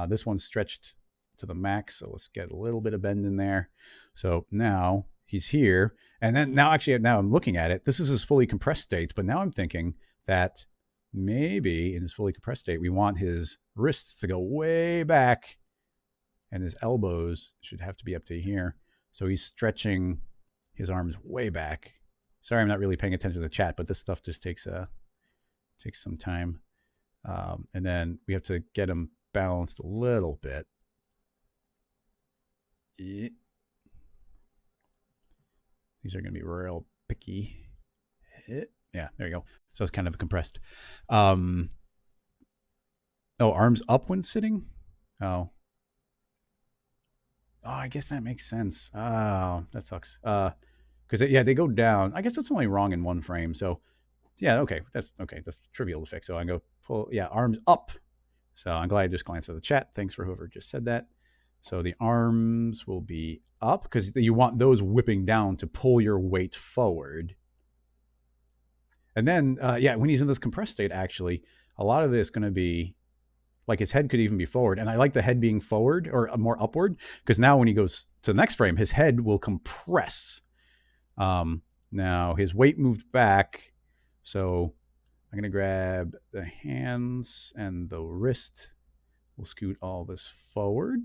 This one's stretched to the max, so let's get a little bit of bend in there. So now he's here. And then now I'm looking at it, this is his fully compressed state, but now I'm thinking that maybe in his fully compressed state, we want his wrists to go way back and his elbows should have to be up to here. So he's stretching his arms way back. Sorry, I'm not really paying attention to the chat, but this stuff just takes some time. And then we have to get him balanced a little bit. These are going to be real picky. Yeah, there you go. So it's kind of compressed. Oh, arms up when sitting? Oh, I guess that makes sense. Oh, that sucks. Because they go down. I guess that's only wrong in one frame. So yeah, okay, that's trivial to fix. So I go pull, arms up. So I'm glad I just glanced at the chat. Thanks for whoever just said that. So the arms will be up because you want those whipping down to pull your weight forward. And then, when he's in this compressed state, actually, a lot of this is going to be, like his head could even be forward. And I like the head being forward or more upward, because now when he goes to the next frame, his head will compress. Now his weight moved back. So I'm going to grab the hands and the wrist. We'll scoot all this forward.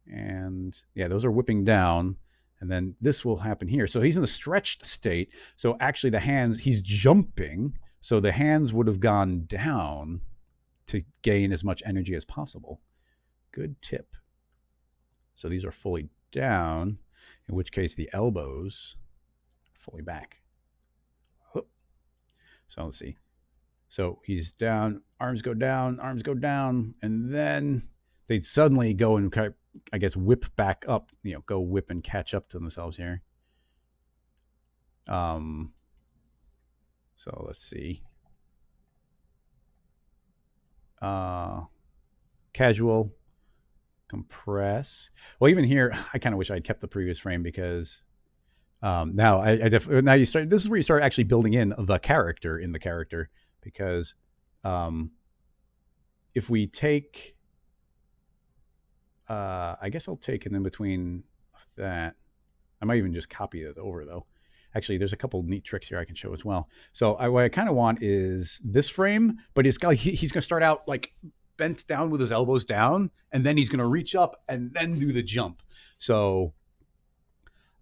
And yeah, those are whipping down. And then this will happen here. So he's in the stretched state. So actually the hands, he's jumping. So the hands would have gone down to gain as much energy as possible. Good tip. So these are fully down, in which case the elbows are fully back. So let's see. So he's down, arms go down, and then they'd suddenly go and, I guess, whip back up, go whip and catch up to themselves here. So let's see. Casual, compress. Well, even here, I kind of wish I'd kept the previous frame, because now now you start. This is where you start actually building in the character in the character, because if we take, I guess I'll take an in between that. I might even just copy it over though. Actually, there's a couple neat tricks here I can show as well. So what I kind of want is this frame, but it's got, he's going to start out like bent down with his elbows down, and then he's going to reach up and then do the jump. So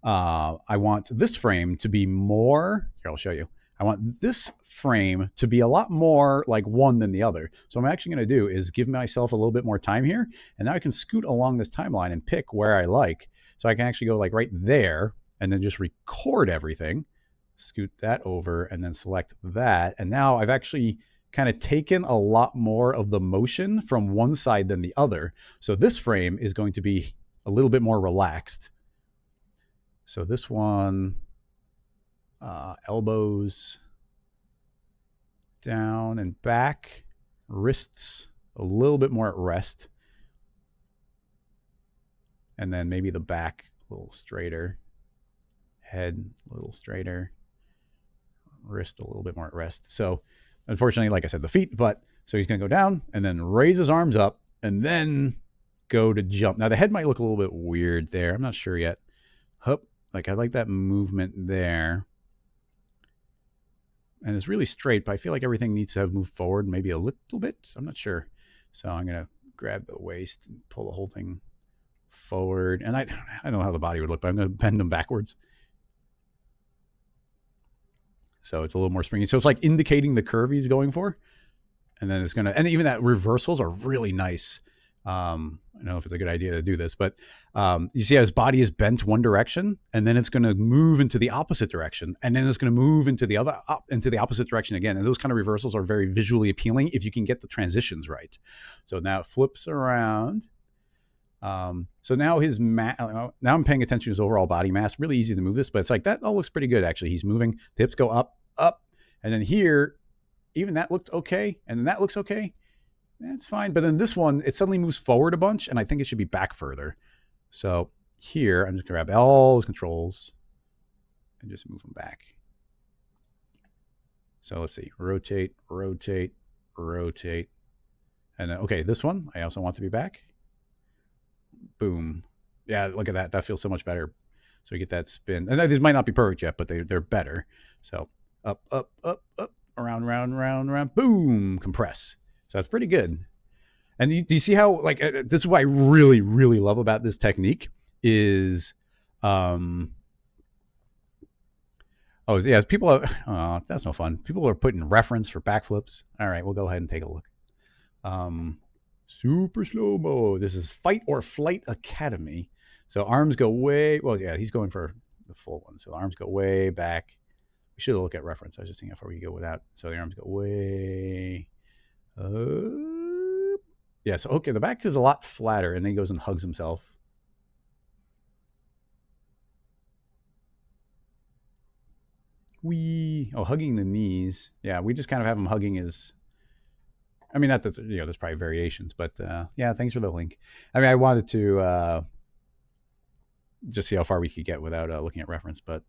I want this frame to be more, here, I'll show you. I want this frame to be a lot more like one than the other. So what I'm actually going to do is give myself a little bit more time here. And now I can scoot along this timeline and pick where I like. So I can actually go like right there and then just record everything, scoot that over and then select that. And now I've actually kind of taken a lot more of the motion from one side than the other. So this frame is going to be a little bit more relaxed. So this one, elbows down and back, wrists a little bit more at rest. And then maybe the back a little straighter, head a little straighter, wrist a little bit more at rest. So unfortunately, like I said, the feet, so he's going to go down and then raise his arms up and then go to jump. Now the head might look a little bit weird there. I'm not sure yet. Hup, like I like that movement there. And it's really straight, but I feel like everything needs to have moved forward maybe a little bit. I'm not sure. So I'm going to grab the waist and pull the whole thing forward. And I don't know how the body would look, but I'm going to bend them backwards. So it's a little more springy. So it's like indicating the curve he's going for. And then it's going to, and even that reversals are really nice. I don't know if it's a good idea to do this, but you see how his body is bent one direction, and then it's going to move into the opposite direction, and then it's going to move into the opposite direction again. And those kind of reversals are very visually appealing if you can get the transitions right. So now it flips around. So now now I'm paying attention to his overall body mass. Really easy to move this, but it's like that all looks pretty good actually. He's moving. The hips go up, and then here, even that looked okay, and then that looks okay. That's fine. But then this one, it suddenly moves forward a bunch, and I think it should be back further. So here, I'm just going to grab all those controls and just move them back. So let's see. Rotate, rotate, rotate. And then, okay, this one, I also want to be back. Boom. Yeah, look at that. That feels so much better. So we get that spin. And these might not be perfect yet, but they're better. So up, up, up, up, around, round, round, round, boom, compress. So that's pretty good. And do you see how, like, this is what I really, really love about this technique is, oh, yeah, people are, that's no fun. People are putting reference for backflips. All right, we'll go ahead and take a look. Super slow-mo. This is Fight or Flight Academy. So arms go way, well, yeah, he's going for the full one. So the arms go way back. We should look at reference. I was just thinking how far we go without. So the arms go way yeah, so okay, the back is a lot flatter, and then he goes and hugs himself. Hugging the knees. Yeah, we just kind of have him hugging his, I mean, not that, there's probably variations, but yeah, thanks for the link. I mean, I wanted to just see how far we could get without looking at reference, but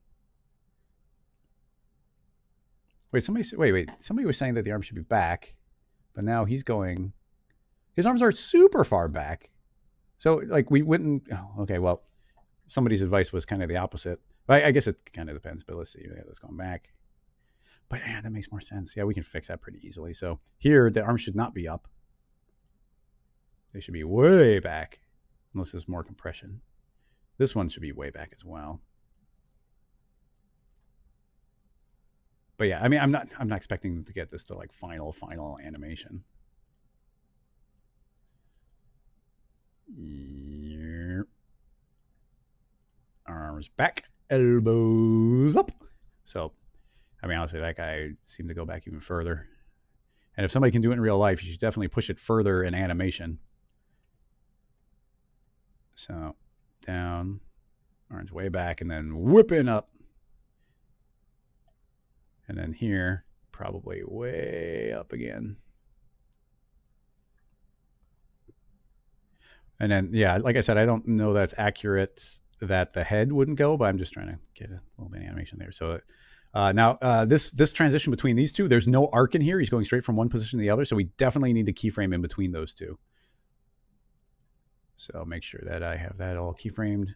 wait, somebody was saying that the arm should be back. But now he's going, his arms are super far back. So like we wouldn't, okay, well, somebody's advice was kind of the opposite. I guess it kind of depends, but let's see. Yeah, let's go back. But yeah, that makes more sense. Yeah, we can fix that pretty easily. So here, the arms should not be up. They should be way back, unless there's more compression. This one should be way back as well. But yeah, I mean, I'm not expecting to get this to like final animation. Yep. Arms back, elbows up. So, I mean, honestly, that guy seemed to go back even further. And if somebody can do it in real life, you should definitely push it further in animation. So, down, arms way back, and then whipping up. And then here, probably way up again. And then, yeah, like I said, I don't know that's accurate that the head wouldn't go, but I'm just trying to get a little bit of animation there. So now this transition between these two, there's no arc in here. He's going straight from one position to the other. So we definitely need to keyframe in between those two. So make sure that I have that all keyframed.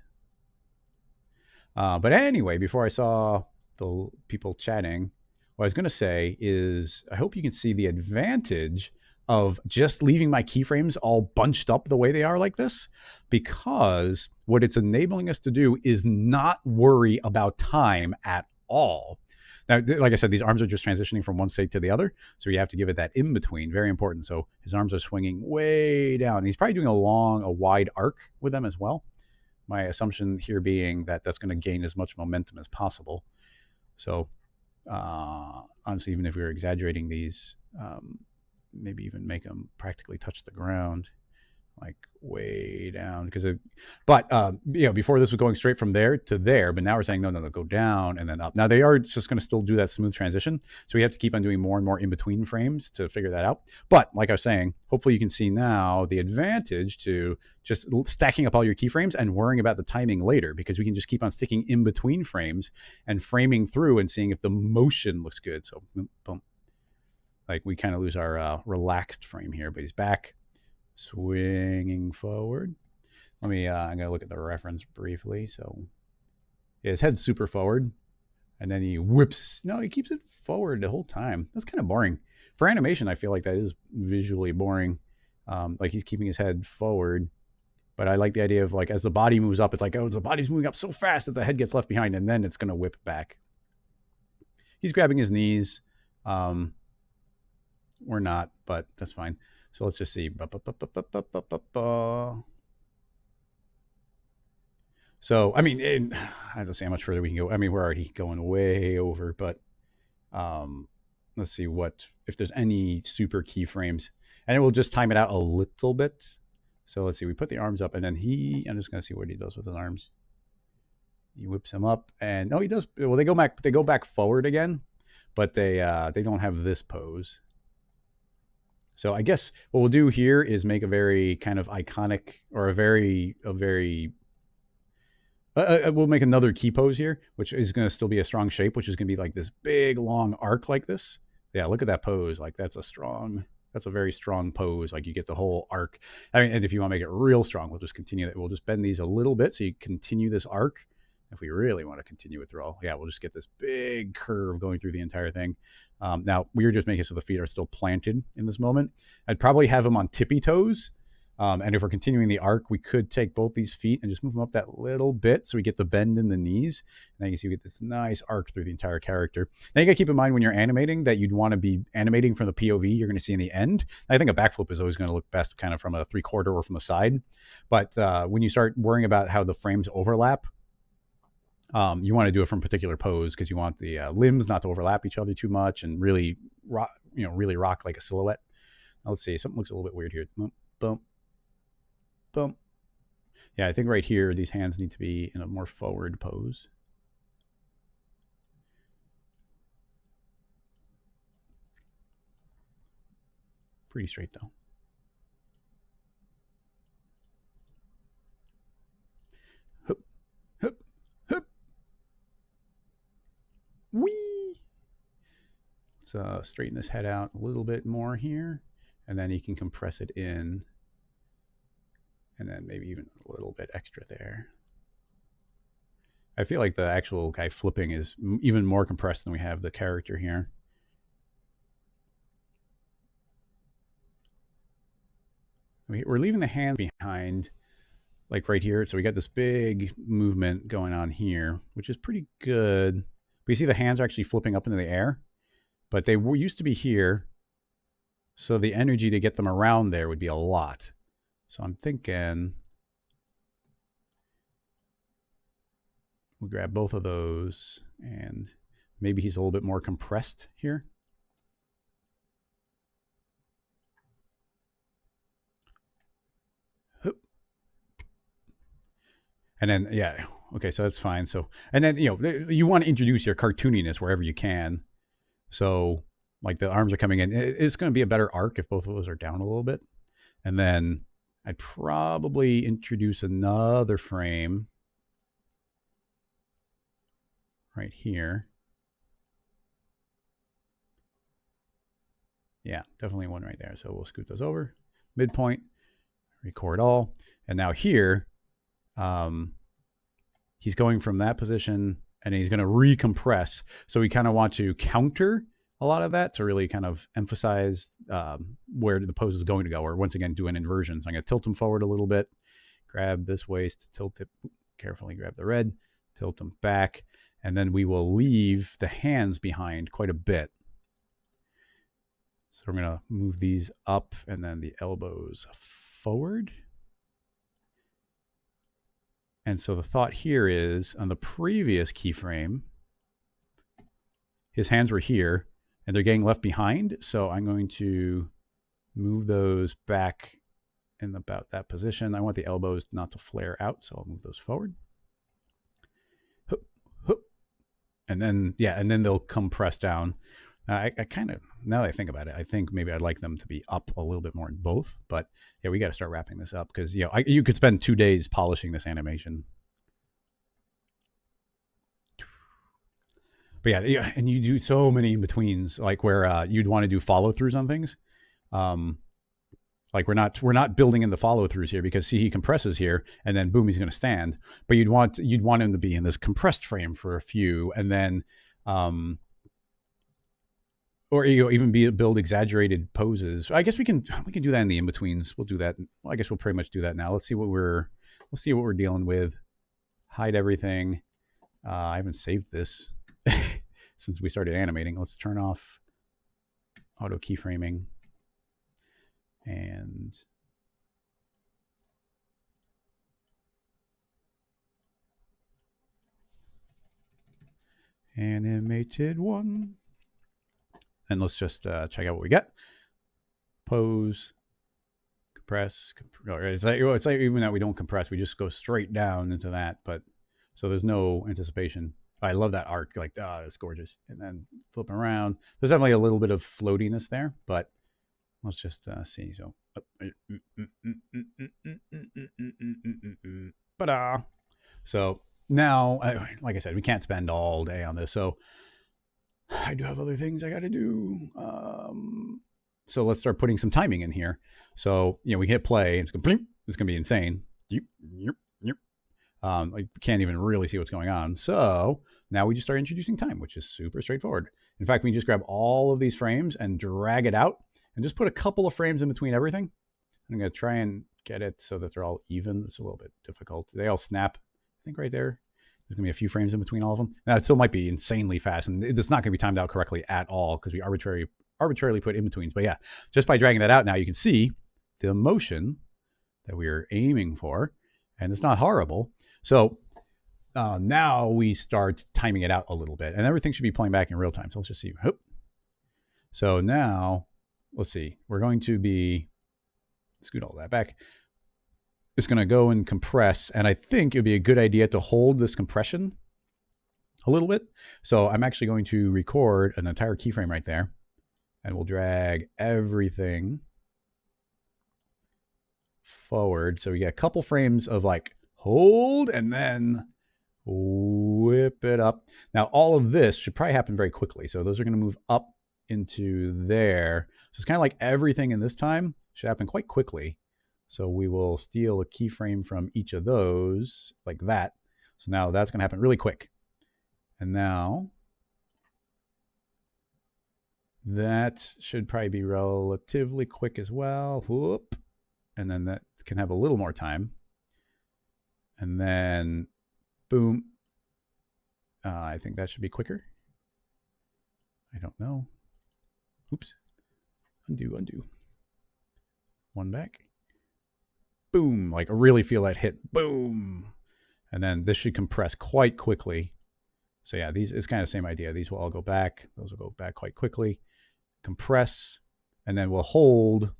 But anyway, before I saw the people chatting, what I was going to say is I hope you can see the advantage of just leaving my keyframes all bunched up the way they are like this, because what it's enabling us to do is not worry about time at all. Now, like I said, these arms are just transitioning from one state to the other, so you have to give it that in between. Very important. So his arms are swinging way down. He's probably doing a wide arc with them as well. My assumption here being that that's going to gain as much momentum as possible. So honestly, even if we were exaggerating these, maybe even make them practically touch the ground, like way down, because before this was going straight from there to there, but now we're saying no, go down and then up. Now they are just going to still do that smooth transition, so we have to keep on doing more and more in between frames to figure that out. But like I was saying, hopefully you can see now the advantage to just stacking up all your keyframes and worrying about the timing later, because we can just keep on sticking in between frames and framing through and seeing if the motion looks good. So boom, like we kind of lose our relaxed frame here, but he's back. Swinging forward. I'm gonna look at the reference briefly. So yeah, his head's super forward, and then he whips. No, he keeps it forward the whole time. That's kind of boring. For animation, I feel like that is visually boring. Like he's keeping his head forward, but I like the idea of like as the body moves up, it's like, oh, the body's moving up so fast that the head gets left behind, and then it's gonna whip back. He's grabbing his knees. We're not, but that's fine. So let's just see. So, I mean, I have to see how much further we can go. I mean, we're already going way over, but let's see if there's any super keyframes. And then we'll just time it out a little bit. So let's see. We put the arms up, and then I'm just going to see what he does with his arms. He whips them up, and no, he does. Well, they go back forward again, but they don't have this pose. So I guess what we'll do here is make a very kind of iconic, or we'll make another key pose here, which is going to still be a strong shape, which is going to be like this big long arc like this. Yeah, look at that pose. Like that's a very strong pose. Like you get the whole arc. I mean, and if you want to make it real strong, we'll just continue that. We'll just bend these a little bit so you continue this arc. If we really want to continue it through all, we'll just get this big curve going through the entire thing. Now, we're just making it so the feet are still planted in this moment. I'd probably have them on tippy toes. And if we're continuing the arc, we could take both these feet and just move them up that little bit so we get the bend in the knees. And then you can see we get this nice arc through the entire character. Now, you got to keep in mind when you're animating that you'd want to be animating from the POV you're going to see in the end. I think a backflip is always going to look best kind of from a 3/4 or from the side. But when you start worrying about how the frames overlap, you want to do it from a particular pose because you want the limbs not to overlap each other too much and really rock like a silhouette. Now, let's see. Something looks a little bit weird here. Boom, boom, boom. Yeah, I think right here, these hands need to be in a more forward pose. Pretty straight, though. Hup, hup, hup. Whee! Let's straighten this head out a little bit more here. And then you can compress it in. And then maybe even a little bit extra there. I feel like the actual guy flipping is even more compressed than we have the character here. We're leaving the hand behind, like right here. So we got this big movement going on here, which is pretty good. But you see the hands are actually flipping up into the air, but they used to be here. So the energy to get them around there would be a lot. So I'm thinking we'll grab both of those, and maybe he's a little bit more compressed here. And then, yeah, okay, so that's fine. So, and then, you want to introduce your cartooniness wherever you can. So, like the arms are coming in. It's going to be a better arc if both of those are down a little bit. And then I'd probably introduce another frame right here. Yeah, definitely one right there. So we'll scoot those over. Midpoint, record all. And now here, he's going from that position and he's going to recompress. So we kind of want to counter a lot of that to really kind of emphasize where the pose is going to go, or once again, do an inversion. So I'm going to tilt him forward a little bit, grab this waist, tilt it, carefully grab the red, tilt him back, and then we will leave the hands behind quite a bit. So we're going to move these up and then the elbows forward. And so the thought here is on the previous keyframe, his hands were here. and they're getting left behind. So I'm going to move those back in about that position. I want the elbows not to flare out, so I'll move those forward. Hup, hup. And then, yeah, and then they'll come press down. I kind of, now that I think about it, I think maybe I'd like them to be up a little bit more in both. But yeah, we got to start wrapping this up because, you know, you could spend 2 days polishing this animation. But yeah, and you do so many in betweens, like where you'd want to do follow throughs on things. Like we're not building in the follow throughs here because see, he compresses here and then boom, he's going to stand. But you'd want him to be in this compressed frame for a few, and then or even build exaggerated poses. I guess we can do that in the in betweens. We'll do that. Well, I guess we'll pretty much do that now. Let's see what we're dealing with. Hide everything. I haven't saved this since we started animating. Let's turn off auto keyframing and animated one. And let's just check out what we get. Pose, compress. It's like even that we don't compress, we just go straight down into that. But so there's no anticipation. I love that arc. Like, it's gorgeous. And then flipping around. There's definitely a little bit of floatiness there, but let's just see. So, so now, like I said, we can't spend all day on this. So I do have other things I got to do. So let's start putting some timing in here. So, you know, we hit play. It's going to be insane. I can't even really see what's going on. So now we just start introducing time, which is super straightforward. In fact, we can just grab all of these frames and drag it out and just put a couple of frames in between everything. I'm going to try and get it so that they're all even. It's a little bit difficult. They all snap, I think, right there. There's going to be a few frames in between all of them. Now, it still might be insanely fast, and it's not going to be timed out correctly at all because we arbitrarily put in-betweens. But yeah, just by dragging that out now, you can see the motion that we are aiming for, and it's not horrible. So now we start timing it out a little bit, and everything should be playing back in real time. So let's just see. So now, let's see. We're going to be, scoot all that back. It's going to go and compress, and I think it would be a good idea to hold this compression a little bit. So I'm actually going to record an entire keyframe right there, and we'll drag everything forward. So we get a couple frames of like hold and then whip it up. Now all of this should probably happen very quickly. So those are going to move up into there. So it's kind of like everything in this time should happen quite quickly. So we will steal a keyframe from each of those like that. So now that's going to happen really quick. And now that should probably be relatively quick as well. Whoop. And then that can have a little more time. And then boom. I think that should be quicker. I don't know. Oops. Undo. One back. Boom. Like I really feel that hit. Boom. And then this should compress quite quickly. So yeah, it's kind of the same idea. These will all go back. Those will go back quite quickly. Compress. And then we'll hold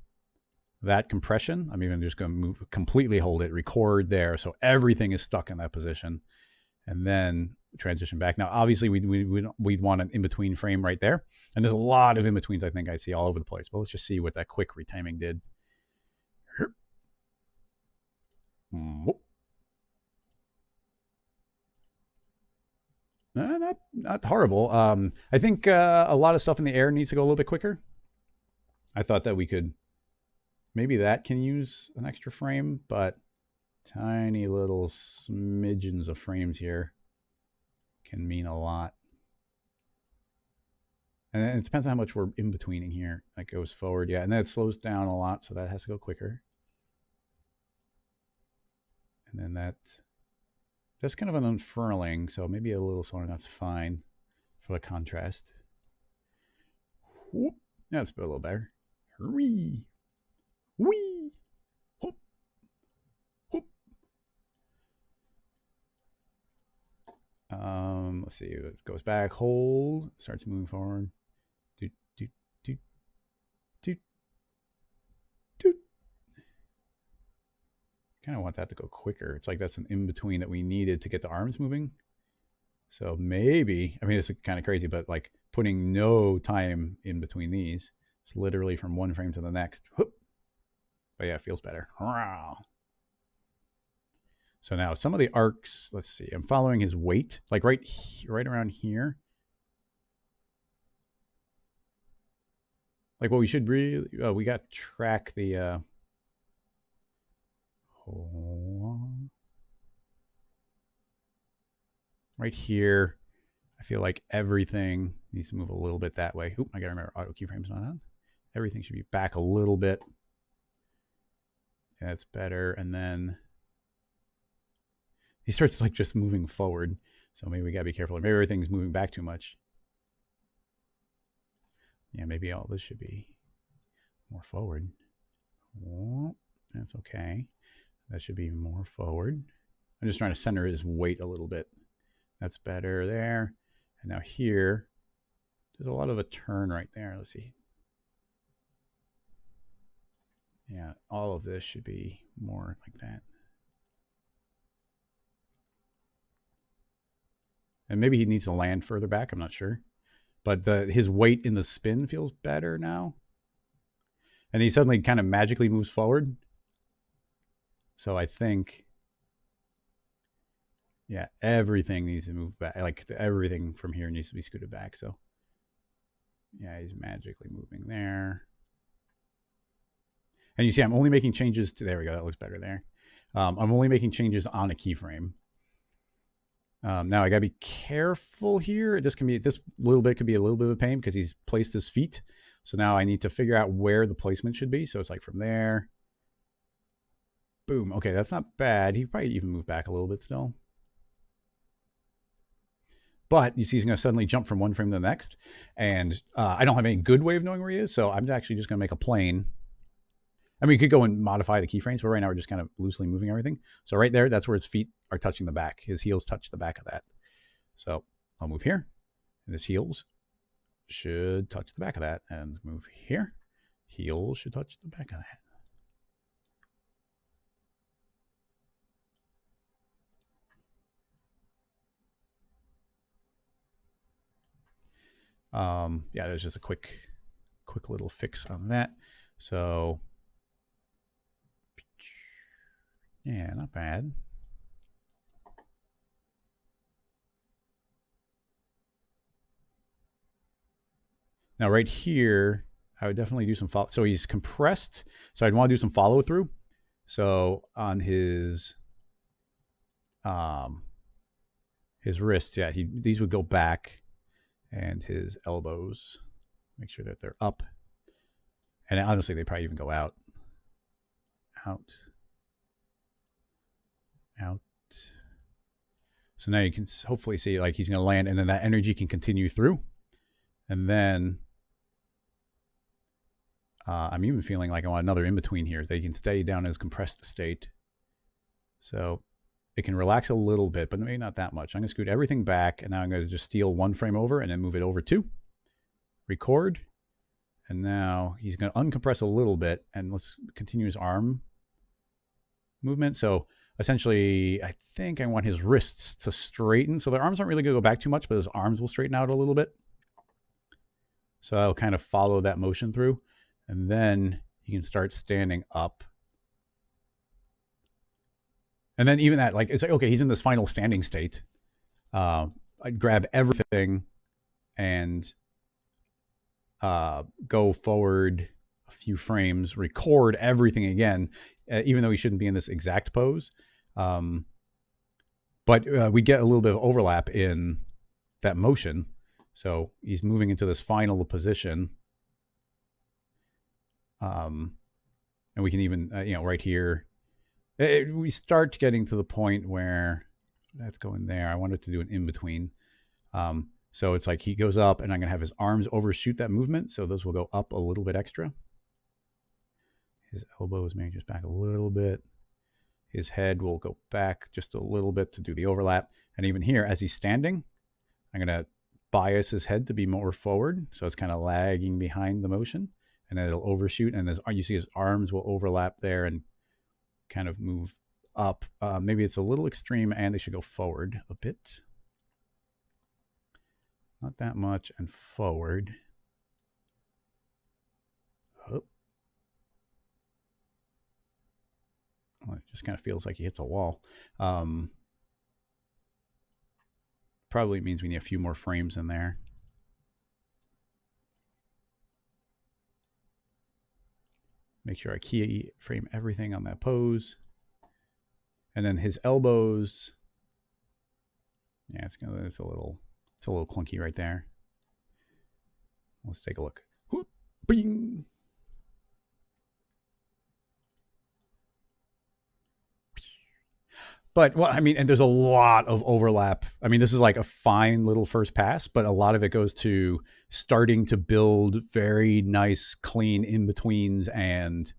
that compression. I'm even just going to completely hold it, record there. So everything is stuck in that position. And then transition back. Now, obviously, we'd want an in-between frame right there. And there's a lot of in-betweens I think I'd see all over the place. But let's just see what that quick retiming did. Not horrible. I think a lot of stuff in the air needs to go a little bit quicker. I thought that we could, maybe that can use an extra frame, but tiny little smidgens of frames here can mean a lot. And it depends on how much we're in betweening here. That goes forward, yeah, and then it slows down a lot, so that has to go quicker. And then that's kind of an unfurling, so maybe a little slower. That's fine for the contrast. Whoop. That's a little better. Wee. Wee. Whoop. Whoop. Let's see. It goes back. Hold. Starts moving forward. Kind of want that to go quicker. It's like that's an in-between that we needed to get the arms moving. So maybe, I mean, it's kind of crazy, but like putting no time in between these. It's literally from one frame to the next. Whoop. But yeah, it feels better. So now some of the arcs, let's see, I'm following his weight, like right around here. Like what we should really, we got to track the, right here. I feel like everything needs to move a little bit that way. Oop, I gotta remember auto keyframe's not on. Everything should be back a little bit. Yeah, that's better. And then he starts like just moving forward. So maybe we gotta be careful. Maybe everything's moving back too much. Yeah, maybe all this should be more forward. Oh, that's okay. That should be more forward. I'm just trying to center his weight a little bit. That's better there. And now here, there's a lot of a turn right there. Let's see. Yeah, all of this should be more like that. And maybe he needs to land further back. I'm not sure. But his weight in the spin feels better now. And he suddenly kind of magically moves forward. So I think, yeah, everything needs to move back. Like everything from here needs to be scooted back. So yeah, he's magically moving there. And you see, I'm only making changes to, there we go. That looks better there. I'm only making changes on a keyframe. Now I gotta be careful here. This little bit could be a little bit of a pain because he's placed his feet. So now I need to figure out where the placement should be. So it's like from there. Boom. Okay, that's not bad. He probably even moved back a little bit still. But you see he's going to suddenly jump from one frame to the next. And I don't have any good way of knowing where he is. So I'm actually just going to make a plane. I mean, you could go and modify the keyframes, but right now we're just kind of loosely moving everything. So right there, that's where his feet are touching the back. His heels touch the back of that. So I'll move here. And his heels should touch the back of that. And move here. Heels should touch the back of that. Yeah, there's just a quick little fix on that. So yeah, not bad. Now right here, I would definitely do some follow. So he's compressed. So I'd want to do some follow through. So on his wrist, yeah, these would go back. And his elbows, make sure that they're up. And honestly, they probably even go out. Out. Out. So now you can hopefully see like he's going to land and then that energy can continue through. And then I'm even feeling like I want another in between here. They can stay down in his compressed state. So it can relax a little bit, but maybe not that much. I'm going to scoot everything back, and now I'm going to just steal one frame over and then move it over two. Record. And now he's going to uncompress a little bit, and let's continue his arm movement. So essentially, I think I want his wrists to straighten. So their arms aren't really going to go back too much, but his arms will straighten out a little bit. So I'll kind of follow that motion through, and then he can start standing up. And then even that, like, it's like, okay, he's in this final standing state. I'd grab everything and go forward a few frames, record everything again, even though he shouldn't be in this exact pose. But we get a little bit of overlap in that motion. So he's moving into this final position. And we can even, right here, we start getting to the point where that's going there. I wanted to do an in-between. So it's like he goes up and I'm going to have his arms overshoot that movement. So those will go up a little bit extra. His elbows may just back a little bit. His head will go back just a little bit to do the overlap. And even here, as he's standing, I'm going to bias his head to be more forward. So it's kind of lagging behind the motion. And then it'll overshoot. And you see his arms will overlap there and kind of move up. Maybe it's a little extreme and they should go forward a bit. Not that much, and forward. Oh. Well, it just kind of feels like he hits a wall. Probably means we need a few more frames in there. Make sure I key frame everything on that pose. And then his elbows. Yeah, it's a little clunky right there. Let's take a look. Whoop, bing. But, well, I mean, and there's a lot of overlap. I mean, this is like a fine little first pass, but a lot of it goes to starting to build very nice, clean in-betweens and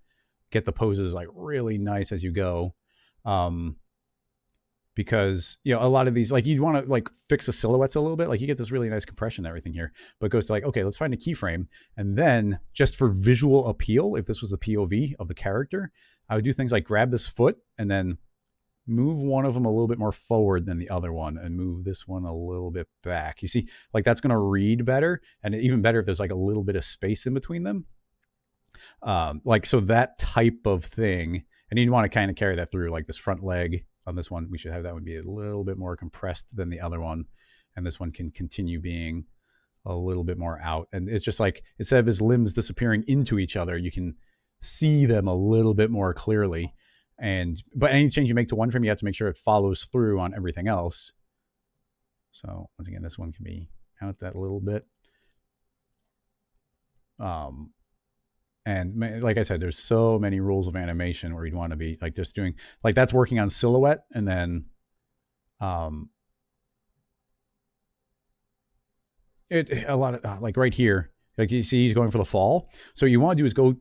get the poses like really nice as you go. Because, you know, a lot of these, like, you'd want to like fix the silhouettes a little bit. Like, you get this really nice compression and everything here, but it goes to like, okay, let's find a keyframe. And then just for visual appeal, if this was the POV of the character, I would do things like grab this foot and then move one of them a little bit more forward than the other one and move this one a little bit back. You see, like, that's going to read better, and even better if there's like a little bit of space in between them. Like, so that type of thing, and you'd want to kind of carry that through. Like, this front leg on this one, we should have that one be a little bit more compressed than the other one, and this one can continue being a little bit more out. And it's just like, instead of his limbs disappearing into each other, you can see them a little bit more clearly. But any change you make to one frame, you have to make sure it follows through on everything else. So once again, this one can be out that little bit. And like I said, there's so many rules of animation where you'd want to be like just doing, like, that's working on silhouette, and then a lot of like right here, like you see he's going for the fall. So what you want to do is go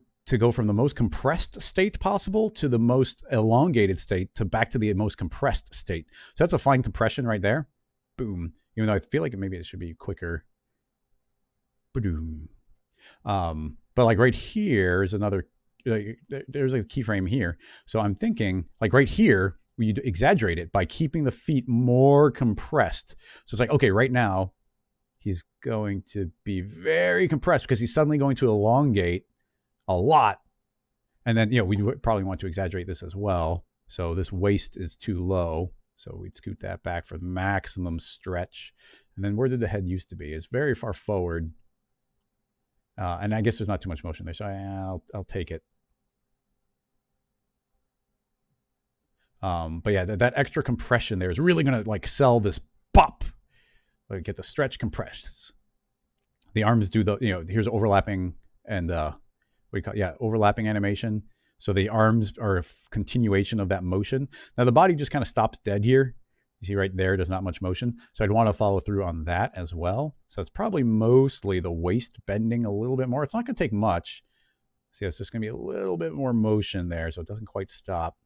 from the most compressed state possible to the most elongated state to back to the most compressed state. So that's a fine compression right there. Boom. Even though I feel like maybe it should be quicker. Boom. But like right here is another, there's a keyframe here. So I'm thinking like right here, we exaggerate it by keeping the feet more compressed. So it's like, okay, right now he's going to be very compressed because he's suddenly going to elongate a lot. And then, you know, we probably want to exaggerate this as well. So this waist is too low. So we'd scoot that back for maximum stretch. And then where did the head used to be? It's very far forward. And I guess there's not too much motion there. So I'll take it. But yeah, that extra compression there is really going to like sell this pop. Like, get the stretch compressed. The arms do the, you know, here's overlapping and overlapping animation. So the arms are a continuation of that motion. Now the body just kind of stops dead here. You see right there, there's not much motion. So I'd want to follow through on that as well. So it's probably mostly the waist bending a little bit more. It's not going to take much. See, it's just going to be a little bit more motion there, so it doesn't quite stop.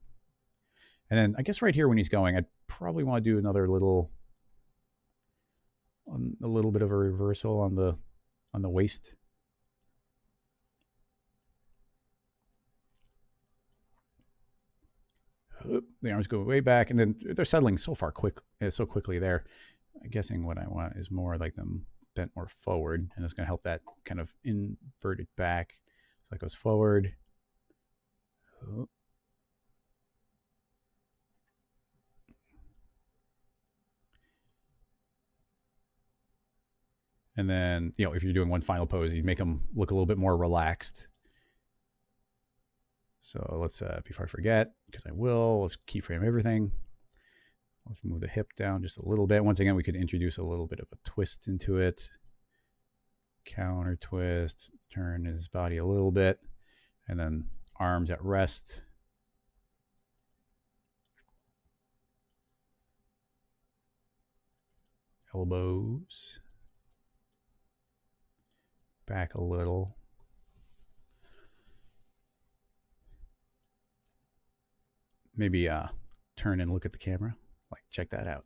And then I guess right here when he's going, I'd probably want to do another little, a little bit of a reversal on the waist. The arms go way back, and then they're settling so quickly there. I'm guessing what I want is more like them bent more forward, and it's going to help that kind of inverted back. So it goes forward. And then, you know, if you're doing one final pose, you make them look a little bit more relaxed. So let's, before I forget, because I will, let's keyframe everything. Let's move the hip down just a little bit. Once again, we could introduce a little bit of a twist into it. Counter twist, turn his body a little bit, and then arms at rest. Elbows. Back a little. Maybe turn and look at the camera. Like, check that out.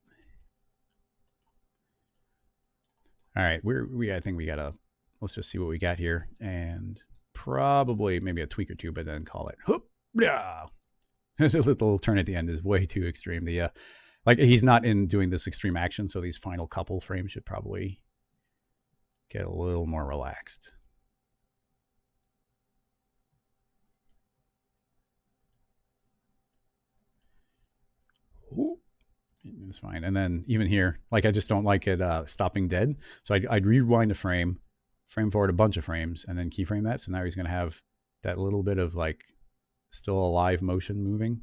All right, I think we gotta, let's just see what we got here, and probably maybe a tweak or two, but then call it. Hoop, yeah. The little turn at the end is way too extreme. The like he's not in doing this extreme action, so these final couple frames should probably get a little more relaxed. Ooh, it's fine. And then even here, like I just don't like it stopping dead. So I'd rewind a frame forward a bunch of frames, and then keyframe that. So now he's going to have that little bit of like still alive motion moving.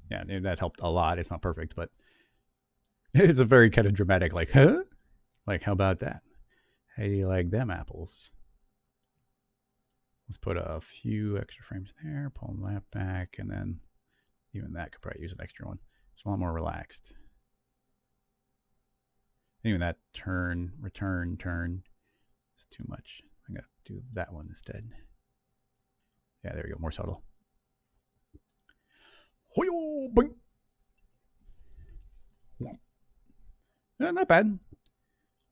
Yeah, that helped a lot. It's not perfect, but it's a very kind of dramatic, like, huh? Like, how about that? How do you like them apples? Let's put a few extra frames there, pull that back, and then even that could probably use an extra one. It's a lot more relaxed. Even that turn, return, turn is too much. I'm going to do that one instead. Yeah, there we go, more subtle. Boing. Not bad.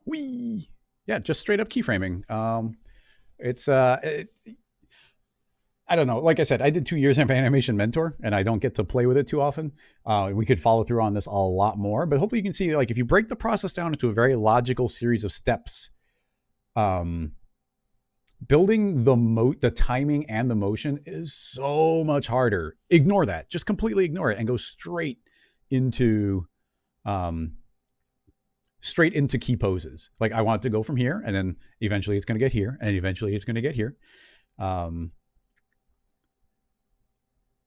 Whee! Yeah, just straight up keyframing. I don't know. Like I said, I did 2 years of Animation Mentor, and I don't get to play with it too often. We could follow through on this a lot more, but hopefully you can see, like, if you break the process down into a very logical series of steps, building the timing and the motion is so much harder. Ignore that. Just completely ignore it and go straight into key poses. Like, I want it to go from here, and then eventually it's going to get here, and eventually it's going to get here. I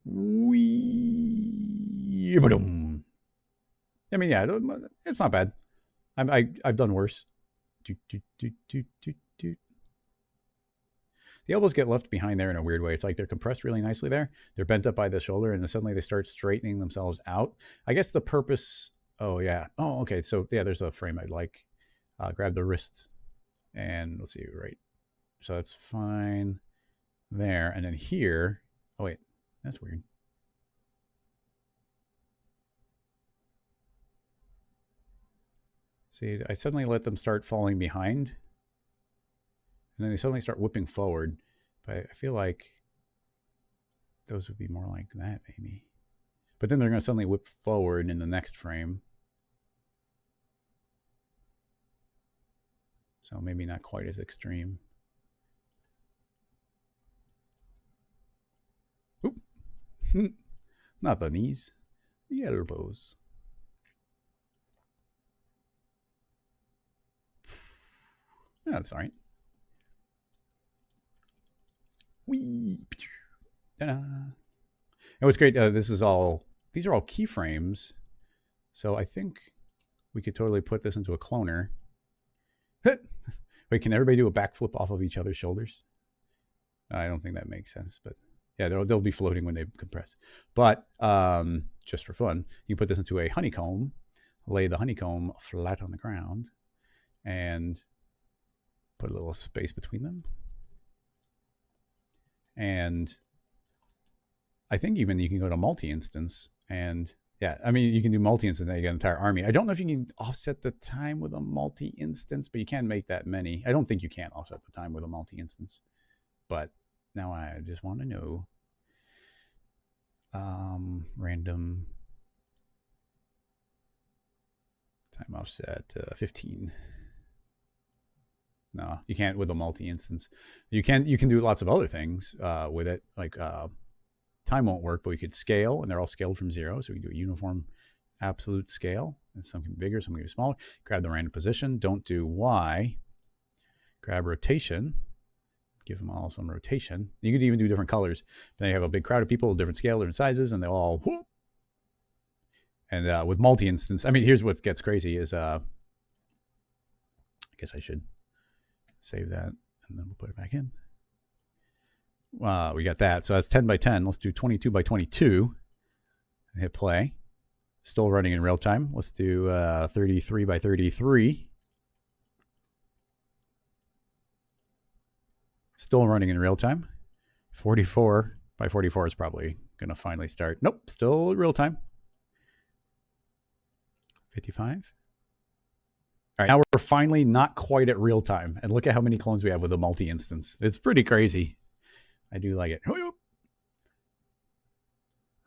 mean, yeah, it's not bad. I've done worse. The elbows get left behind there in a weird way. It's like they're compressed really nicely there. They're bent up by the shoulder, and then suddenly they start straightening themselves out. I guess the purpose... Oh, yeah. Oh, okay. So, yeah, there's a frame I'd like. Grab the wrists, and let's see, right. So that's fine there. And then here... Oh, wait. That's weird. See, I suddenly let them start falling behind. And then they suddenly start whipping forward. But I feel like those would be more like that, maybe. But then they're going to suddenly whip forward in the next frame. So maybe not quite as extreme. Oop. Not the knees, the elbows. Yeah, that's all right. Whee! Ta-da! And what's great, these are all keyframes. So I think we could totally put this into a cloner. Wait, can everybody do a backflip off of each other's shoulders? I don't think that makes sense, but yeah, they'll be floating when they compress. But just for fun, you put this into a honeycomb, lay the honeycomb flat on the ground, and put a little space between them. And I think even you can go to multi-instance, and yeah, I mean, you can do multi-instance and you get an entire army. I don't know if you can offset the time with a multi-instance, but you can make that many. I don't think you can offset the time with a multi-instance, but now I just want to know. Random time offset 15. No, you can't with a multi-instance. You can do lots of other things with it, like time won't work, but we could scale, and they're all scaled from 0, so we can do a uniform absolute scale, and some can be bigger, some can be smaller. Grab the random position, don't do Y. Grab rotation, give them all some rotation. You could even do different colors. Then you have a big crowd of people, different scale, different sizes, and they all whoop. And with multi-instance, I mean, here's what gets crazy is, I guess I should save that, and then we'll put it back in. We got that. So that's 10 by 10. Let's do 22 by 22. And hit play. Still running in real time. Let's do 33 by 33. Still running in real time. 44 by 44 is probably going to finally start. Nope, still real time. 55. All right, now we're finally not quite at real time. And look at how many clones we have with a multi-instance. It's pretty crazy. I do like it. An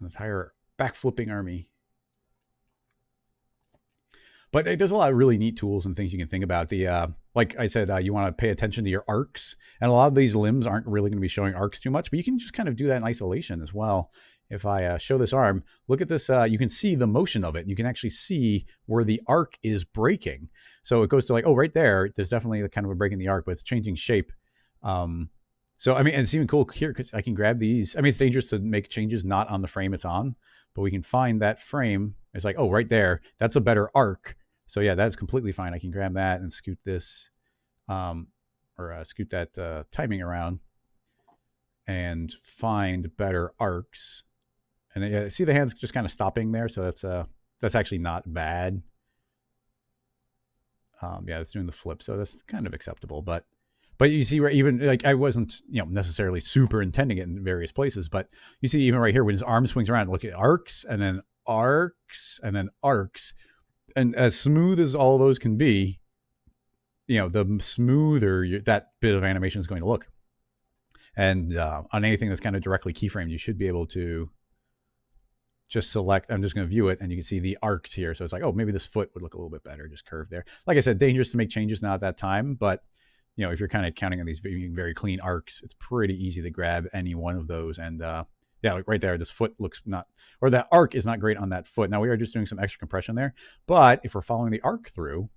entire backflipping army. But there's a lot of really neat tools and things you can think about. Like I said, you want to pay attention to your arcs. And a lot of these limbs aren't really going to be showing arcs too much, but you can just kind of do that in isolation as well. If I show this arm, look at this. You can see the motion of it. You can actually see where the arc is breaking. So it goes to like, oh, right there, there's definitely kind of a break in the arc, but it's changing shape. So, I mean, and it's even cool here because I can grab these. I mean, it's dangerous to make changes not on the frame it's on, but we can find that frame. It's like, oh, right there, that's a better arc. So yeah, that's completely fine. I can grab that and scoot this, scoot that timing around and find better arcs. And yeah, see the hands just kind of stopping there. So that's actually not bad. Yeah, it's doing the flip. So that's kind of acceptable, but you see where even like I wasn't, necessarily super intending it in various places, but you see even right here when his arm swings around, look at arcs and then arcs and then arcs. And as smooth as all those can be, the smoother that bit of animation is going to look. And on anything that's kind of directly keyframed, you should be able to just select, I'm just going to view it, and you can see the arcs here. So it's like, oh, maybe this foot would look a little bit better, just curved there. Like I said, dangerous to make changes now at that time, but if you're kind of counting on these being very clean arcs, it's pretty easy to grab any one of those. And yeah, like right there, this foot looks not, or that arc is not great on that foot. Now we are just doing some extra compression there, but if we're following the arc through,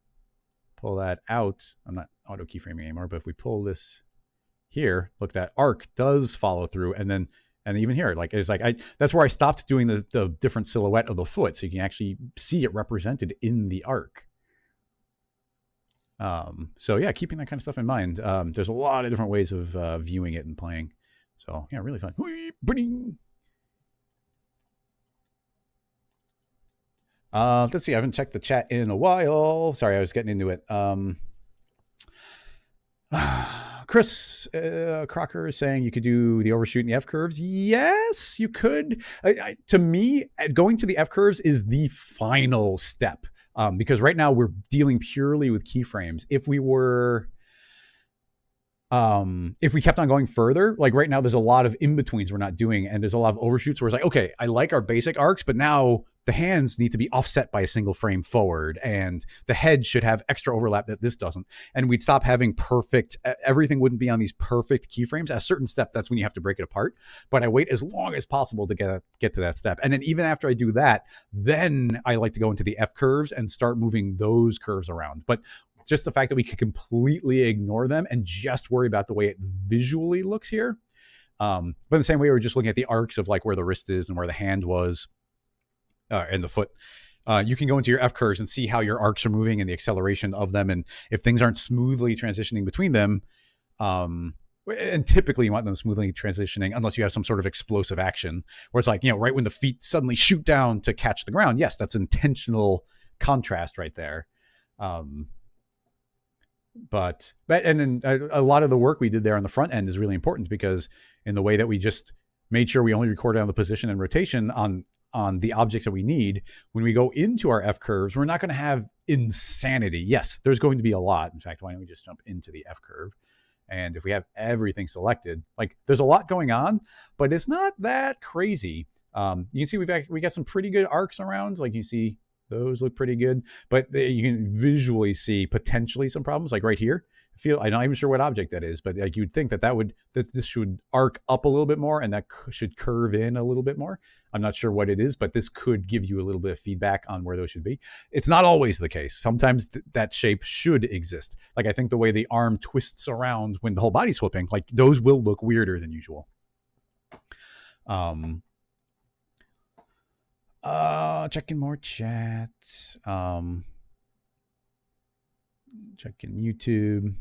pull that out. I'm not auto keyframing anymore, but if we pull this here, look, that arc does follow through. And even here, like it's like that's where I stopped doing the different silhouette of the foot, so you can actually see it represented in the arc. So yeah, keeping that kind of stuff in mind. There's a lot of different ways of viewing it and playing. So yeah, really fun. Let's see. I haven't checked the chat in a while. Sorry, I was getting into it. Chris Crocker is saying you could do the overshoot and the F curves. Yes, you could. To me, going to the F curves is the final step. Because right now we're dealing purely with keyframes. If we kept on going further, like right now, there's a lot of in-betweens we're not doing, and there's a lot of overshoots where it's like, okay, I like our basic arcs, but now the hands need to be offset by a single frame forward, and the head should have extra overlap that this doesn't. And we'd stop having perfect, everything wouldn't be on these perfect keyframes. At a certain step, that's when you have to break it apart. But I wait as long as possible to get to that step. And then even after I do that, then I like to go into the F curves and start moving those curves around. But just the fact that we could completely ignore them and just worry about the way it visually looks here. But in the same way, we're just looking at the arcs of like where the wrist is and where the hand was and the foot. You can go into your F curves and see how your arcs are moving and the acceleration of them. And if things aren't smoothly transitioning between them, and typically you want them smoothly transitioning unless you have some sort of explosive action where it's like, right when the feet suddenly shoot down to catch the ground. Yes, that's intentional contrast right there. But and then a lot of the work we did there on the front end is really important because in the way that we just made sure we only recorded on the position and rotation on the objects that we need, when we go into our F curves, we're not going to have insanity. Yes, there's going to be a lot. In fact, why don't we just jump into the F curve? And if we have everything selected, like there's a lot going on, but it's not that crazy. You can see we got some pretty good arcs around. Like you see, those look pretty good, but you can visually see potentially some problems. Like right here, I'm not even sure what object that is, but like you'd think that this should arc up a little bit more, and that should curve in a little bit more. I'm not sure what it is, but this could give you a little bit of feedback on where those should be. It's not always the case. Sometimes that shape should exist. Like I think the way the arm twists around when the whole body's flipping, like those will look weirder than usual. Checking more chats. Checking YouTube.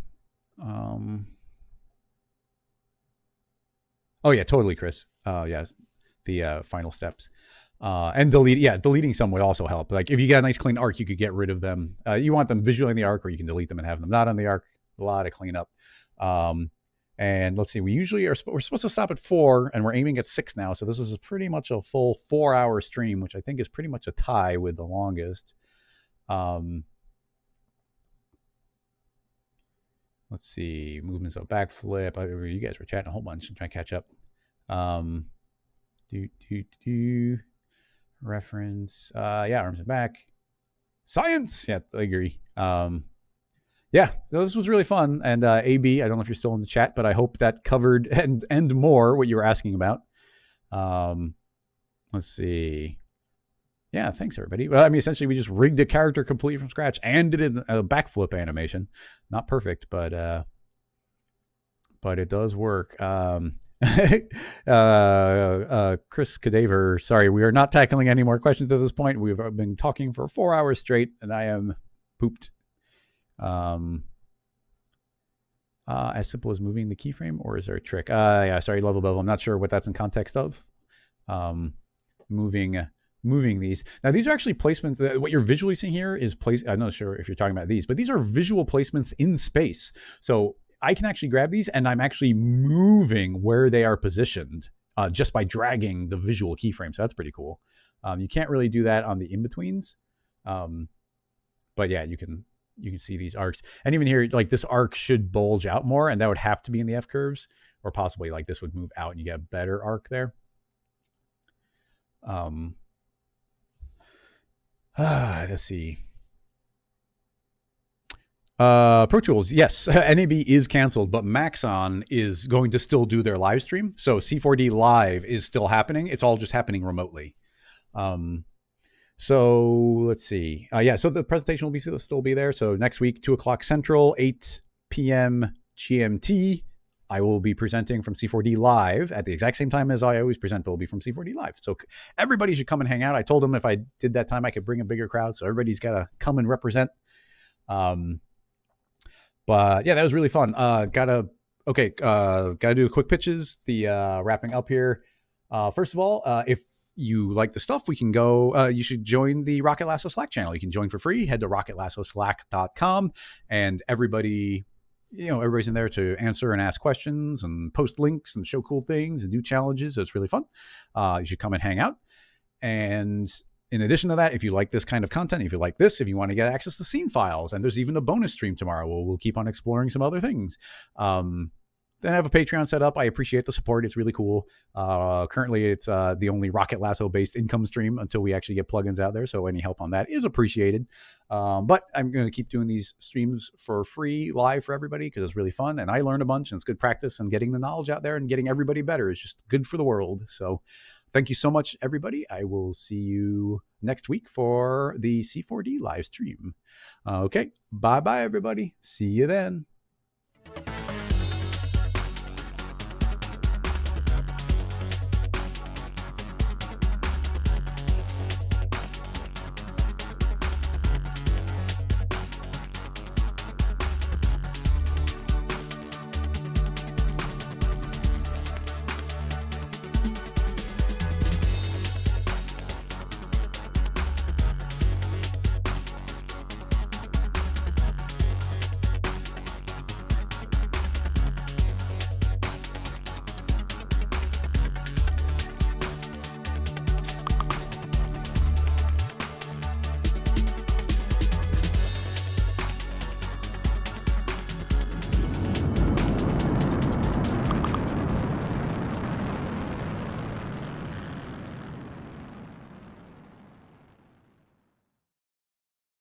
Oh yeah, totally, Chris. Yes, the final steps. And deleting some would also help. Like if you got a nice clean arc, you could get rid of them. You want them visually in the arc, or you can delete them and have them not on the arc. A lot of cleanup. And let's see, we're supposed to stop at 4, and we're aiming at 6 now. So this is pretty much a full 4-hour stream, which I think is pretty much a tie with the longest. Let's see, movements of backflip. You guys were chatting a whole bunch. I'm trying to catch up. Reference. Yeah, arms and back. Science. Yeah, I agree. Yeah, this was really fun. And AB, I don't know if you're still in the chat, but I hope that covered and more what you were asking about. Let's see. Yeah, thanks everybody. Well, I mean, essentially, we just rigged a character completely from scratch and did a backflip animation. Not perfect, but it does work. Chris Cadaver, sorry, we are not tackling any more questions at this point. We've been talking for 4 hours straight, and I am pooped. As simple as moving the keyframe, or is there a trick? Yeah, sorry, level bevel. I'm not sure what that's in context of. Moving these. Now, these are actually placements. What you're visually seeing here is I'm not sure if you're talking about these, but these are visual placements in space. So I can actually grab these, and I'm actually moving where they are positioned just by dragging the visual keyframe. So that's pretty cool. You can't really do that on the in-betweens. But yeah, you can see these arcs. And even here, like this arc should bulge out more, and that would have to be in the F curves, or possibly like this would move out and you get a better arc there. Let's see. Pro Tools, yes, NAB is canceled, but Maxon is going to still do their live stream. So C4D Live is still happening. It's all just happening remotely. So let's see. Yeah, so the presentation will still be there. So next week, 2 o'clock Central, 8 p.m. GMT, I will be presenting from C4D Live at the exact same time as I always present, but will be from C4D Live. So everybody should come and hang out. I told them if I did that time, I could bring a bigger crowd. So everybody's got to come and represent. But yeah, that was really fun. Gotta do the quick pitches, the wrapping up here. First of all, if you like the stuff, we can go, you should join the Rocket Lasso Slack channel. You can join for free. Head to rocketlassoslack.com, and everybody's in there to answer and ask questions and post links and show cool things and do challenges. So it's really fun. You should come and hang out. And in addition to that, if you like this kind of content, if you you want to get access to scene files, and there's even a bonus stream tomorrow, we'll keep on exploring some other things. Then I have a Patreon set up. I appreciate the support. It's really cool. Currently, it's the only Rocket Lasso-based income stream until we actually get plugins out there. So any help on that is appreciated. But I'm going to keep doing these streams for free live for everybody because it's really fun. And I learn a bunch, and it's good practice. And getting the knowledge out there and getting everybody better is just good for the world. So thank you so much, everybody. I will see you next week for the C4D live stream. Okay. Bye-bye, everybody. See you then.